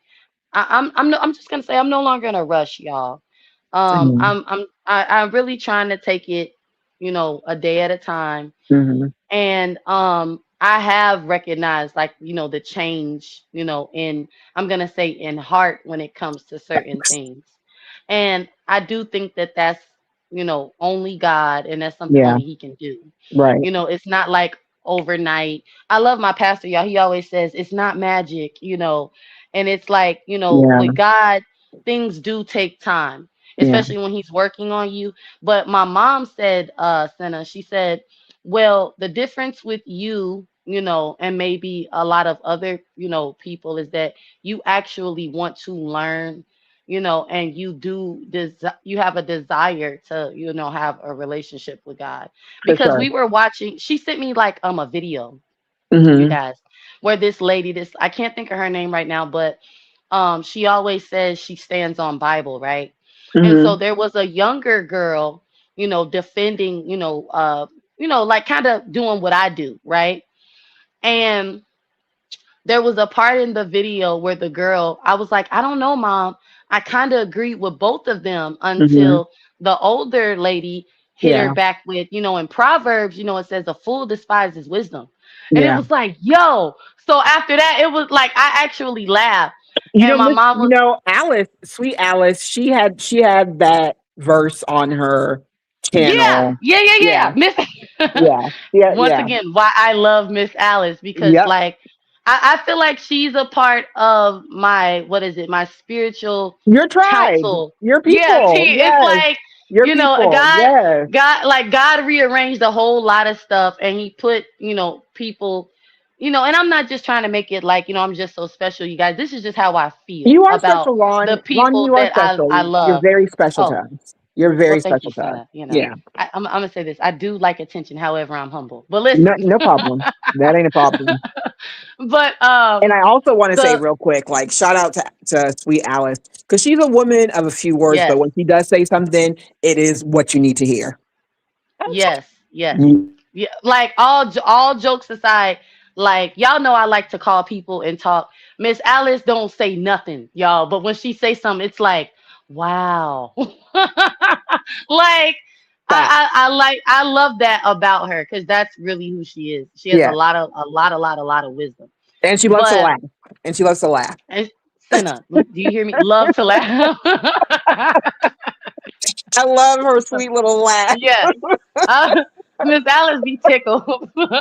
I'm just gonna say I'm no longer in a rush, y'all. Mhm. I'm really trying to take it, a day at a time. Mhm. And I have recognized like, the change, in I'm gonna say in heart when it comes to certain things. And I do think that that's, only God, and that's something Yeah. only He can do. Right. It's not like overnight. I love my pastor, y'all. He always says it's not magic, and it's like, Yeah. with God, things do take time, Yeah. especially when He's working on you. But my mom said, Senna, she said, well, the difference with you, and maybe a lot of other, people is that you actually want to learn, and you have a desire to, have a relationship with God. For Because sure. we were watching, she sent me like a video, you Mhm. guys, where this lady, this I can't think of her name right now, but she always says she stands on Bible, right? And so Mhm. there was a younger girl, defending, like kind of doing what I do, right? And there was a part in the video where the girl, I was like, I don't know, mom. I kind of agreed with both of them Mhm. until the older lady hit her Yeah. back with, in Proverbs, it says a fool despises wisdom. And it Yeah. was like, yo. So after that, it was like I actually laughed. And my mom was, Alice, sweet Alice, she had that verse on her yeah, channel. yeah, yeah, Yeah. yeah. Miss Yeah. Yeah. Once Yeah. again, why I love Miss Alice, because Yep. like I feel like she's a part of my, what is it, my spiritual Your tribe, council. your Yeah, people. it's Yes. like, Your people. God, Yes. God rearranged a whole lot of stuff, and He put, people, and I'm not just trying to make it like, I'm just so special, you guys. This is just how I feel You are about special, the Ron. Ron, people you are that I special. You're love. very special to Oh, us. You're well, very thank you, special to us. Santa. Yeah. I'm gonna say this. I do like attention, however, I'm humble. But No, listen, no problem. That ain't a problem. but And I also want to say the real quick, like shout out to sweet Alice, because she's a woman of a few words, but yes, when she does say something, it is what you need to hear. yes, yes, Mm. yeah. Like all jokes aside, like y'all know I like to call people and talk. Miss Alice don't say nothing, y'all, but when she say something, it's like, wow. Like Fact. I love that about her, because that's really who she is. She has Yeah. a lot of wisdom. And she loves to But laugh. And she loves to laugh. and Senna, do you hear me? Love to laugh. I love her sweet little laugh. Yes. Miss Alice be tickled. I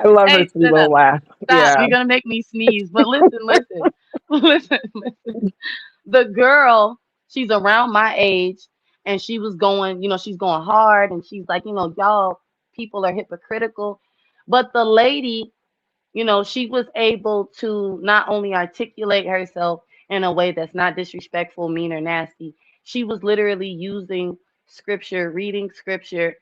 love her Hey, sweet Senna, little laugh. stop. Yeah. You're gonna make me sneeze. But listen, listen. The girl, she's around my age, and she was going, she's going hard, and she's like, y'all people are hypocritical. But the lady, she was able to not only articulate herself in a way that's not disrespectful, mean, or nasty. She was literally using scripture, reading scripture.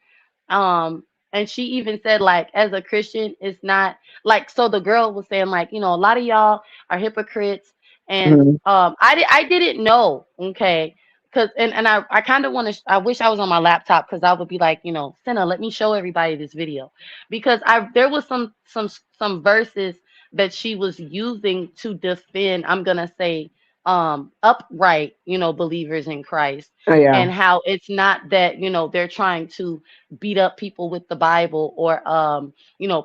And she even said, like, as a Christian, it's not like, so the girl was saying, like, a lot of y'all are hypocrites. And Mhm. I didn't know, okay. Cause and I kind of want to, I wish I was on my laptop, because I would be like, Senna, let me show everybody this video, because there was some verses that she was using to defend, I'm gonna say, upright, believers in Christ, Oh, yeah. and how it's not that, they're trying to beat up people with the Bible, or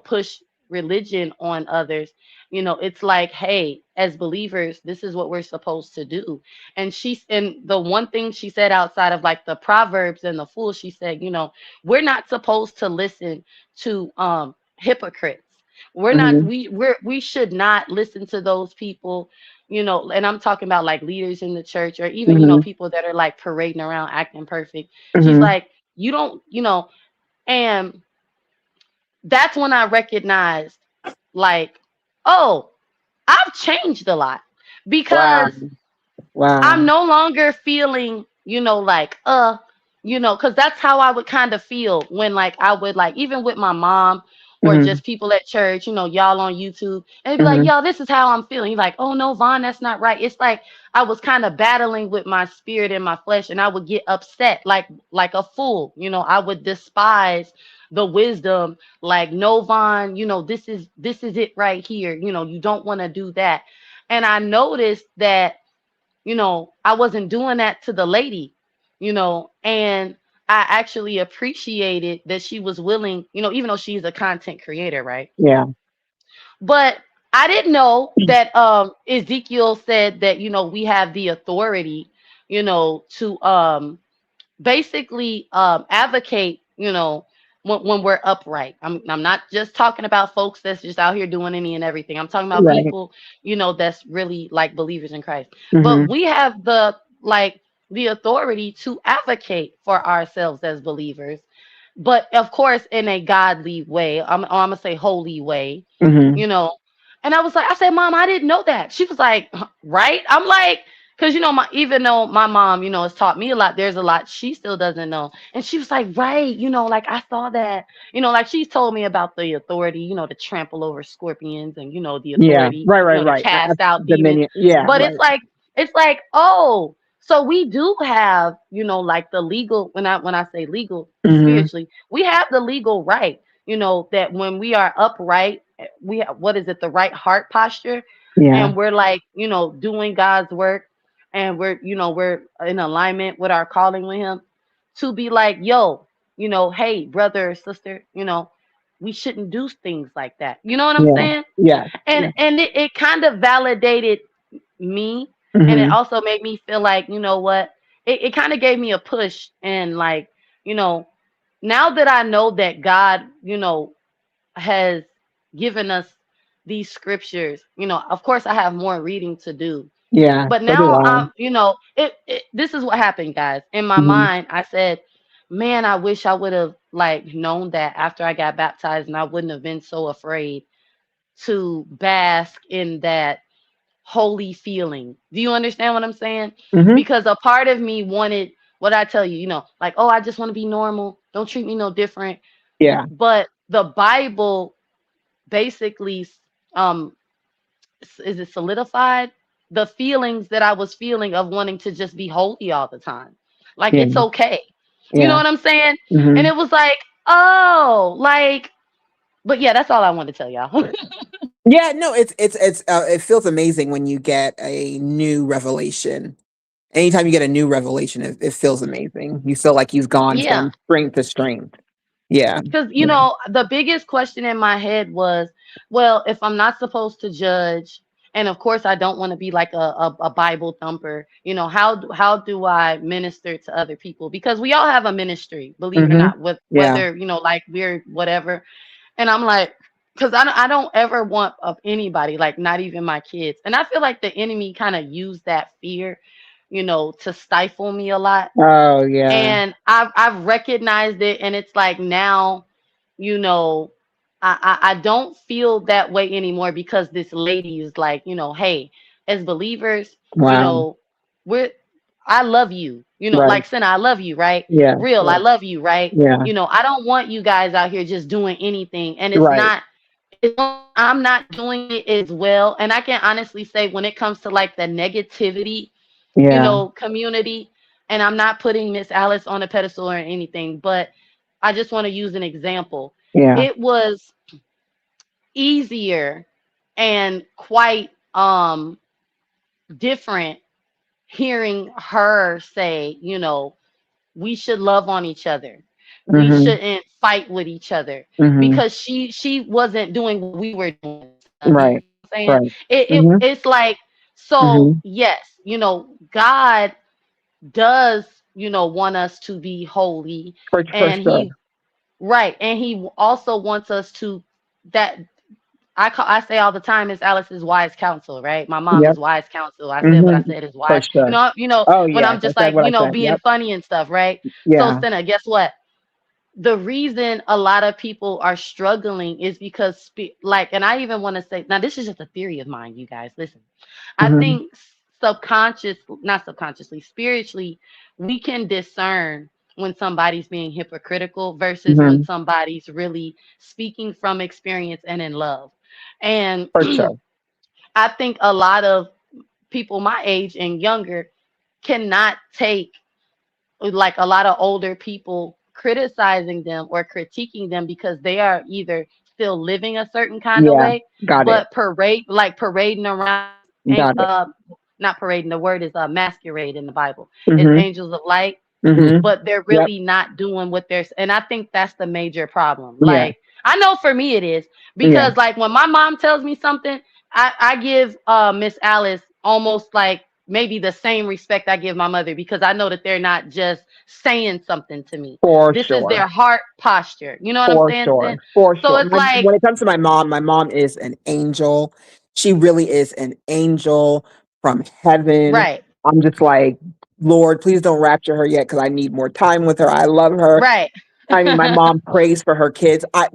push religion on others. It's like, hey, as believers, this is what we're supposed to do. And the one thing she said, outside of like the Proverbs and the fool, she said, we're not supposed to listen to hypocrites. We're not, Mhm. we should not listen to those people, and I'm talking about like leaders in the church, or even, Mhm. people that are like parading around acting perfect. She's Mhm. like, you don't, and that's when I recognized, like, oh, I've changed a lot, Wow. because I'm Wow. no longer feeling, like, because that's how I would kind of feel when, like, I would, like, even with my mom or Mhm. just people at church, y'all on YouTube, and they'd be like, Mhm. yo, this is how I'm feeling. You're like, oh no, Vaughn, that's not right. It's like I was kind of battling with my spirit and my flesh, and I would get upset like a fool. I would despise the wisdom, like, no, Vaughn, this is it right here. You don't want to do that. And I noticed that, I wasn't doing that to the lady, and I actually appreciated that she was willing, even though she's a content creator, right? Yeah. But I didn't know that Ezekiel said that, we have the authority, to basically advocate, when we're upright. I'm not just talking about folks that's just out here doing any and everything. I'm talking about Right. people, that's really like believers in Christ. But Mhm. we have the authority to advocate for ourselves as believers, but of course in a godly way. I'm gonna say holy way, Mhm. you know. And I said, Mom, I didn't know that. She was like, "Huh, right?" I'm like, because even though my mom, has taught me a lot, there's a lot she still doesn't know. And she was like, right, like I saw that, like she's told me about the authority, to trample over scorpions, and the Yeah. authority, Right. Right. to Right. cast out demons. Dominion. Yeah. But Right. it's like, oh, so we do have, like the legal, when I say legal Mhm. spiritually, we have the legal right, that when we are upright, we have, what is it, the right heart posture, Yeah. and we're like, doing God's work, and we're in alignment with our calling with him, to be like, yo, hey, brother or sister, we shouldn't do things like that. You know what I'm Yeah. saying? Yeah. And Yeah. it kind of validated me, and it Mhm. also made me feel like, what, it kind of gave me a push, and like, you know now that I know that God, has given us these scriptures, of course I have more reading to do. Yeah. But So do now I. this is what happened, guys. In my Mhm. mind, I said, man, I wish I would have like known that after I got baptized, and I wouldn't have been so afraid to bask in that holy feeling. Do you understand what I'm saying? Mhm. Because a part of me wanted, what I tell you, like, oh, I just want to be normal. Don't treat me no different. Yeah. But the Bible basically, um is it solidified the feelings that I was feeling of wanting to just be holy all the time. Like, Yeah. it's okay. You know Yeah. what I'm saying? And Mhm. it was like, oh, like, but yeah, that's all I wanted to tell y'all. Yeah. No. It's it feels amazing when you get a new revelation. Anytime you get a new revelation, it feels amazing. You feel like you've gone Yeah. from strength to strength. Yeah. Because, Yeah. the biggest question in my head was, well, if I'm not supposed to judge, and of course I don't want to be like a Bible thumper, how do I minister to other people? Because we all have a ministry, believe it or Mhm. not, with Yeah. whether, like we're whatever. And I'm like, because I don't ever want of anybody, like not even my kids. And I feel like the enemy kind of used that fear, to stifle me a lot. Oh yeah. And I've recognized it, and it's like now, you know, I don't feel that way anymore, because this lady is like, hey, as believers, Wow. we're I love you, Right. like Senna, I love you, right? Yeah. Real, I Yeah. love you, right? Yeah. I don't want you guys out here just doing anything, and Right. I'm not doing it as well. And I can honestly say, when it comes to like the negativity, Yeah. community. And I'm not putting Miss Alice on a pedestal or anything, but I just want to use an example. Yeah. It was easier and quite different hearing her say, we should love on each other. We Mhm. shouldn't fight with each other, Mhm. because she wasn't doing what we were doing. You know Right. what I'm saying? Right. Mhm. It's like, so Mhm. yes, God does, want us to be holy, For and sure. he, right, and he also wants us to, that I say all the time, Miss Alice is wise counsel, right? My mom Yep. is wise counsel. I said what I said is For wise. sure. Oh When I'm yes, I just said like, what I said. being Yep. funny and stuff, right? So, Yeah. Senna, guess what? The reason a lot of people are struggling is because and I even want to say, now this is just a theory of mine, you guys. Listen, I Hmm. think not subconsciously, spiritually, we can discern when somebody's being hypocritical versus when Hmm. somebody's really speaking from experience and in love. And For sure. I think a lot of people my age and younger cannot take like a lot of older people criticizing them or critiquing them because they are either still living a certain kind of Yeah. way, Got it. but parading around, Got it. not parading. The word is masquerade in the Bible. It's Hmm. angels of light, Hmm. but they're Yep. really not doing what and I think that's the major problem. Yeah. Like I know for me it is Yeah. because like when my mom tells me something, I give Miss Alice almost like maybe the same respect I give my mother because I know that they're not just saying something to me. For This is sure. their heart posture. You know what I'm For saying, sure. Sid? For So sure. it's like, When it comes to my mom is an angel. She really is an angel from heaven. right, I'm just like, Lord, please don't rapture her yet because I need more time with her. I love her. right. I mean, my mom prays for her kids. I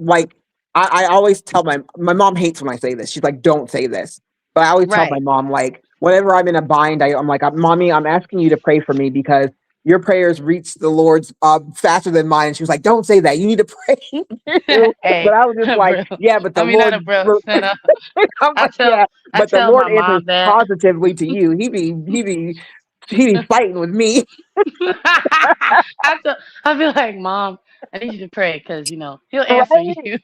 always tell my mom hates when I say this. She's like, don't say this. But I always tell my Right. mom, like, whenever I'm in a bind, I'm like, Mommy, I'm asking you to pray for me because your prayers reach the Lord's faster than mine. And she was like, don't say that. You need to pray too. But Hey, I was just like, bro. yeah, but I the mean, not a Lord, bro. Shut up. I'm I like, tell yeah, I but the tell Lord my answers mom that. positively to you. He be fighting with me. I feel like, Mom, I need you to pray because he'll answer Right? you.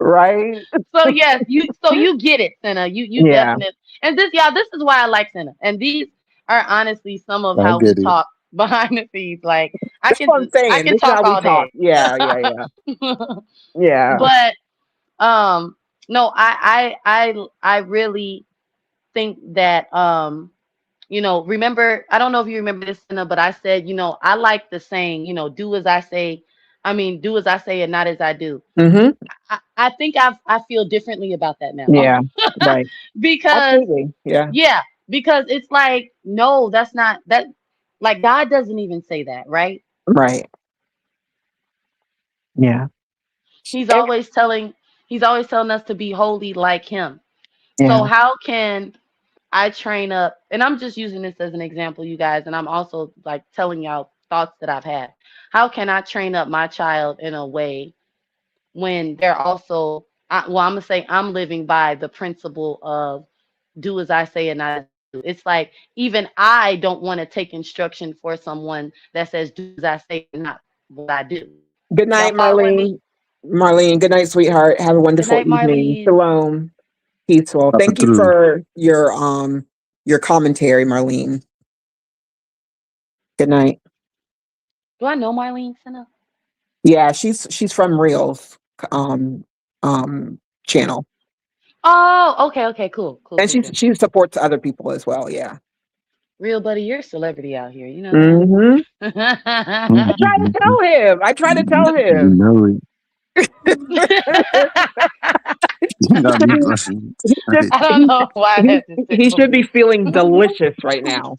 Right? So yes, you get it, Senna. You Yeah. definitely, and this is why I like Senna. And these are honestly some of I how we get it. talk behind the scenes. Like That's what I'm I saying. can This is talk how we all talk. day. Yeah, yeah, yeah. Yeah. But no, I really think that remember, I don't know if you remember this, Senna, but I said, I like the saying, do as I say. I mean, do as I say and not as I do. Mm-hmm. I think I feel differently about that now. Yeah. Right. Because Absolutely. Yeah. yeah, because it's like, no, that's not that, like God doesn't even say that, right? Right. Yeah. He's And, always telling he's always telling us to be holy like him. So yeah. how can I train up, and I'm just using this as an example, you guys, and I'm also like telling y'all thoughts that I've had. How can I train up my child in a way when they're also, well, I'm gonna say I'm living by the principle of do as I say and not as I do. It's like even I don't want to take instruction for someone that says do as I say and not what I do. Good Y'all night, following me? Marlene. Marlene, good night, sweetheart. Have a Good wonderful night, evening. Marlene. Shalom. Peaceful. Papa Thank you through. for your commentary, Marlene. Good night. Do I know Marlene Senna? Yeah, she's from Reels um channel. Oh, okay, cool, cool, And cool, cool. she supports other people as well. Yeah. Real buddy, you're a celebrity out here. You know Mm-hmm. I that? try to tell him. I try to tell You him. know it. You got me blushing. He should, I don't know why he, that just he tickled should be me. feeling delicious right now.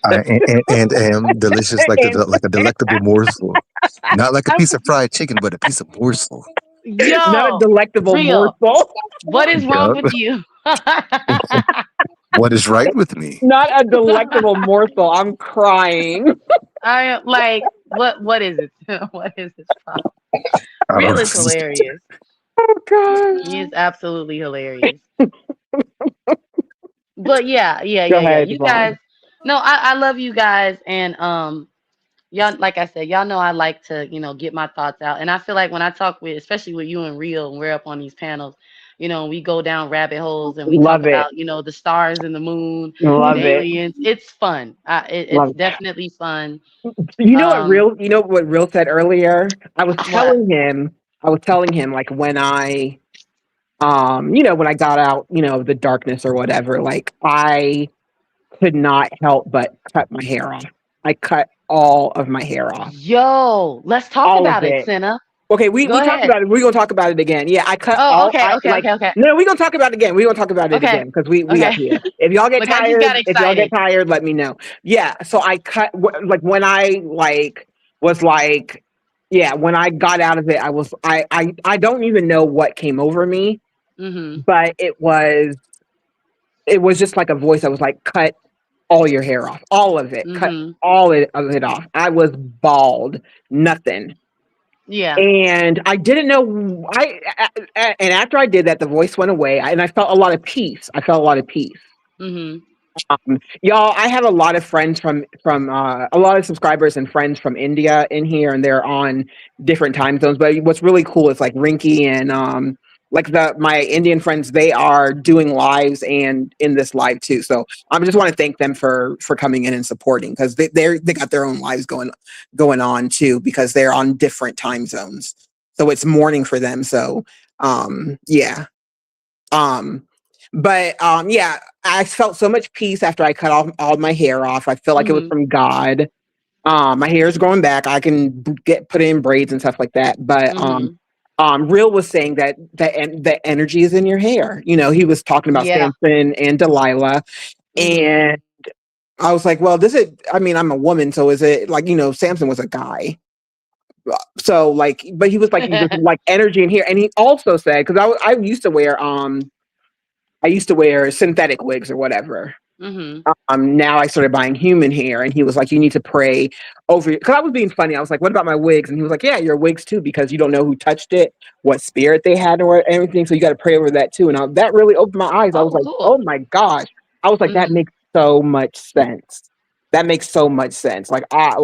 And am delicious And like a delectable morsel, not like a piece of fried chicken, but a piece of morsel. not a Yo, delectable real. morsel. What is wrong Yup. with you? What is right with me? Not a delectable morsel. I'm crying. I am like, what is it? What is this problem? I Real don't. is hilarious. Oh gosh. He is absolutely hilarious. But yeah, Go yeah. ahead, You guys, Yvonne. no, I love you guys, and y'all, like I said, y'all know I like to, get my thoughts out. And I feel like when I talk with, especially with you and Real, and we're up on these panels, we go down rabbit holes and we talk Love it. about, the stars and the moon, the Love it. aliens. It's fun. It's Love it. definitely fun. You know what Real said earlier? What? I was telling him like when when I got out, of the darkness or whatever, like I could not help but cut my hair off. I cut all of my hair off. Yo, let's talk All of about it, it. Senna. Okay, we Go talked ahead. about it. We're gonna talk about it again. Yeah, I cut Oh, all. okay, okay, okay, okay. No, we're gonna talk about it again. We're gonna talk about it Okay. again because we up Okay. here. If y'all get Look, I just got tired, excited. let me know. Yeah. So I cut like when I like was like, yeah, when I got out of it, I was I don't even know what came over me, but it was just like a voice that was like, cut all your hair off, all of it, cut all of it off. I was bald, nothing. Yeah. And I didn't know. And after I did that, the voice went away, and I felt a lot of peace. Y'all, I have a lot of friends from a lot of subscribers and friends from India in here, and they're on different time zones. But what's really cool is like Rinky and like my Indian friends, they are doing lives and in this live too. So I just want to thank them for coming in and supporting, because they got their own lives going on too, because they're on different time zones. So it's morning for them. So yeah. Yeah, I felt so much peace after I cut off all my hair off. I feel like it was from God. My hair is growing back. I can put in braids and stuff like that. But Real was saying that the energy is in your hair. You know, he was talking about Samson and Delilah, and I was like, well, I'm a woman, so is it like, Samson was a guy. So like, but he was like, there's like energy in here. And he also said, because I used to wear synthetic wigs or whatever. Now I started buying human hair, and he was like, you need to pray over it. Because I was being funny. I was like, what about my wigs? And he was like, yeah, your wigs too, because you don't know who touched it, what spirit they had, or everything. So you got to pray over that too. And that really opened my eyes. I was like, oh my gosh. I was like, that makes so much sense. That makes so much sense. Like I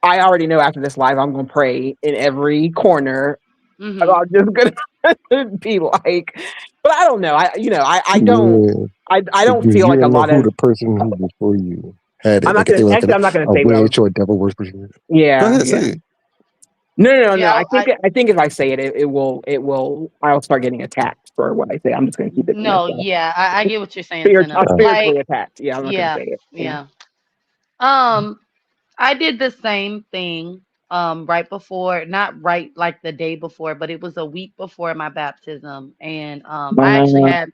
already know after this live, I'm going to pray in every corner. I'm just going to be like, but I don't know. I don't feel like a lot of who the person who before you had it. I'm not going to say witch or a devil worship. Yeah. Go ahead, say it. No. I think if I say it, it will. I'll start getting attacked for what I say. I'm just going to keep it. No, yeah, I get what you're saying. Spiritually attacked. Yeah, I'm not going to say it. Yeah. I did the same thing right before, not right like the day before, but it was a week before my baptism, and I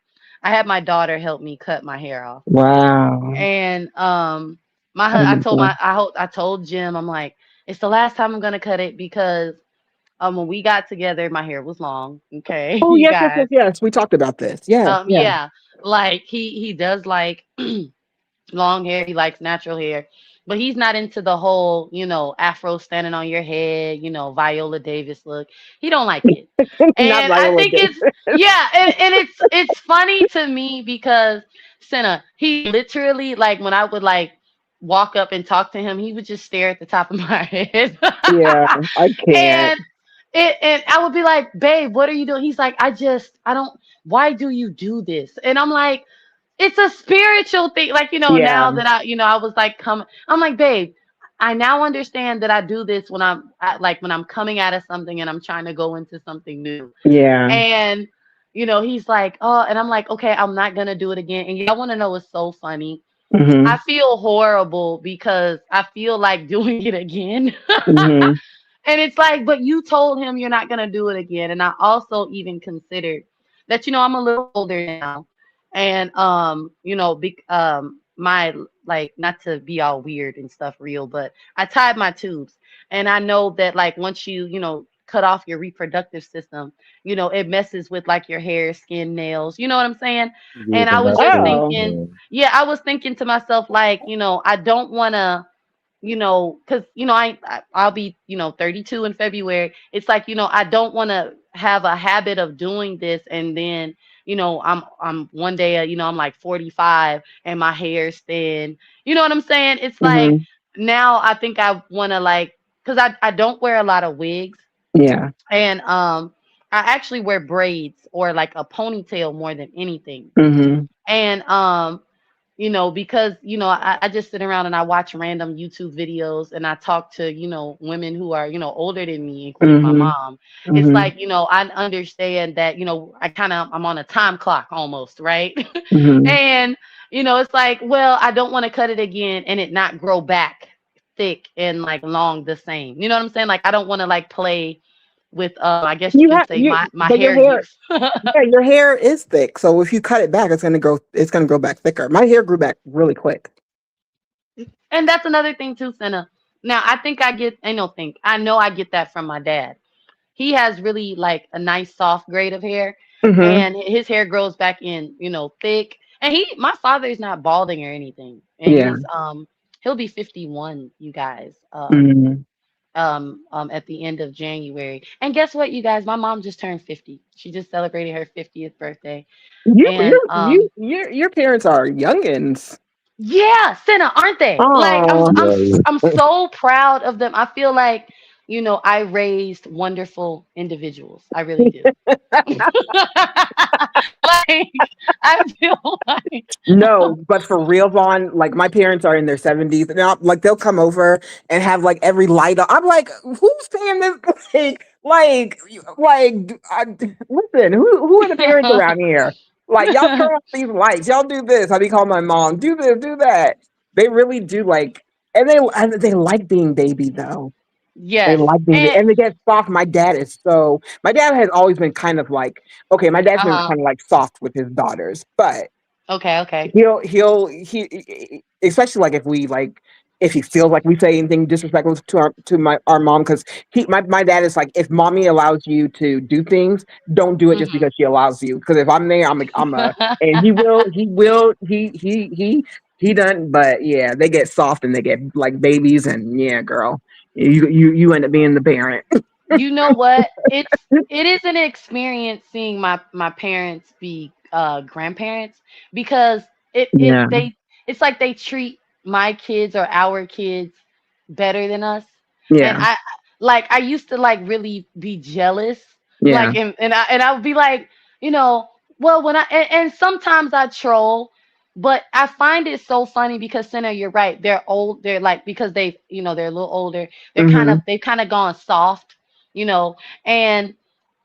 had my daughter help me cut my hair off. Wow. And I told Jim, I'm like, it's the last time I'm gonna cut it, because when we got together, my hair was long. Okay. Oh yes. We talked about this. Yeah. Like he does like long hair. He likes natural hair, but he's not into the whole, afro standing on your head, Viola Davis look. He don't like it. And I think it's and it's funny to me because Senna, he literally, like, when I would like walk up and talk to him, he would just stare at the top of my head. Yeah, I can't. And I would be like, babe, what are you doing? He's like, I don't, why do you do this? And I'm like, it's a spiritual thing. Like, now that I was like, I'm like, babe, I now understand that I do this when when I'm coming out of something and I'm trying to go into something new. Yeah. And, he's like, oh, and I'm like, okay, I'm not going to do it again. And y'all want to know what's so funny? I feel horrible because I feel like doing it again. And it's like, but you told him you're not going to do it again. And I also even considered that, I'm a little older now. And, my, like, not to be all weird and stuff real, but I tied my tubes. And I know that, like, once you, cut off your reproductive system, it messes with like your hair, skin, nails. You know what I'm saying? And I was just thinking, I was thinking to myself, like, I don't want to, because I'll be 32 in February. It's like, I don't want to have a habit of doing this, and then I'm one day I'm like 45 and my hair's thin. You know what I'm saying? It's like, now I think I want to, like, because I don't wear a lot of wigs. Yeah. And I actually wear braids or like a ponytail more than anything. And because, I just sit around and I watch random YouTube videos and I talk to, women who are, older than me, including my mom. It's like, I understand that, I'm on a time clock almost, right? And, it's like, well, I don't want to cut it again and it not grow back thick and like long the same. You know what I'm saying? Like, I don't want to like play with I guess you can say my but your hair hair, use. yeah, your hair is thick. So if you cut it back, it's gonna grow back thicker. My hair grew back really quick. And that's another thing too, Senna. Now I think I know I get that from my dad. He has really like a nice soft grade of hair, Hmm. and his hair grows back in, thick. And my father is not balding or anything, and Yeah. he'll be 51, you guys, Hmm. at the end of January. And guess what, you guys? My mom just turned 50. She just celebrated her 50th birthday, and Your parents are youngins. yeah, Senna, aren't they? Like Oh. Yeah. I'm so proud of them. I feel like, I raised wonderful individuals. I really do. Like I feel like No, but for real, Vaughn, like my parents are in their 70s. Now, like they'll come over and have like every light on. I'm like, who's paying this? Listen, who are the parents around here? Like, y'all turn off these lights. Y'all do this. I be calling my mom, do this, do that. They really do and they like being baby though. They yes. like being And and they get soft. My dad has always been kind of like, okay, my dad's been uh-huh. kind of like soft with his daughters, but Okay, okay. he especially like if he feels like we say anything disrespectful to our mom, because my dad is like, if mommy allows you to do things, don't do it just Hmm. because she allows you, because if I'm there, I'm a and he done. But yeah, they get soft and they get like babies, and yeah, girl, you end up being the parent. You know what? It is an experience seeing my parents be grandparents, because Yeah, it's like they treat my kids or our kids better than us. And yeah, I used to like really be jealous, yeah. like, and I would be like, you know, well, when and sometimes I troll, but I find it so funny because, Senna, you're right. They're old. They're like, because they're a little older. Hmm. They've kind of gone soft, you know, and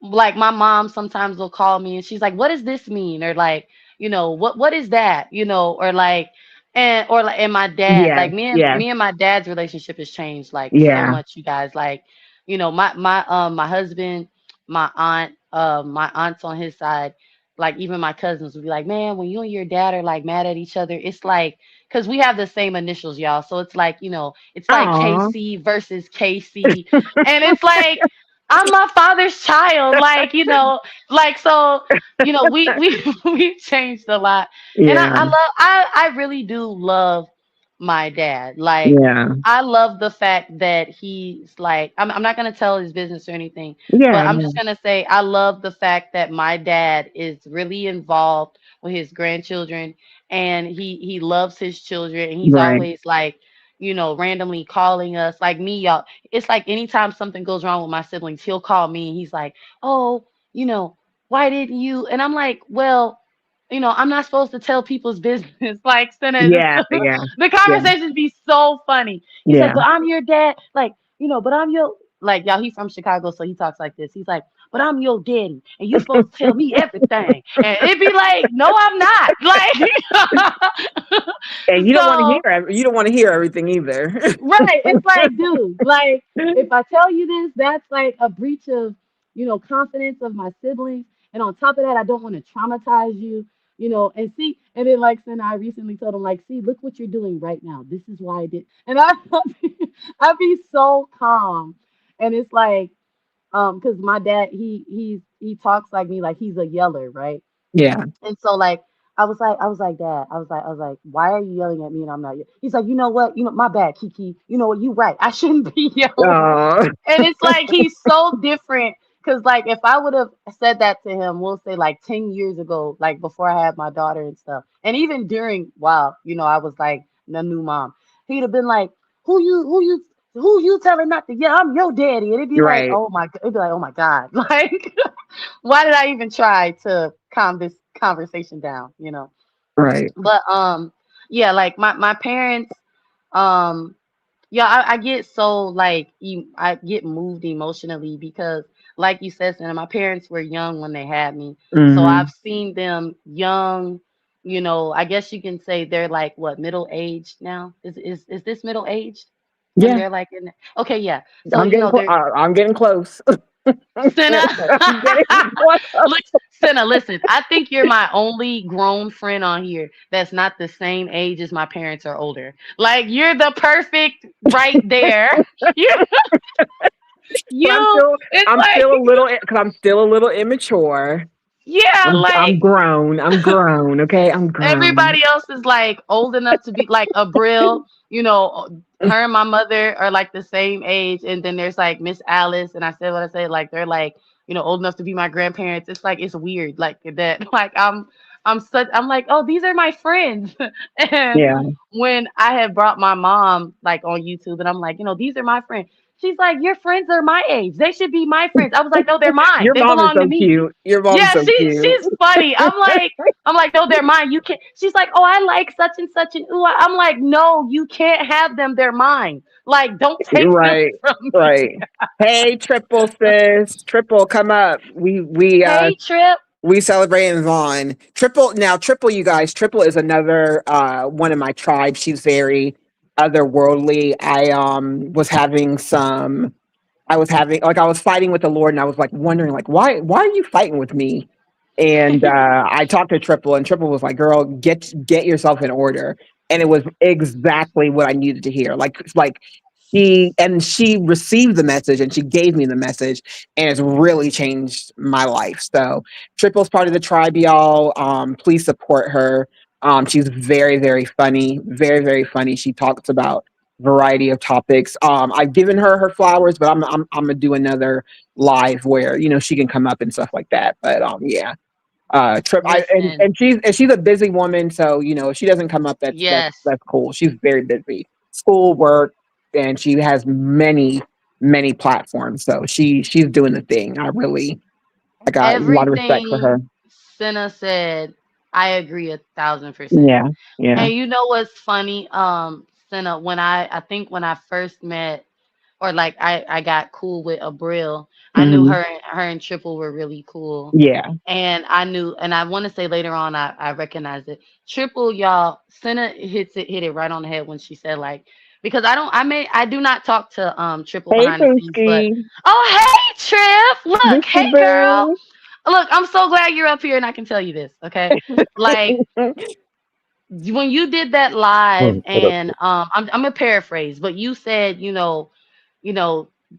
like my mom sometimes will call me and she's like, what does this mean? Or like, what is that? Or like, and my dad, Yes, like yes, me and my dad's relationship has changed like so yeah. much, you guys. Like, my husband, my aunts on his side, like even my cousins would be like, man, when you and your dad are like mad at each other, it's like, because we have the same initials, y'all. So it's like, it's like Oh, KC versus KC. And it's like, I'm my father's child. Like, like, so, we've changed a lot. And yeah, I really do love my dad. Like, yeah, I love the fact that he's like, I'm not going to tell his business or anything, but yeah, I'm yeah. just going to say, I love the fact that my dad is really involved with his grandchildren, and he loves his children, and he's Right. always like, randomly calling us, like me, y'all. It's like anytime something goes wrong with my siblings, he'll call me and he's like, oh, why didn't you? And I'm like, well, I'm not supposed to tell people's business. Like, Yeah, yeah, the yeah, conversations be so funny. He's like, yeah. but I'm your dad. Like, but I'm your, like, y'all, he's from Chicago, so he talks like this. He's like, but I'm your daddy, and you supposed to tell me everything. And it'd be like, no, I'm not. Like, And you don't want to so, hear everything either. right. It's like, dude, like, if I tell you this, that's like a breach of, confidence of my siblings. And on top of that, I don't want to traumatize you, and see, and then like, Sen, I recently told him, like, see, look what you're doing right now. This is why I did. And I'd be so calm. And it's like, because my dad, he talks like me, like he's a yeller, right? Yeah. And so like I was like, Dad, I was like, why are you yelling at me and I'm not? He's like, you know what? My bad, Kiki. You know what? You right. I shouldn't be yelling. Oh, And it's like he's so different. Cause like if I would have said that to him, we'll say like 10 years ago, like before I had my daughter and stuff, and even during while I was like a new mom, he'd have been like, who you telling not to yell? I'm your daddy, and it'd be like, right, oh my, it'd be like, oh my God, like why did I even try to calm this conversation down, right. But yeah, like my parents, um yeah, I get so like I get moved emotionally because, like you said, Santa, my parents were young when they had me, so Hmm. I've seen them young. I guess you can say they're like what, middle aged now? Is this middle aged when Yeah, they're like in? Okay, yeah. So I'm getting close. Cinna. I'm getting what? Look, Cinna, listen, I think you're my only grown friend on here that's not the same age as my parents or older. Like you're the perfect right there. You, But you, it's I'm like, still a little, because I'm still a little immature. yeah, I'm like grown. I'm grown. Okay, I'm grown. everybody else is like old enough to be like Abril, her and my mother are like the same age. And then there's like Miss Alice, and I said what I said, like they're like, old enough to be my grandparents. It's like it's weird, like that. Like I'm like, oh, these are my friends. And Yeah, when I had brought my mom like on YouTube and I'm like, these are my friends. She's like, your friends are my age. They should be my friends. I was like, no, they're mine. your They mom is belong to so me. cute. Your mom's Yeah, so cute. she's funny. I'm like, no, they're mine. You can't. She's like, oh, I like such and such and ooh. I'm like, no, you can't have them. They're mine. Like, don't take them Right, from me. right. Hey, Triple sis, Triple, come up. Hey, Trip. We celebrating Vaughn. Triple, you guys. Triple is another one of my tribe. She's very otherworldly. I was fighting with the Lord, and I was like wondering, like, why are you fighting with me? And I talked to Triple, and Triple was like, "Girl, get yourself in order." And it was exactly what I needed to hear. Like she received the message, and she gave me the message, and it's really changed my life. So Triple's part of the tribe, y'all. Please support her. She's very, very funny, very, very funny. She talks about variety of topics. I've given her flowers, but I'm gonna do another live where she can come up and stuff like that. But yeah, Trip. Listen, And she's a busy woman, so if she doesn't come up, yes, that's cool. She's very busy, school, work, and she has many, many platforms. So she's doing the thing. I got a lot of respect for her. everything Senna said, I agree 1,000%. Yeah, yeah. And you know what's funny, Senna, when I think when I first met or like I got cool with Abril, I knew Mhm. her and Triple were really cool. Yeah. And I knew, and I want to say later on, I recognized it. Triple, y'all, Senna hit it right on the head when she said like, because I do not talk to Triple Hey, behind the scenes, but Booski. oh hey Trip, look, Booski hey girl, Boo. look, I'm so glad you're up here and I can tell you this, okay? Like when you did that live, What up? and I'm gonna paraphrase, but you said, you know,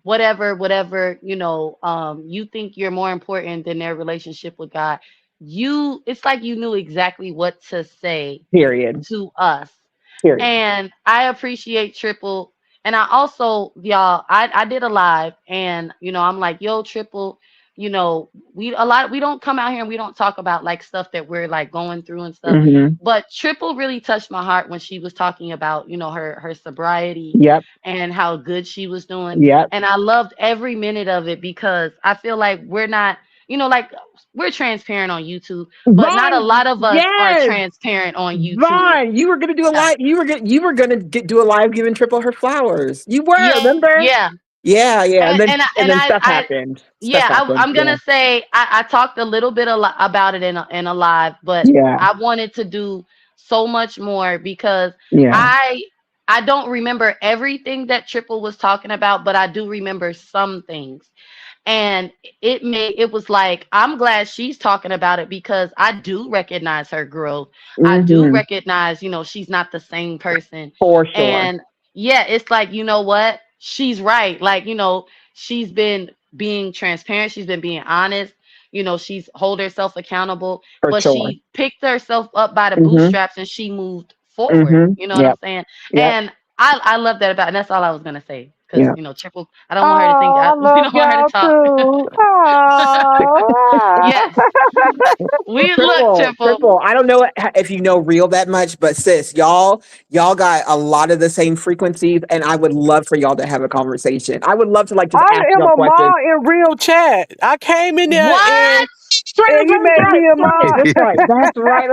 whatever, you think you're more important than their relationship with God. It's like you knew exactly what to say Period. to us. Period. And I appreciate Triple. And I also, y'all, I did a live, and I'm like, yo, Triple, we don't come out here and we don't talk about like stuff that we're like going through and stuff. Mhm. But Triple really touched my heart when she was talking about, her sobriety Yep. and how good she was doing. Yep. And I loved every minute of it because I feel like we're not, like we're transparent on YouTube, but not a Vaughn, lot of us are yes. transparent on YouTube. Vaughn, you were gonna do a Yeah. live. You were gonna do a live giving Triple her flowers. You were, Yeah, remember? yeah. Yeah, yeah. And then stuff I happened. Stuff yeah, happened. I'm Yeah. gonna say I talked a little bit about it in a live, but Yeah. I wanted to do so much more because Yeah. I don't remember everything that Triple was talking about, but I do remember some things. And it was like, I'm glad she's talking about it because I do recognize her growth. I do Mhm. recognize, she's not the same person. For sure. And yeah, it's like, you know what? She's right. Like, she's been being transparent, she's been being honest, she's hold herself accountable, For but sure. she picked herself up by the Mhm. bootstraps and she moved forward. Mhm. You know what I'm Yep. saying? Yep. And I love that about, and that's all I was gonna say. Because Yep. Triple, I don't want her to think I we love don't want her to y'all talk. too. Oh. Yes. We look, Triple. Triple. I don't know if you know Real that much, but sis, y'all got a lot of the same frequencies, and I would love for y'all to have a conversation. I would love to like just I ask am y'all a questions. mom in real chat. I came in there What? and he made me a mom. That's right.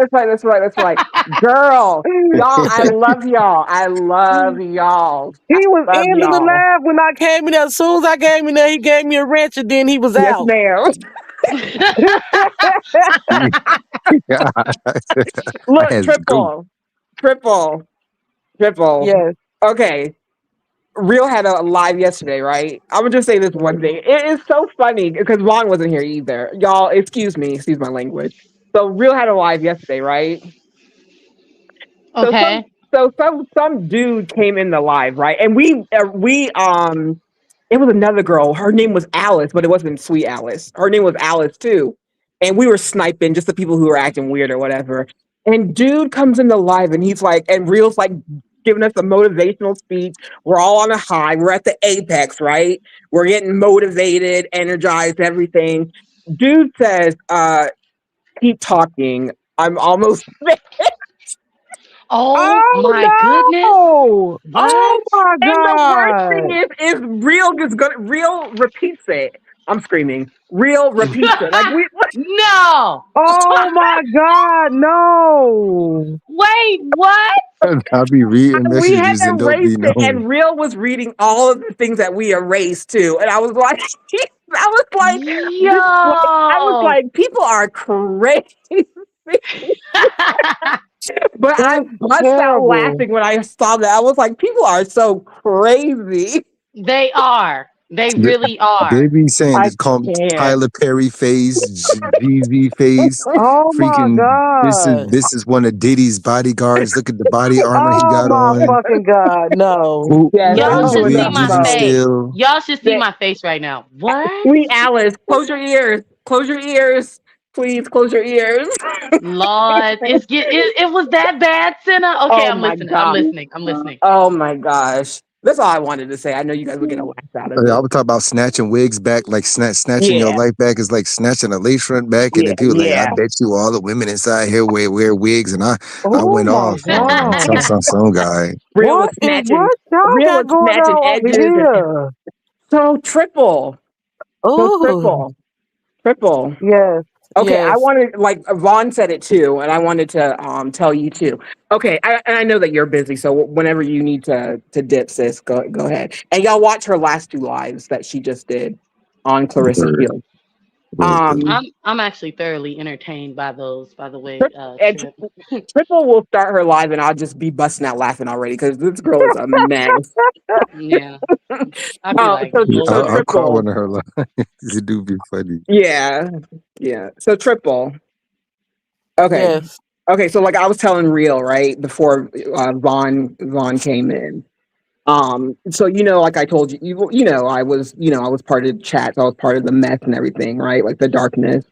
That's right. Girl, y'all, I love y'all. I love y'all. He was Love into the y'all. live when I came in there. As soon as I came in there, he gave me a wrench and then he was Yes, out. ma'am. Yeah. Look, That's good. triple. Yes. Okay. Real had a live yesterday, right? I would just say this one thing. It is so funny because Vaughn wasn't here either. Y'all, excuse my language. So Real had a live yesterday, right? Okay. So some dude came in the live, right? And we it was another girl. Her name was Alice, but it wasn't Sweet Alice. Her name was Alice too. And we were sniping just the people who were acting weird or whatever. And dude comes in the live and he's like, and Real's like giving us a motivational speech. We're all on a high. We're at the apex, right? We're getting motivated, energized, everything. Dude says, keep talking. I'm almost Oh my no! goodness. What? Oh my And the worst god! thing is Real repeats it. I'm screaming. Real repeats it. Like we No. Oh my god! No! Wait, what? I'll be reading we had messages and don't be erased it, knowing. and Real was reading all of the things that we erased too. And I was like, Yo. I was like, people are crazy. But I bust out laughing when I saw that. I was like, people are so crazy. They are. They really are. They be saying I it's called can't. Tyler Perry face, GV face. Oh my Freaking, god! this is one of Diddy's bodyguards. Look at the body armor he Oh got my on. fucking god! No. Yes, Y'all this should was see a my vote. face. Still. Y'all should see Yeah. my face right now. What? Sweet Alice, close your ears. Close your ears. Please close your ears. Lord, it was that bad, Senna. Okay, Oh I'm my listening. God. I'm listening. I'm listening. Oh my gosh. That's all I wanted to say. I know you guys were gonna laugh out of I it. would talk about snatching wigs back, like snatching your Yeah. life back is like snatching a lace front back, and then people like, I bet you all the women inside here wear wigs, and I went my off. god! Some guy. Real was What snatching. y'all Real got was going snatching on edges. over here? So triple. Oh, Triple. yes. Okay, I Yes. wanted, like Vaughn said it too, and I wanted to tell you too. Okay, and I know that you're busy, so whenever you need to dip, sis, go ahead. And y'all watch her last 2 lives that she just did on Clarissa Word. Shields. I'm actually thoroughly entertained by those, by the way. Triple will start her live, and I'll just be busting out laughing already because this girl is a mess. Yeah. I'd be like, I'll call one of her lines. It do be funny. Yeah. So Triple. Okay. Yes. Okay, so like I was telling Real, right, before Vaughn came in. So like I told you, I was part of the chat, so I was part of the mess and everything, right? Like the darkness.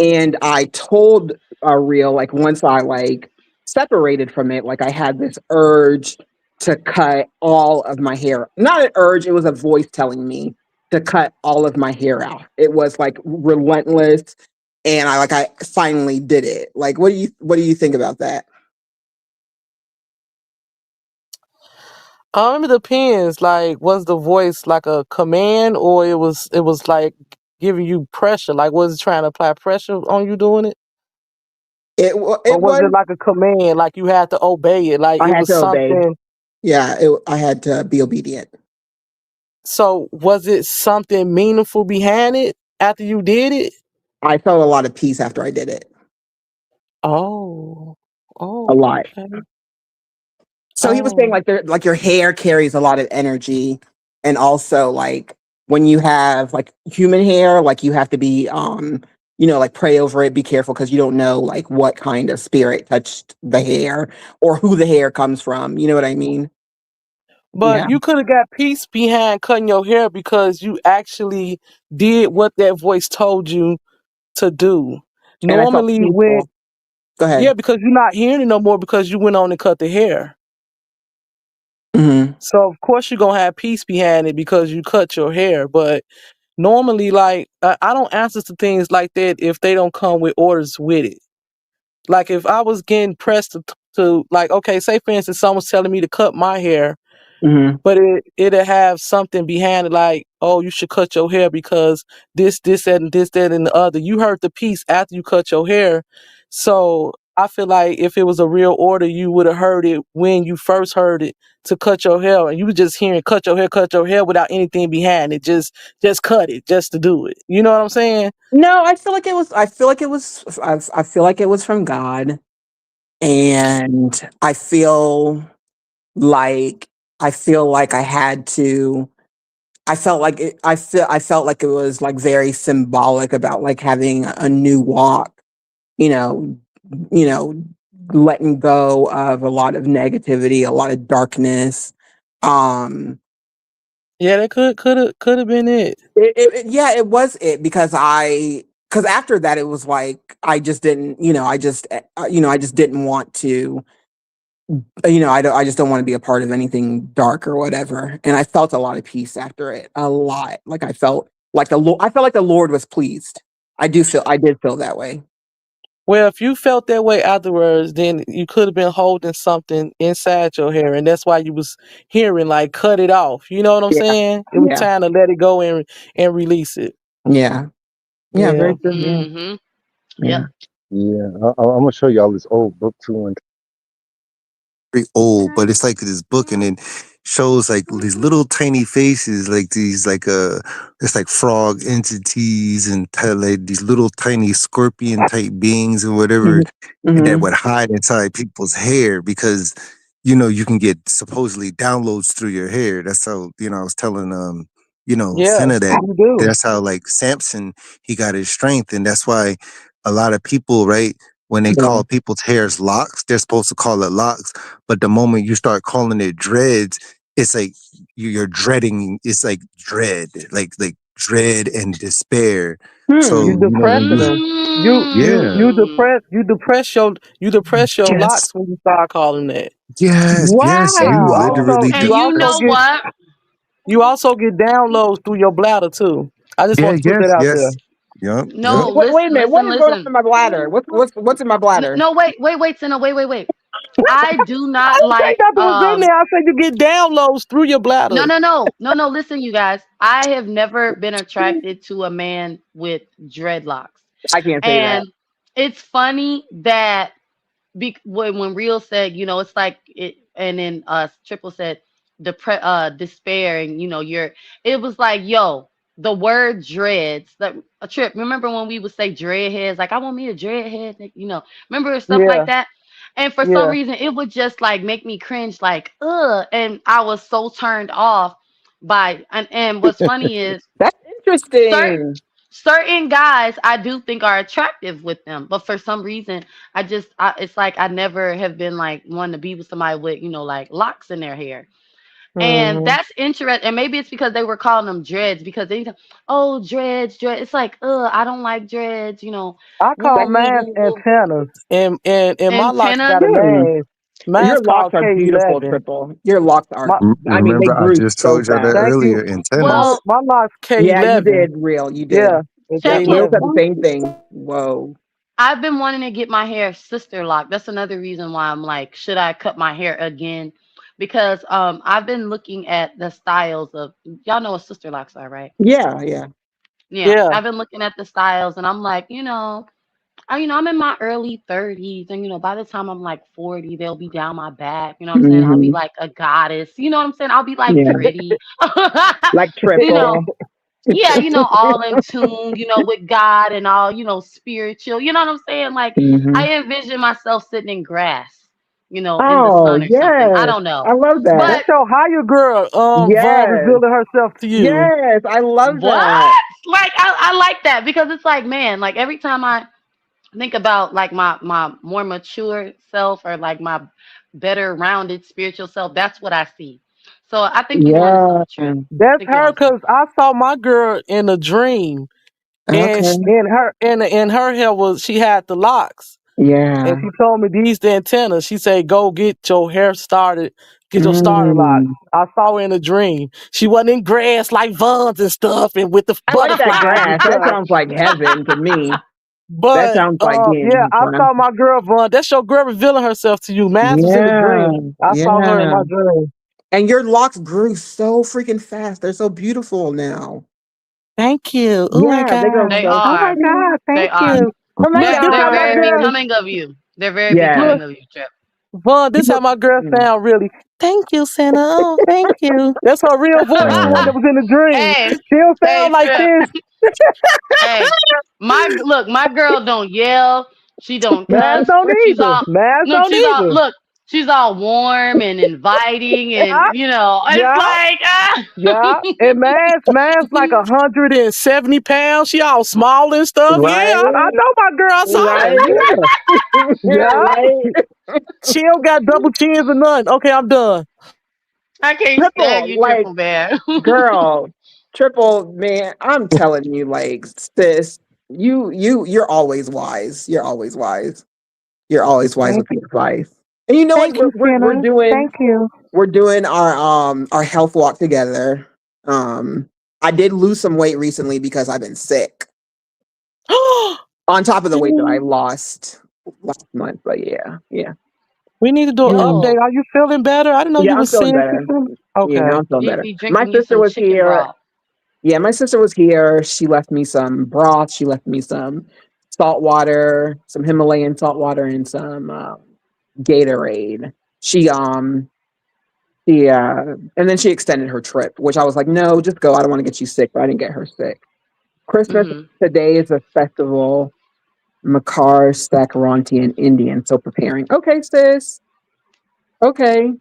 And I told Real, like once I like separated from it, like I had this urge to cut all of my hair. Not an urge, it was a voice telling me to cut all of my hair out. It was like relentless. And I finally did it. Like, what do you think about that? It depends. Like, was the voice like a command, or it was like giving you pressure? Like, was it trying to apply pressure on you doing it? Or was it like a command? Like you had to obey it? Like it was something. Obey. Yeah, I had to be obedient. So was it something meaningful behind it after you did it? I felt a lot of peace after I did it. Oh, a lot. Okay. So he was saying like your hair carries a lot of energy, and also like when you have like human hair, like you have to be like pray over it, be careful because you don't know like what kind of spirit touched the hair or who the hair comes from. You know what I mean? But you could have got peace behind cutting your hair because you actually did what that voice told you to do. Normally when go ahead. Yeah, because you're not hearing it no more because you went on and cut the hair. Mm-hmm. So of course you're gonna have peace behind it because you cut your hair. But normally, like I don't answer to things like that if they don't come with orders with it. Like if I was getting pressed to like, okay, say for instance, someone's telling me to cut my hair, but it'll have something behind it, like, oh, you should cut your hair because this, that, and this, that, and the other. You heard the piece after you cut your hair, so I feel like if it was a real order, you would have heard it when you first heard it to cut your hair, and you were just hearing cut your hair without anything behind it, just cut it just to do it. You know what I'm saying? No, I feel like it was from God, and I feel like I feel like I had to. I felt like it. I felt like it was like very symbolic about like having a new walk. You know, you know, letting go of a lot of negativity, a lot of darkness. Um, Yeah, that could have been it. yeah, it was it because after that it was like I just didn't, I just didn't want to, I just don't want to be a part of anything dark or whatever. And I felt a lot of peace after it, a lot. Like I felt like the Lord was pleased. I did feel that way. Well, if you felt that way afterwards, then you could have been holding something inside your hair, and that's why you was hearing like "cut it off." You know what I'm Yeah, saying? It was yeah, time to let it go and release it. yeah, yeah. Yeah. Very true. Yeah, Mm-hmm. yeah. Yep. Yeah, I'm gonna show y'all this old book too. And very old, but it's like this book, and it shows like these little tiny faces, like these it's like frog entities and like these little tiny scorpion type beings and whatever that Hmm. would hide inside people's hair because you can get supposedly downloads through your hair. That's how I was telling Yeah, Senna that you do. that's how like Samson he got his strength, and that's why a lot of people, right, when they Yeah. call people's hairs locks, they're supposed to call it locks. But the moment you start calling it dreads, it's like you're dreading. It's like dread, like dread and despair. You Hmm. So when depressing you, them. You Mm. depress your yes, locks when you start calling that. yes, And you Wow. literally And you know what? you also get downloads through your bladder too. I just yeah, want to put that yes, out there. yes, yep, yep. No, Wait a listen, minute. What listen, is going on listen. in my bladder? What's in my bladder? No, wait, Tina, wait. I do I not didn't say like nothing was in there. I said you get downloads through your no, bladder. no, no, no, no. Listen, you guys. I have never been attracted to a man with dreadlocks, I can't say that. and it's funny that when Real said, it's like it, and then Triple said despair, and it was like, yo, the word dreads, like a Trip. Remember when we would say dreadheads, like I want me a dreadhead, remember stuff like Yeah, that. And for some yeah. reason, it would just like make me cringe, like ugh, and I was so turned off by. And what's funny is That's certain interesting. certain guys I do think are attractive with them, but for some reason it's like I never have been like one to be with somebody with like locks in their hair. And Hmm. that's interesting. And maybe it's because they were calling them dreads because oh, dreads. It's like, I don't like dreads, I call woo woo mine woo woo. antennas, and my locks Antennas. got a Hmm. name. Your Mine's locks called are beautiful, K11. Triple. Your locks are, My I mean, they Remember, I grew just so told y'all that fast. thank earlier. you. Antennas. Well, My locks Yeah, you K11. did, Real. You Yeah, did. and check Real it. said the K11. same thing. Whoa. I've been wanting to get my hair sister lock. That's another reason why I'm like, should I cut my hair again? Because I've been looking at the styles of, y'all know what sister locks are, right? Yeah, yeah. Yeah, Yeah, I've been looking at the styles, and I'm like, I'm in my early 30s, and by the time I'm like 40, they'll be down my back. You know what I'm saying? I'll be Hmm. like a goddess. You know what I'm saying? I'll be like Yeah. pretty. Like you know, Triple. yeah, all in tune, with God and all, spiritual. You know what I'm saying? Like Hmm. I envision myself sitting in grass, in the Oh, sun or something. I yes. don't know. I love that. But that's your higher girl. Von Yes. revealing herself to you. Yes. I love that. what? Like I like that because it's like, man, like every time I think about like my more mature self or like my better rounded spiritual self, that's what I see. So I think you onto Yeah. something, Trip. I That's think you her, onto cause something. I saw my girl in a dream, and Okay. her hair was she had the locks. And Yeah. she told me these the antennas. She said, "Go get your hair started, get your starter locks." Mm. I saw her in a dream. She wasn't in grass like Vons and stuff, and with the I like that butterflies and grass. That stuff. sounds like heaven to me. That But sounds like yeah, being I fun. saw my girl Von. That's your girl revealing herself to you. Mans was in a Yeah. dream. I saw her in Yeah. my dream. And your locks grew so freaking fast. They're so beautiful now. Thank you. Oh my Yeah, they grow god. They so Oh my are. fast. god. They Thank are. you. Oh my Look, this They're how my very God. girl. becoming of you. They're very Yeah. becoming Look, of you, Trip. Von. This People, how my girl mm. sound. Really. Thank you, Santa. Oh, thank you. That's her real voice. The one that was in the dream. hey, She don't hey, sound like Trip. this. Hey, my girl don't yell. She don't Mans cuss. don't She's either. all Mans look. don't She's all either. look. she's all warm and inviting, and it's Yeah, like yeah. And man's like 170 pounds. She all small and stuff. Yeah, Right? I know my girl. I saw her. Right? Yeah, yeah. Right? She don't got double chins or nothing. Okay, I'm done. I can't stand Triple, you, like, Triple Bear. girl, triple, man, I'm telling you, like, sis, you're always wise. You're always wise. You're always wise Thank with your advice. And you know what? thank you, We're Jenna. doing Thank you. our health walk together. I did lose some weight recently because I've been sick. On top of the weight that I lost last month, but yeah. We need to do an Mm. update. Yo, Are you feeling better? I didn't know Yeah, you I'm were feeling sick. better. Yeah, Okay. I'm feeling need to better. be My drinking you sister some was chicken here. broth. Yeah, my sister was here. She left me some broth. She left me some salt water, some Himalayan salt water, and some Gatorade. And then she extended her trip, which I was like, no, just go. I don't want to get you sick, but I didn't get her sick. Christmas Hmm. today is a festival, Makar, Sakaranti, and Indian. So preparing. Okay, sis. Okay.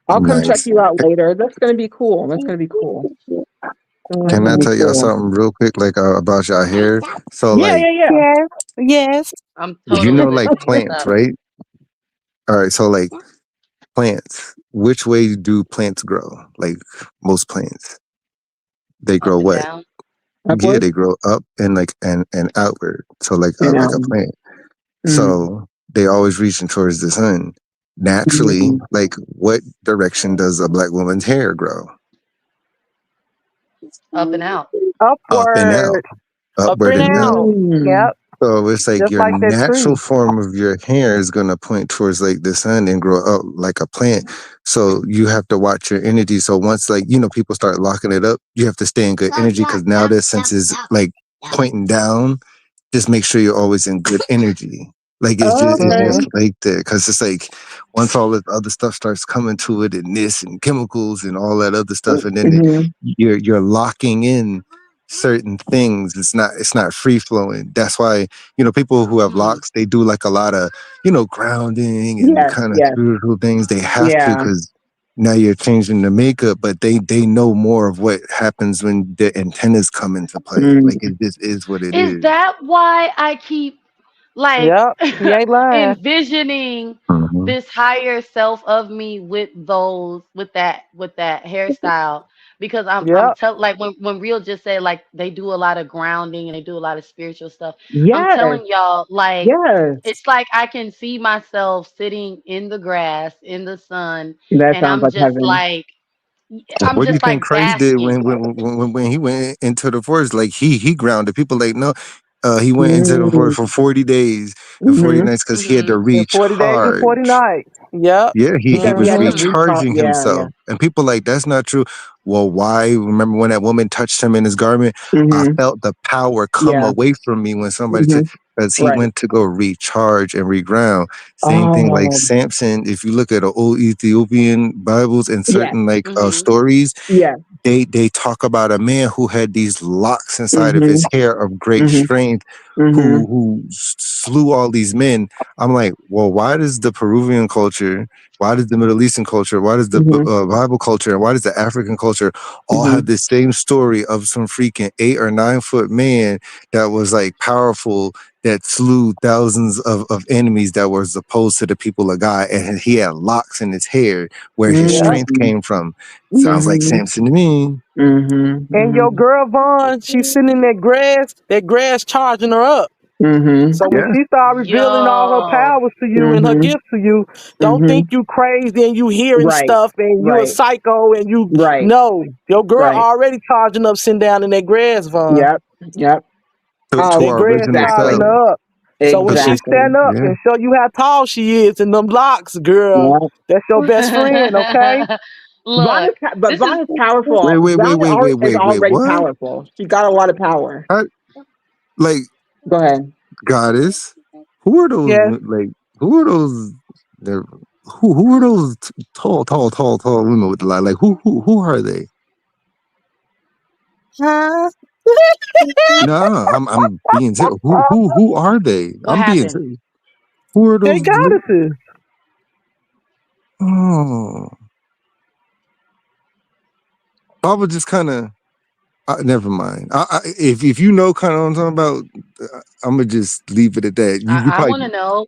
I'll come check Nice. you out later. That's gonna be cool. That's gonna be cool. That's Can I gonna be tell y'all cool. something real quick, like about y'all hair? So, Yeah, like, yeah, yeah. Yes, yes. I'm you totally know, like listening. What's plants, up? right? All right. So, like, plants. Which way do plants grow? Like most plants, they Up grow and what? down. Yeah, Upward. they grow up and and outward. So, like, You like a know. plant. Mm. So they always reaching towards the sun. Naturally, Mhm. like, what direction does a black woman's hair grow? Up and out. Up and out, Upward. Up upward and and out. out. Mm. Yep. So it's like Just your like that natural tree. form of your hair is going to point towards like the sun and grow up like a plant. So you have to watch your energy. So once, like, people start locking it up, you have to stay in good energy because now that sense is like pointing down. Just make sure you're always in good energy. Like it's Okay. just like that, because it's like once all this other stuff starts coming to it, and this and chemicals and all that other stuff, and then Mhm. you're locking in certain things. It's not free flowing. That's why people who have Hmm. locks, they do like a lot of grounding and Yes, kind of yes. spiritual things. They have to, Yeah. because now you're changing the makeup, but they know more of what happens when the antennas come into play. Mm. Like, it just is what it Is is. that why I keep like Yep. He ain't lying. envisioning Mhm. this higher self of me with that hairstyle? Because I'm Yep. like when Real just said like they do a lot of grounding and they do a lot of spiritual stuff. I'm Yes, telling y'all, like yes. it's like I can see myself sitting in the grass in the sun, That and sounds I'm like just heaven. like What do you think Christ did basking. when he went into the forest? Like, he grounded people. Like, no, he went into the forest Mm. for 40 days and 40 Mhm. nights because he had to Hmm. In 40 days and 40 recharge. nights. Yep. Yeah, he Because he was had to Mm-hmm. recharge. recharging Yeah, yeah. himself. And people like, that's not true. Well, why? Remember when that woman touched him in his garment? I Mhm. felt the power come Yeah. away from me when somebody said, Mhm. because he Right. went to go recharge and reground. Same thing like Oh. Samson. If you look at the old Ethiopian Bibles and Yes. certain like Hmm. stories, Yeah. they talk about a man who had these locks inside of his Mhm. hair of great Mhm. strength, Mhm. who slew all these men. I'm like, well, why does the Peruvian culture, why does the Middle Eastern culture, why does the Mhm. Bible culture, and why does the African culture all have Mhm. the same story of some freaking 8 or 9 foot man that was like powerful, that slew thousands of enemies that were opposed to the people of God, and he had locks in his hair where his Yep. strength Mhm. came from? Sounds like Mhm. Samson to me. Mhm. And your Mhm. girl Vaughn, she's sitting in that grass charging her up. Mhm. So when Yeah. she start revealing all her Yo. powers to you and her Mhm. gifts to you, don't think Mhm. you crazy and you hearing Right. stuff and you a Right. psycho and you Right. no. Your girl Right. already charging up sitting down in that grass, Vaughn. Yep. Yep. To That our grass original charging Exactly. self. her up. So when she Exactly. stand up Yeah. and show you how tall she is and them locks, girl, Yep. that's your best friend, okay? Look, this is Vaughn is powerful. Wait, Is already what? powerful. She got a lot of power. Like, Go ahead. goddess? Who are those? Yes. Like, who are those? They're, who are those tall women with the light? Like, who are they? Huh? Nah, I'm being serious. Who are they? what I'm being happened. serious. Who are They those? goddesses. Oh, I would just kind of. Never mind. If you know kind of what I'm talking about, I'm gonna just leave it at that. You I want probably to know.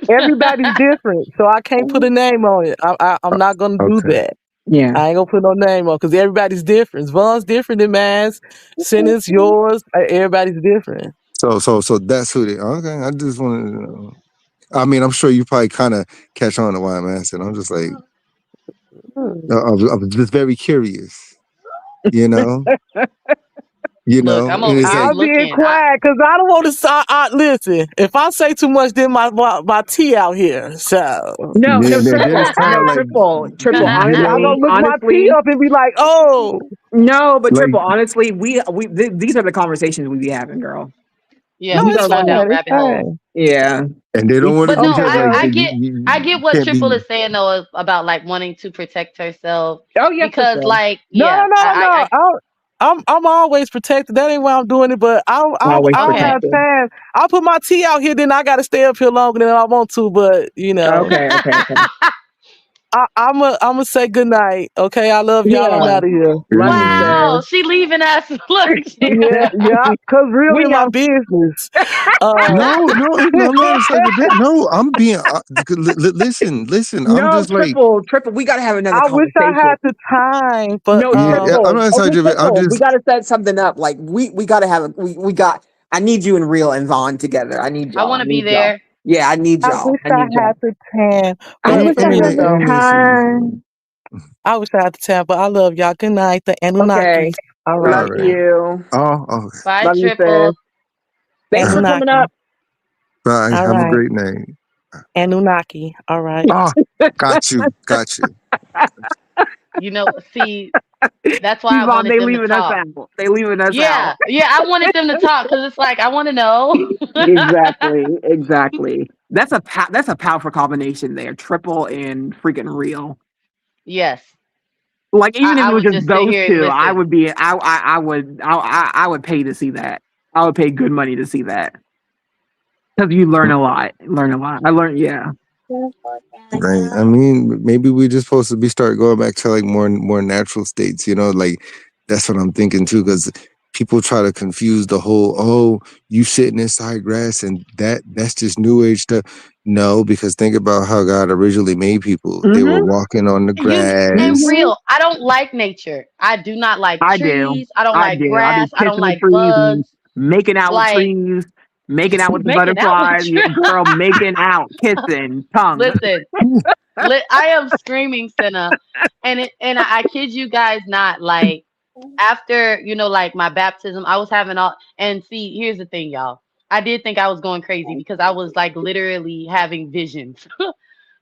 Everybody's different, so I can't put a name on it. I'm not gonna do okay. that. Yeah. I ain't gonna put no name on because everybody's different. Vaughn's different than mine's. Sinner's yours. Everybody's different. So that's who they. Okay, I just want to know. I mean, I'm sure you probably kind of catch on to why I'm asking. I'm just like, I was just very curious. You know, Look, I'm and over it's here like, I'm being looking. quiet because I don't want to. Listen, if I say too much, then my tea out here. So then it's kind of like, triple. I Honestly, gonna look my tea honestly, up and be like, oh, no, but like triple. Honestly, these are the conversations we be having, girl. Yeah, no, we These it's be are going the down fine, it's rabbit holes. fine. yeah. and they don't want to But do no, Okay, that. Like well, I get what can't Triple be. is saying though about like wanting to protect herself Oh yes, for because sure. like no, yeah, no. I'm always protected. That ain't why I'm doing it, but Always I'll okay. have protected. time. I'll put my tea out here, then I gotta stay up here longer than I want to. But Okay, okay. I'm gonna say good night. Okay, I love y'all. I'm Yeah. out of here. Love you, Wow, sis. she leaving us. Look, Yeah, yeah. Cause We really, my know. business. Uh, No, it's like a bit. No, I'm being. Listen. I'm No, just like, triple. We gotta have another I wish I conversation. had the time, but No, yeah. I'm triple. not Okay, inside of it. I'm triple. We just gotta set something up. Like we gotta have we got. I need you and Real and Vaughn together. I need I y'all. want I to be need y'all. there. Yeah, I need I y'all. wish I I need had y'all. the time. I But for need real though, let the me see. time. I wish I had the time. But I love y'all. Good night, the Okay. Anunnaki. All All right, Love right. you. Oh, Bye, Love you, sis. Triple. Thanks for coming Anunnaki. up. bye. All Have a right, great night. Anunnaki. All right. Oh, got you. Got you. You know, see, that's why I Yvonne, wanted they them to leaving us talk. out. They leaving us out. Yeah, yeah, I wanted them to talk because it's like I want to know. Exactly. Exactly. That's a powerful combination there. Triple and freaking Real. Yes, Like even if I it was would just just sit those here and two, I listen. would be I would pay to see that. I would pay good money to see that because you learn a lot. Learn a lot. I learned. Yeah. Right. I mean, maybe we just supposed to be start going back to like more natural states. Like that's what I'm thinking too. Because people try to confuse the whole you sitting inside grass and that's just new age stuff. No, because think about how God originally made people. They were Mm-hmm. walking on the And grass. Mm-hmm. Real, I don't like nature. I do not like I do. trees. I don't I like do. I be grass. I don't kissing the like trees and bugs. making out with Like trees, making out with the making out with butterflies. Yeah, trees. girl, making out, kissing, tongue. Listen, I am screaming, Senna, and I kid you guys not. Like after like my baptism, I was having all. And see, here's the thing, y'all. I did think I was going crazy because I was like literally having visions,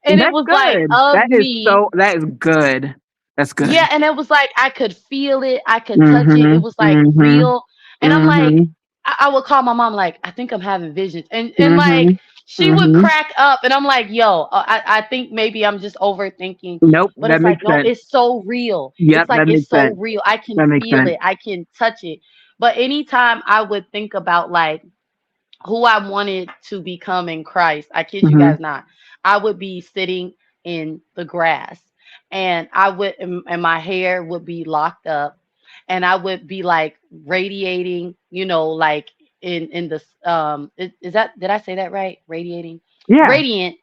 and it That's was like good. of me. That is good. That's good. Yeah, and it was like I could feel it, I could touch it. It Mm-hmm. was like Mm-hmm. real. And I'm like, Mm-hmm. I would call my mom like, I think I'm having visions. And like Mm-hmm. she would Mm-hmm. crack up and I'm like, yo, I think maybe I'm just overthinking. Nope, But that it's like, makes no, sense. it's so real. Yep, It's like that it's makes so sense. real. I can That makes feel sense. it. I can touch it. But anytime I would think about like who I wanted to become in Christ, I kid you Mm-hmm. guys not, I would be sitting in the grass and I would, and my hair would be locked up and I would be like radiating, like in the, is that, did I say that right? Radiating? Yeah. Radiant.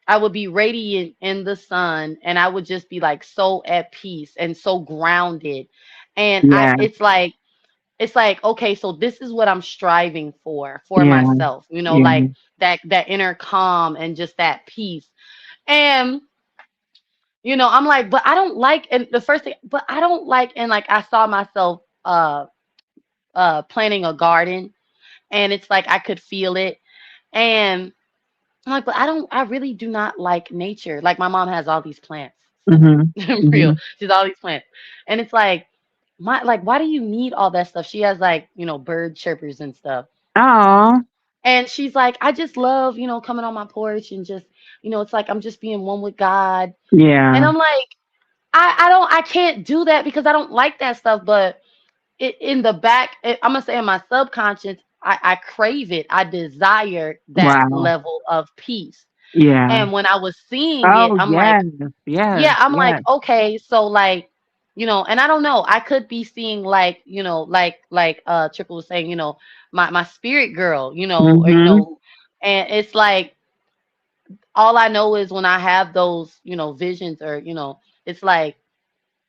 I would be radiant in the sun and I would just be like so at peace and so grounded. And Yeah. it's like okay, so this is what I'm striving for Yeah. myself, Yeah. like that inner calm and just that peace. And I'm like, but I don't like, and the first thing, but I don't like, and like I saw myself planting a garden and it's like I could feel it. And I'm like, but I really do not like nature. Like my mom has all these plants, Mm-hmm. real, Mm-hmm. she's all these plants. And it's like why do you need all that stuff? She has like bird chirpers and stuff. Oh. And she's like, I just love, coming on my porch and just, it's like I'm just being one with God. And Yeah. I'm like, I can't do that because I don't like that stuff. But in the back, I'm gonna say in my subconscious, I crave it. I desire that Wow. level of peace. Yeah. And when I was seeing it, Oh, I'm like, yes. Yes. yeah, I'm like, Yes. okay, so like, and I don't know, I could be seeing like, like Triple was saying, my spirit girl, or Mm-hmm. and it's like all I know is when I have those, visions or, it's like,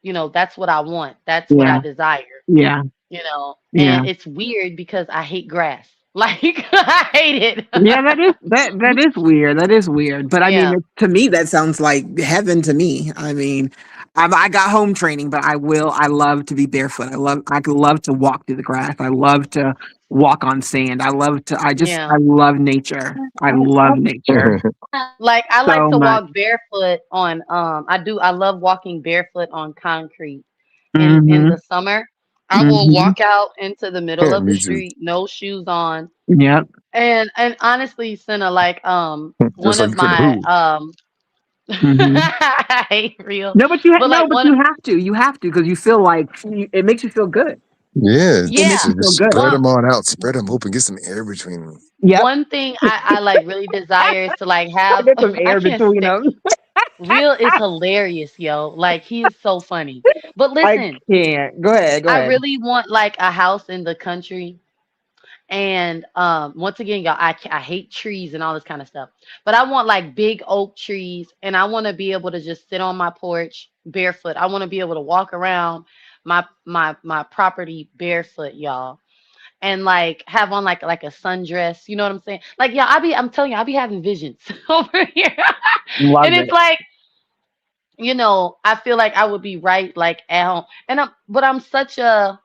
that's what I want. That's what I Yeah. desire, Yeah. and Yeah. it's weird because I hate grass. Like I hate it. Yeah, that is weird. That is weird. But I mean, Yeah. to me, that sounds like heaven to me. I mean, I got home training, but I love to be barefoot. I love to walk through the grass. I love to walk on sand. I Yeah. love nature. I love nature Like I like so to much. walk barefoot on I love walking barefoot on concrete in Mm-hmm. the summer. I will Mm-hmm. walk out into the middle of the Me too. street, no shoes on. Yep. And honestly, Senna, like Just one so of you couldn't my move. I Mm-hmm. hate real, No, but but like but one you have to. You have to because you feel like it makes you feel good. Yeah, It makes yeah. you feel just good. spread One them on out, spread them open, get some air between them. Yep. one thing I like really desire is to like I have get some I air can't between stand them. Real is hilarious, yo. Like he is so funny. But I listen, can't. Go ahead. Go I ahead. really want like a house in the country. And once again, y'all, I hate trees and all this kind of stuff. But I want like big oak trees, and I want to be able to just sit on my porch barefoot. I want to be able to walk around my property barefoot, y'all, and like have on like a sundress. You know what I'm saying? Like, yeah, I'm telling you, I be having visions over here, and Love it's it. like, I feel like I would be right like at home. But I'm such a,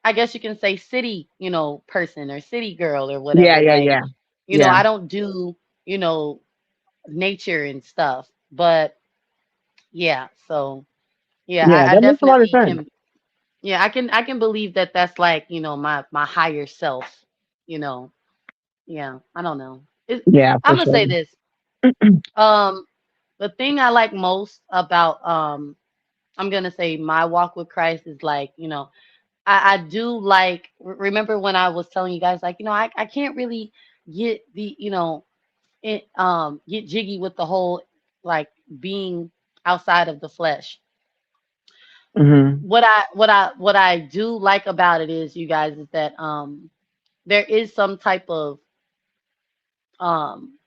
I guess you can say city, person or city girl or Yeah, whatever. yeah, Like, yeah. Yeah. I don't do, you know, nature and stuff. But yeah, so yeah, Yeah, I that makes a lot of definitely sense. can. Yeah, I can believe that that's like, my higher self, you know. Yeah, I don't know. Yeah, I'm for gonna sure. say this. Um, the thing I like most about I'm gonna say my walk with Christ is like, I do like remember when I was telling you guys like, I can't really get the, get jiggy with the whole like being outside of the flesh. Hmm. What I do like about it is you guys is that there is some type of um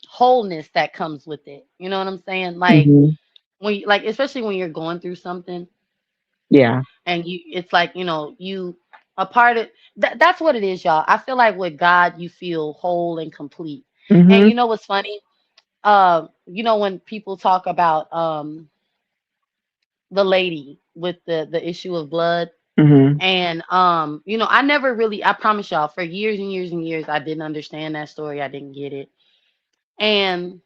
wholeness that comes with it. You know what I'm saying? Like Hmm. when you, like especially when you're going through something Yeah. and it's like you a part of that's what it is, y'all. I feel like with God you feel whole and complete. And Hmm. you know what's funny, when people talk about the lady with the issue of blood, Hmm. and I never really, I promise y'all, for years and years and years I didn't understand that story, I didn't get it. And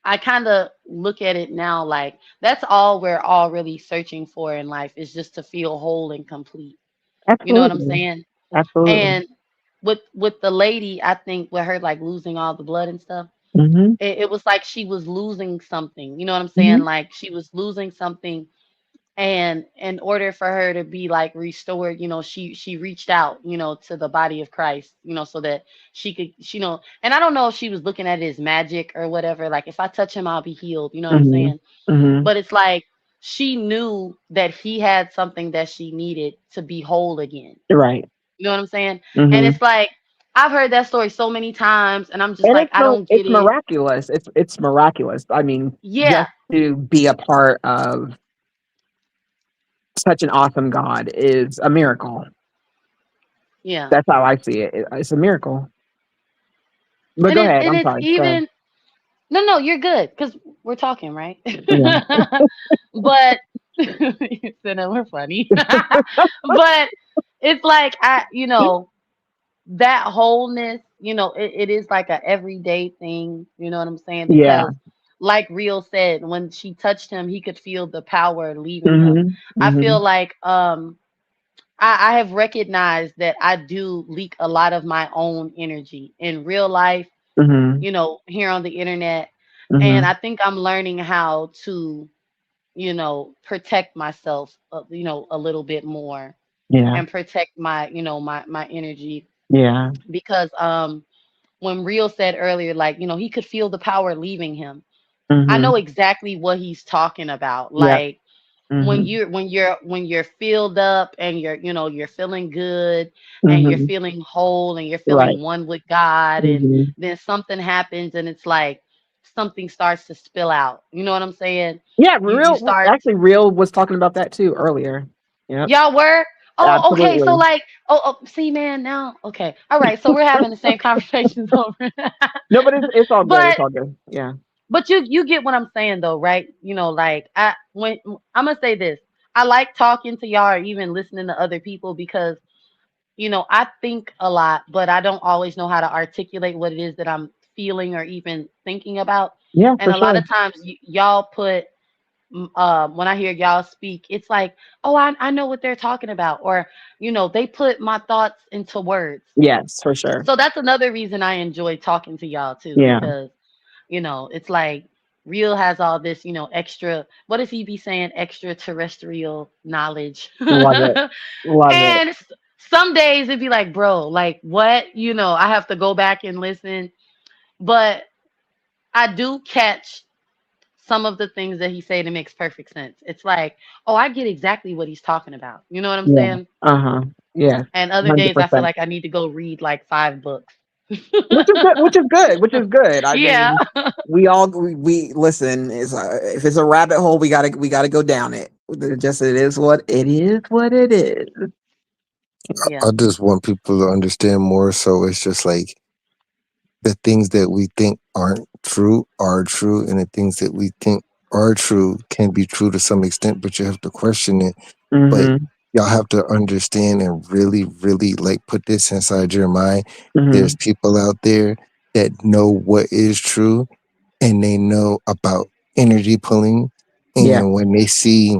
I kind of look at it now like that's all we're all really searching for in life, is just to feel whole and complete. You know what I'm Absolutely. saying? Absolutely. And with the lady, I think with her like losing all the blood and stuff, Hmm. it was like she was losing something. You know what I'm saying? Hmm. Like she was losing something, and in order for her to be like restored, she reached out, to the body of Christ, so that she could, and I don't know if she was looking at it as magic or whatever. Like if I touch him, I'll be healed. You know what I'm Hmm. saying? Hmm. But it's like she knew that he had something that she needed to be whole again. Right. You know what I'm saying? And Hmm. it's like I've heard that story so many times, and I'm just And like, I don't it's get it. miraculous. It's miraculous. I mean, Yeah, just to be a part of such an awesome God is a miracle. yeah. That's how I see it. It's a miracle. But And go it's ahead. and I'm it's sorry. Go ahead. even no, you're good because we're talking, right? Yeah. But so no, we're funny. But it's like that wholeness, it is like a everyday thing, you know what I'm saying? Yeah. Because like Real said, when she touched him, he could feel the power leaving him. Hmm. I Hmm. feel like I have recognized that I do leak a lot of my own energy in real life, Hmm. here on the internet. And Hmm. I think I'm learning how to, protect myself, a little bit more, Yeah. and protect my, my energy, Yeah. because when Real said earlier, like, he could feel the power leaving him. I Mm-hmm. know exactly what he's talking about. Yeah. Like, when Mm-hmm. you're filled up and you're feeling good and you're Mm-hmm. feeling whole and you're Right. feeling one with God, and Mm-hmm. then something happens and it's like something starts to spill out. You know what I'm saying? Yeah, You real start. actually real was talking about that too earlier. Yep. Y'all were? Oh, okay. So Absolutely. like, see, man, now, okay, all right. So we're having the same conversations over. No, but it's all good. It's but all good. Yeah. but you get what I'm saying though, right? Like, when I'm gonna say this, I like talking to y'all or even listening to other people because I think a lot, but I don't always know how to articulate what it is that I'm feeling or even thinking about. Yeah, And for a lot sure. of times y'all put when I hear y'all speak, it's like, oh, I know what they're talking about, or they put my thoughts into words. Yes, for sure. So that's another reason I enjoy talking to y'all too, Yeah. because it's like Real has all this, extra, what does he be saying? Extraterrestrial knowledge. Love it. Love it. And some days it'd be like, bro, like what? I have to go back and listen. But I do catch some of the things that he said. It makes perfect sense. It's like, oh, I get exactly what he's talking about. You know what I'm Yeah. saying? Uh-huh. Yeah. And other days I feel 100%. like I need to go read like 5 books. Which is good, which is good, which is good. I Yeah. mean, we listen, if it's a rabbit hole, we gotta go down it. It is what it is. Yeah. I just want people to understand more. So it's just like the things that we think aren't true are true, and the things that we think are true can be true to some extent, but you have to question it. But Mm-hmm. y'all have to understand and really, really like put this inside your mind. Mm-hmm. There's people out there that know what is true and they know about energy pulling. Yeah. And when they see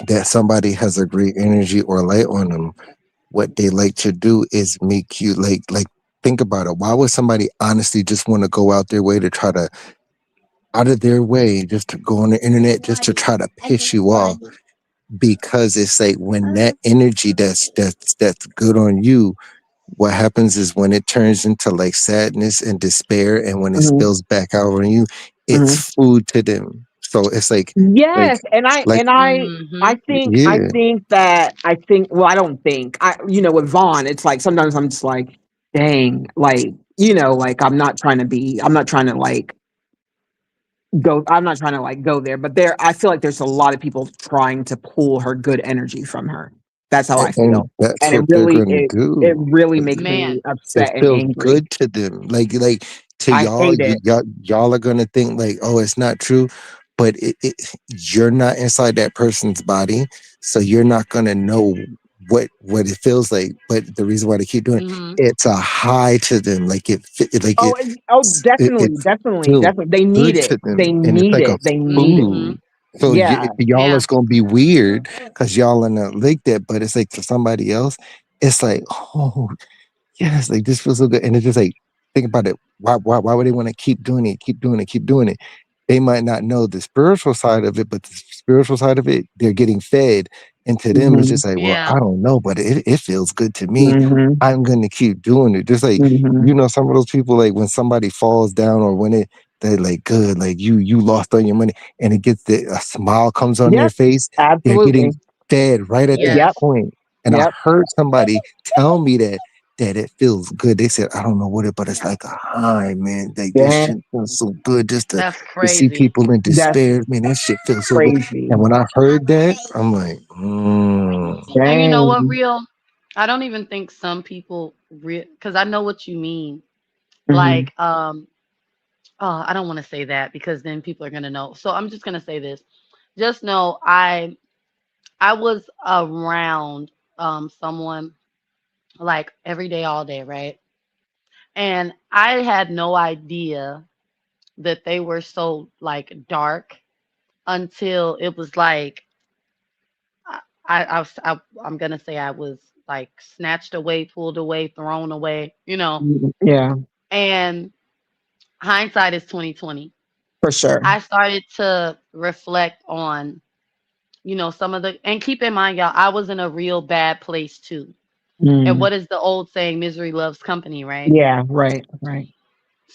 that somebody has a great energy or light on them, what they like to do is make you like think about it. Why would somebody honestly just want to go out their way to try to out of their way just to go on the internet just to try to piss you off? Because it's like when that energy that's good on you, what happens is when it turns into like sadness and despair, and when it Mm-hmm. spills back out on you, Mm-hmm. it's food to them. So it's like Yes, and like Mm-hmm. yeah. well, I don't think with Vaughn, it's like sometimes I'm just like, dang, like, like I'm not trying to like go there, but I feel like there's a lot of people trying to pull her good energy from her. That's how I And feel. that's And what they're gonna it do. really makes me Man. It upset and feels angry. good to them. Like to I y'all, hate it. y'all are gonna think like, oh, it's not true, but you're not inside that person's body, so you're not gonna know what it feels like. But the reason why they keep doing it, Mm-hmm. it's a high to them. Like Definitely, it definitely, feels definitely. They need good it. to them, and it's like a They need it. Mm-hmm. food. So Yeah. y'all Yeah. is gonna be weird because y'all are not like that, but it's like for somebody else, it's like, oh yes, like this feels so good. And it's just like, think about it. Why would they want to keep doing it, keep doing it, keep doing it? They might not know the spiritual side of it, but the spiritual side of it, they're getting fed. And to them, it's Hmm. just like, well, Yeah. I don't know, but it feels good to me. Hmm. I'm gonna keep doing it. Just like, Hmm. some of those people, like when somebody falls down or when they're like good, like you lost all your money, and it gets a smile comes on their Yep. face, they're getting Absolutely. fed right at that Yes. Yep. point. And I Yep. heard somebody tell me that it feels good. They said, I don't know what it, but it's like a high, man. Like this Yeah. shit feels so good just That's to see crazy. people in That's despair. Man, that shit feels so good. crazy. And when I heard that, I'm like, And you know what, Dang. Real? I don't even think some people because I know what you mean. Hmm. Like, oh, I don't want to say that because then people are gonna know. So I'm just gonna say this. Just know I was around someone like every day, all day, right? And I had no idea that they were so like dark until it was like I'm gonna say I was like snatched away, pulled away, thrown away. Yeah, And hindsight is 2020. for sure. I started to reflect on, some of the, and keep in mind, y'all, I was in a real bad place too. And Mm. what is the old saying? Misery loves company, right? Yeah, right, right.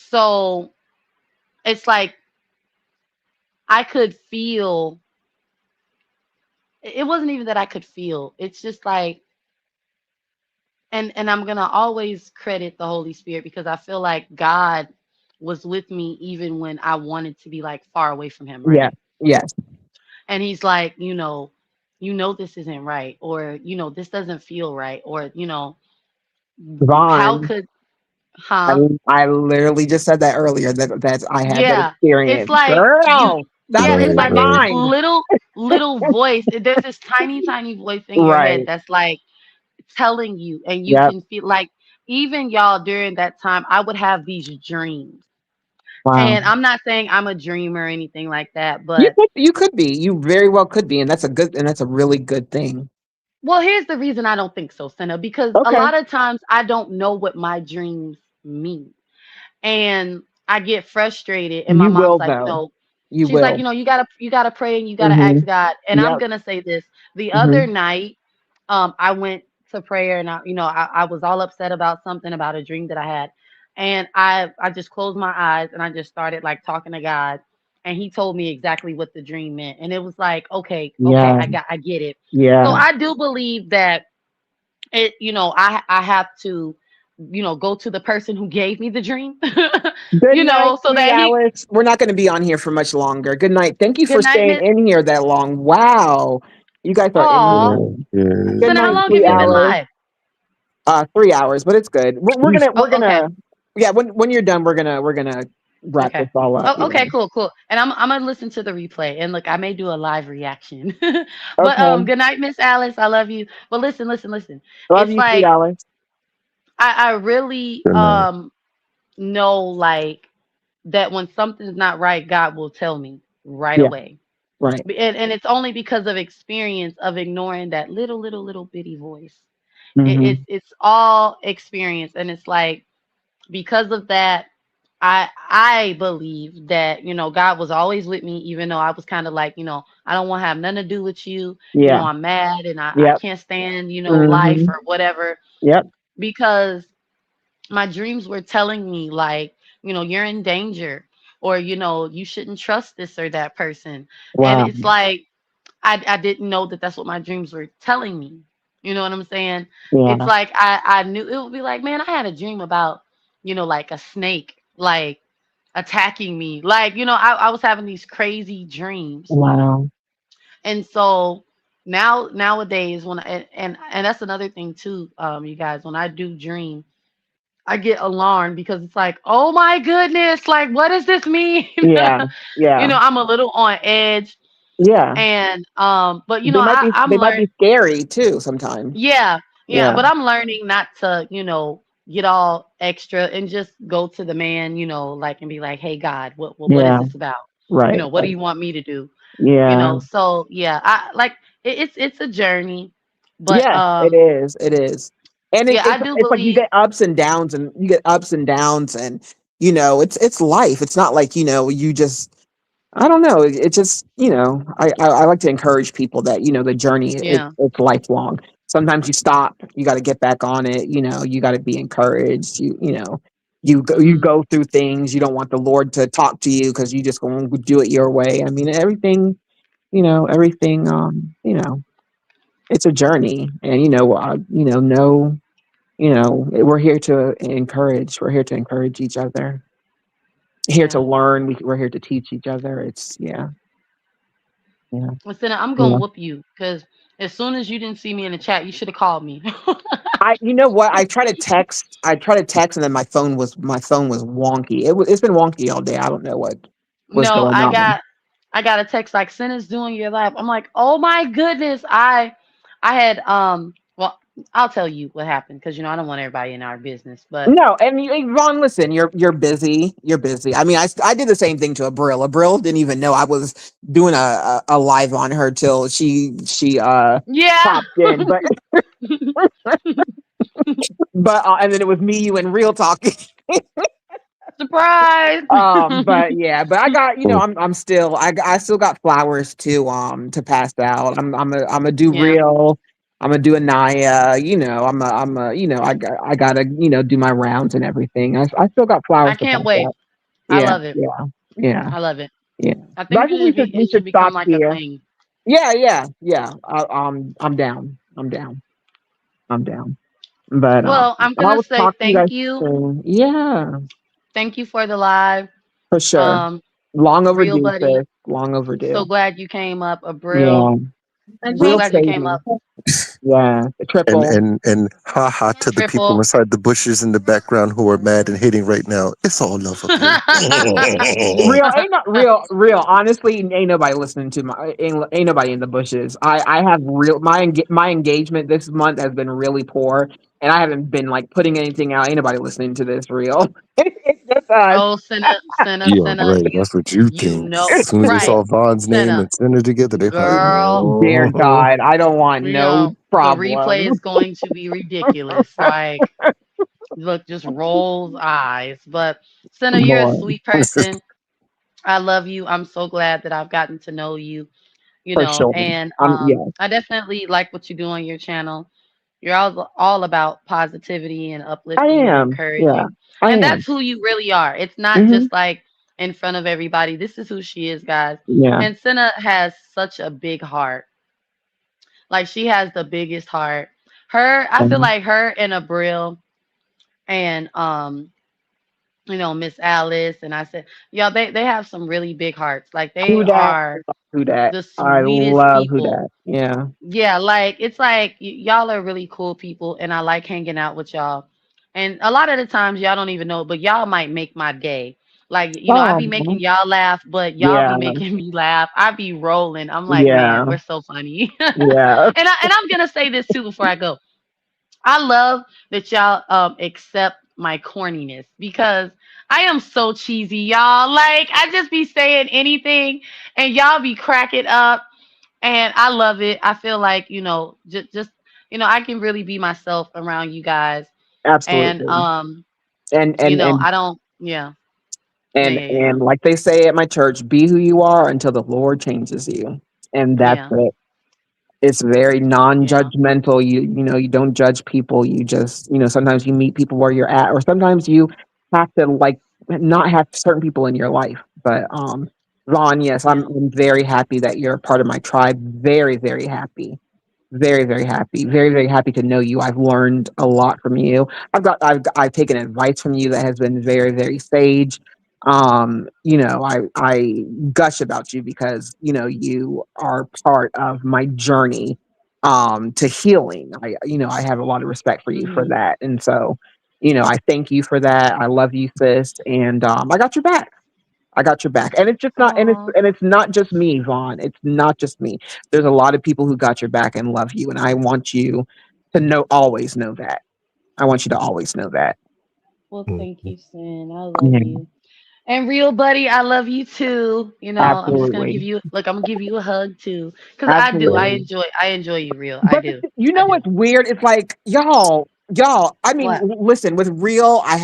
So it's like I could feel. It wasn't even that I could feel. It's just like, and I'm gonna always credit the Holy Spirit because I feel like God was with me even when I wanted to be like far away from Him, Yeah. right? Yes. And He's like, this isn't right, or this doesn't feel right, or how Vaughn. could, I huh? mean, I literally just said that earlier that I had that Yeah, it's experience. like Girl, that yeah, blew it's my like there's this mind. little voice. There's this tiny, tiny voice in your head Right. that's like telling you, and you Yep. can feel like even y'all during that time, I would have these dreams. Wow. And I'm not saying I'm a dreamer or anything like that, You but could you could be. You very well could be, and that's a really good thing. well, here's the reason I don't think so, Senna, because a Okay. lot of times I don't know what my dreams mean. And I get frustrated, and my You mom's will like, though. You she's like, will. you gotta pray and you gotta Mm-hmm. ask God. And I'm Yep. gonna say this. The other Mm-hmm. night, I went to prayer, and I was all upset about something, about a dream that I had. And I just closed my eyes and I just started like talking to God. And he told me exactly what the dream meant. And it was like, okay, Yeah. I get it. So Yeah. I do believe that I have to go to the person who gave me the dream. Good night, So sweet that he Alice. We're not going to be on here for much longer. Good night. Thank you for Good night, staying Miss. in here that long. Wow. You guys are Aw. amazing. Yeah. Good So now, how night, long have sweet you been Alice. live? 3 hours, but it's good. We're Oh, okay. gonna yeah, when you're done, we're gonna wrap this Okay. all up. Oh, Yeah. okay, cool, cool. And I'm gonna listen to the replay. And look, I may do a live reaction. But Okay. good night, Miss Alice. I love you. But listen, listen, listen. Love It's you, sweet like Alice. I really Good night. know like that when something's not right, God will tell me right Yeah, away. right. And it's only because of experience of ignoring that little bitty voice. Hmm. It's all experience, and it's like because of that, I believe that God was always with me, even though I was kind of like I don't want to have nothing to do with you. Yeah. I'm mad and I Yep. can't stand life Hmm. or whatever, Yep. because my dreams were telling me like you're in danger, or you shouldn't trust this or that person. And Wow. it's like I didn't know that that's what my dreams were telling me. You know what I'm saying? It's Yeah. like I knew it would be like, man, I had a dream about, like a snake, like attacking me. Like, I was having these crazy dreams. Wow. And so nowadays when and that's another thing too, you guys, when I do dream, I get alarmed because it's like, oh my goodness, like what does this mean? Yeah. Yeah. I'm a little on edge. Yeah. And but They might be I'm they might learning. be scary too sometimes. Yeah, yeah, Yeah. but I'm learning not to, get all extra and just go to the man, like and be like, "Hey God, what is Yeah. this about? Right. What do you want me to do?" Yeah. So yeah, I like it's a journey, but Yes, it is. It is. And yeah, I do it's like you believe, get ups and downs and you get ups and downs and it's life. It's not like, you just I don't know. It just, I like to encourage people that, the journey yeah, it's lifelong. Sometimes you stop, you got to get back on it, you got to be encouraged. You hmm go through things, you don't want the Lord to talk to you because you just going to do it your way. I mean, everything it's a journey, and no, we're here to encourage each other, here to yeah. learn, we're here to teach each other. It's yeah. Yeah. Listen, I'm gonna Yeah. whoop you because as soon as you didn't see me in the chat, you should have called me. You know what? I try to text and then my phone was wonky. It's been wonky all day. I don't know what was No, going on. I got a text like Senna's doing your live. I'm like, oh my goodness. I had well, I'll tell you what happened because I don't want everybody in our business. But No, and Ron, listen, you're busy. You're busy. I mean, I did the same thing to Abril. Abril didn't even know I was doing a live on her till she yeah. popped in. But and then it was me, you, and Real talking. Surprise. But yeah, but I got, I still got flowers to pass out. I'm a do Yeah. Real. I'm gonna do a Naya. I gotta, do my rounds and everything. I still got flowers I to pass can't wait. out. I Yeah, love it. yeah, yeah, I love it. yeah. I But I think think we should we it should should become stop like a here. thing. Yeah, yeah, yeah. I'm down. I'm down. I'm down. But Well, I'm I gonna will say talk to you guys thank you. soon. Yeah, Thank you for the live. for sure. Um, Long Real overdue, buddy. sis. Long So overdue. glad you came up, Yeah, Abril. So real glad you came shady. up, Yeah, the And triple. ha ha to the people Triple. inside the bushes in the background who are mad and hating right now. It's all love up here. Real ain't not real. Honestly, ain't nobody listening to ain't nobody in the bushes. I have my engagement this month has been really poor, and I haven't been like putting anything out. Ain't nobody listening to this real. It's just us. Oh, Yeah, right. You That's what you you think. know As soon as they right, saw Vaughn's name Senna. and Center together, they probably Girl, Dear oh, God, I don't want you no know, the replay problem. is going to be ridiculous. Like, look, just rolls eyes. But Senna, you're a Boy, sweet person. I love you. I'm so glad that I've gotten to know you, for sure. and Yeah, I definitely like what you do on your channel. You're all about positivity and I uplifting and am. Yeah, encouraging. I And am. that's who you really are. It's not Hmm. just like in front of everybody. This is who she is, guys. Yeah. And Senna has such a big heart. Like she has the biggest heart. I feel Mhm. like her and Abril and Miss Alice, and I said, y'all, they have some really big hearts. Like they Who that? are Who that? the I sweetest love who people. that. Yeah. Yeah, like it's like y'all are really cool people, and I like hanging out with y'all. And a lot of the times y'all don't even know, but y'all might make my day. Like, I be making Oh, y'all laugh, but y'all be yeah, making me laugh. I be rolling. I'm like, man, yeah, we're so funny. yeah. And I'm gonna say this too before I go. I love that y'all accept my corniness because I am so cheesy, y'all. Like I just be saying anything and y'all be cracking up and I love it. I feel like, just I can really be myself around you guys. And Absolutely. And and and I don't yeah. Yeah, and yeah, yeah. and like they say at my church, be who you are until the Lord changes you. And that's Yeah. it. It's very Yeah. non-judgmental. You don't judge people. You just, sometimes you meet people where you're at, or sometimes you have to like not have certain people in your life. But Ron, yes, Yeah. I'm very happy that you're a part of my tribe. Very, very happy. Very, very happy. Very, very happy to know you. I've learned a lot from you. I've taken advice from you that has been very, very sage. I gush about you because, you are part of my journey to healing. I have a lot of respect for you for Hmm. that. And so, I thank you for that. I love you, sis. And I got your back. I got your back. And it's just not Oh, and it's not just me, Vaughn. It's not just me. There's a lot of people who got your back and love you. And I want you to always know that. I want you to always know that. well, mm, thank you, Sin. I love Yeah, you. And real buddy, I love you too. I'm just gonna absolutely. give you I'm gonna give you a hug too. Cause I do. Absolutely. I enjoy you real. I But do. you I know do. what's weird? It's like, y'all, I mean, What? listen, with real, I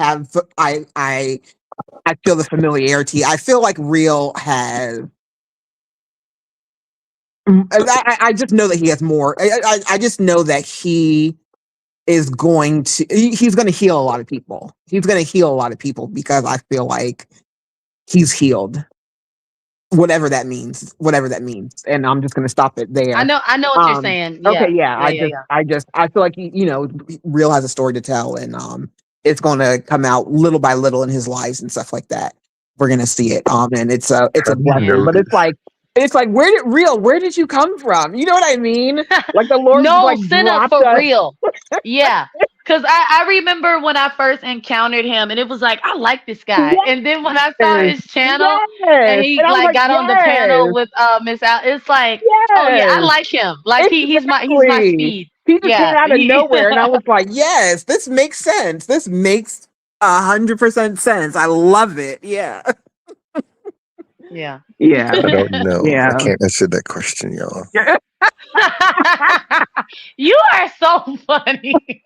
feel the familiarity. I feel like real has I just know that he has more. I just know that he is he's going to heal a lot of people. He's going to heal a lot of people because I feel like he's healed, whatever that means. And I'm just going to stop it there. I know what you're saying. Okay. Yeah. Yeah. Yeah, yeah, yeah. I feel like, Real has a story to tell and, it's going to come out little by little in his lives and stuff like that. We're going to see it. And it's a blessing, Yeah. but it's like, where did you come from? You know what I mean? Like the Lord just No, like Senna, dropped for us. real. Yeah. Cause I remember when I first encountered him and it was like, I like this guy. And then when I saw Yes. his channel and Yes. he And I was like like, got on the panel yes, with Miss Al, it's like, oh yeah, I yes, like him. Like he's my exactly. speed. He just came Yeah. out of nowhere, and I was like, yes, this makes sense. This makes 100% sense. I love it. Yeah. Yeah. Yeah. I don't know. I Yeah. can't answer that question, y'all. You are so funny.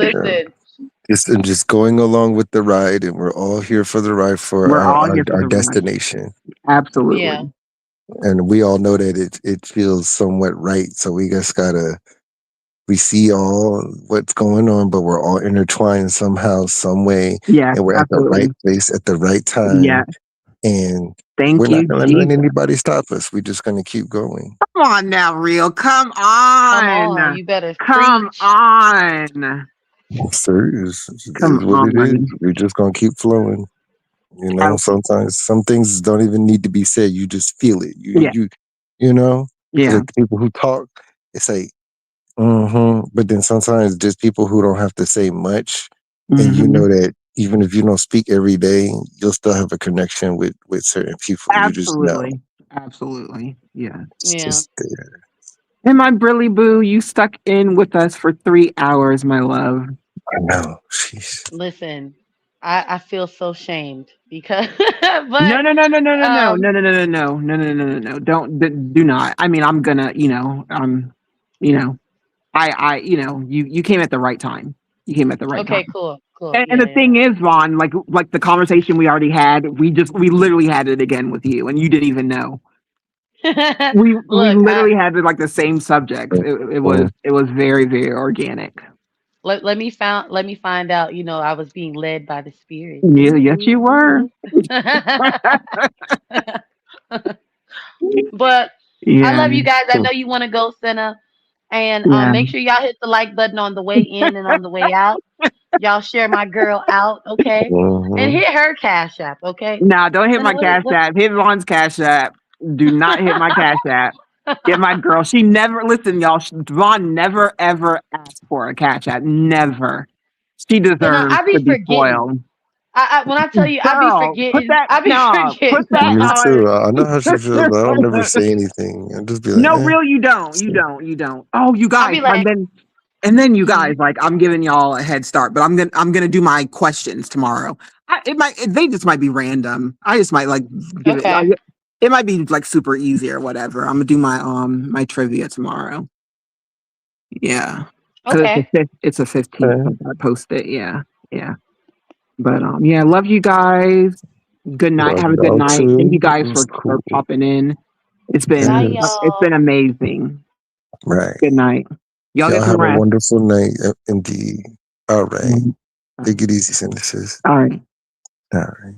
But Listen, just going along with the ride, and we're all here for the ride for We're all here for our the ride. destination. yeah. Absolutely. and we all know that it feels somewhat right. So we just gotta. We see all what's going on, but we're all intertwined somehow, some way, Yes, and we're at the right absolutely. place at the right Yeah. time. And Thank we're you, not going to let Jesus. anybody stop us. We're just going to keep going. Come on now, real. Come Come on, on. you better Come preach. on. Sir, it Come is what it is. on. We're just going to keep flowing. You know, sometimes some things don't even need to be said. You just feel it. Yeah. You know, Yeah. like people who talk, it's like, but then sometimes there's people who don't have to say much. And you know that even if you don't speak every day, you'll still have a connection with certain people. You just know. Absolutely. Absolutely. Yeah. It's Yeah. just there. And my Brilly Boo, you stuck in with us for 3 hours, my love. I know. Jeez. Listen, I feel so shamed because, No, but no, no, no, no, no, no, no, no, no, no, no, no, no, no, no, no. Don't do not. I mean, I'm gonna, you know, you came at the right time. You came at the right okay, time. cool. And the thing is, Vaughn, like the conversation we already had, we literally had it again with you, and you didn't even know. We Look, literally had like the same subjects. It was very, very organic. let me find out. You know, I was being led by the spirit. Yeah, yes, you were. But I Yeah, love you guys. I know you want to go, Senna. And yeah. make sure y'all hit the like button on the way in and on the way out. Y'all share my girl out, okay? And hit her cash app, okay? Nah, don't hit Senna, my cash app. Hit Vaughn's cash app. Do not hit my cash app. Get my girl. She never listen, y'all. Vaughn never ever asked for a cash app. Never. She Senna, deserves I be to be forgetting. spoiled. When I tell you, I be Girl, put forgetting. that I be no, put forgetting. that Me on. too. I know how she feels. I don't never say anything. I just be like, No, real, you don't. You don't. You don't. Oh, you I'll guys. be like, And then you guys, like, I'm giving y'all a head start, but I'm gonna do my questions tomorrow. They just might be random. I just might like give it. okay, It might be like super easy or whatever. I'm gonna do my trivia tomorrow. Yeah, because okay. it's a 15th. I post it. Yeah, yeah. But yeah, love you guys. Good night. love Have a good y'all night. Thank you too. It guys was for cool. popping in. It's Bye, Yes. y'all. been amazing. Right. Good night. Y'all Y'all get some have a rest. wonderful night. Indeed. All right. Mhm. Take it easy, sentences. All right. All right.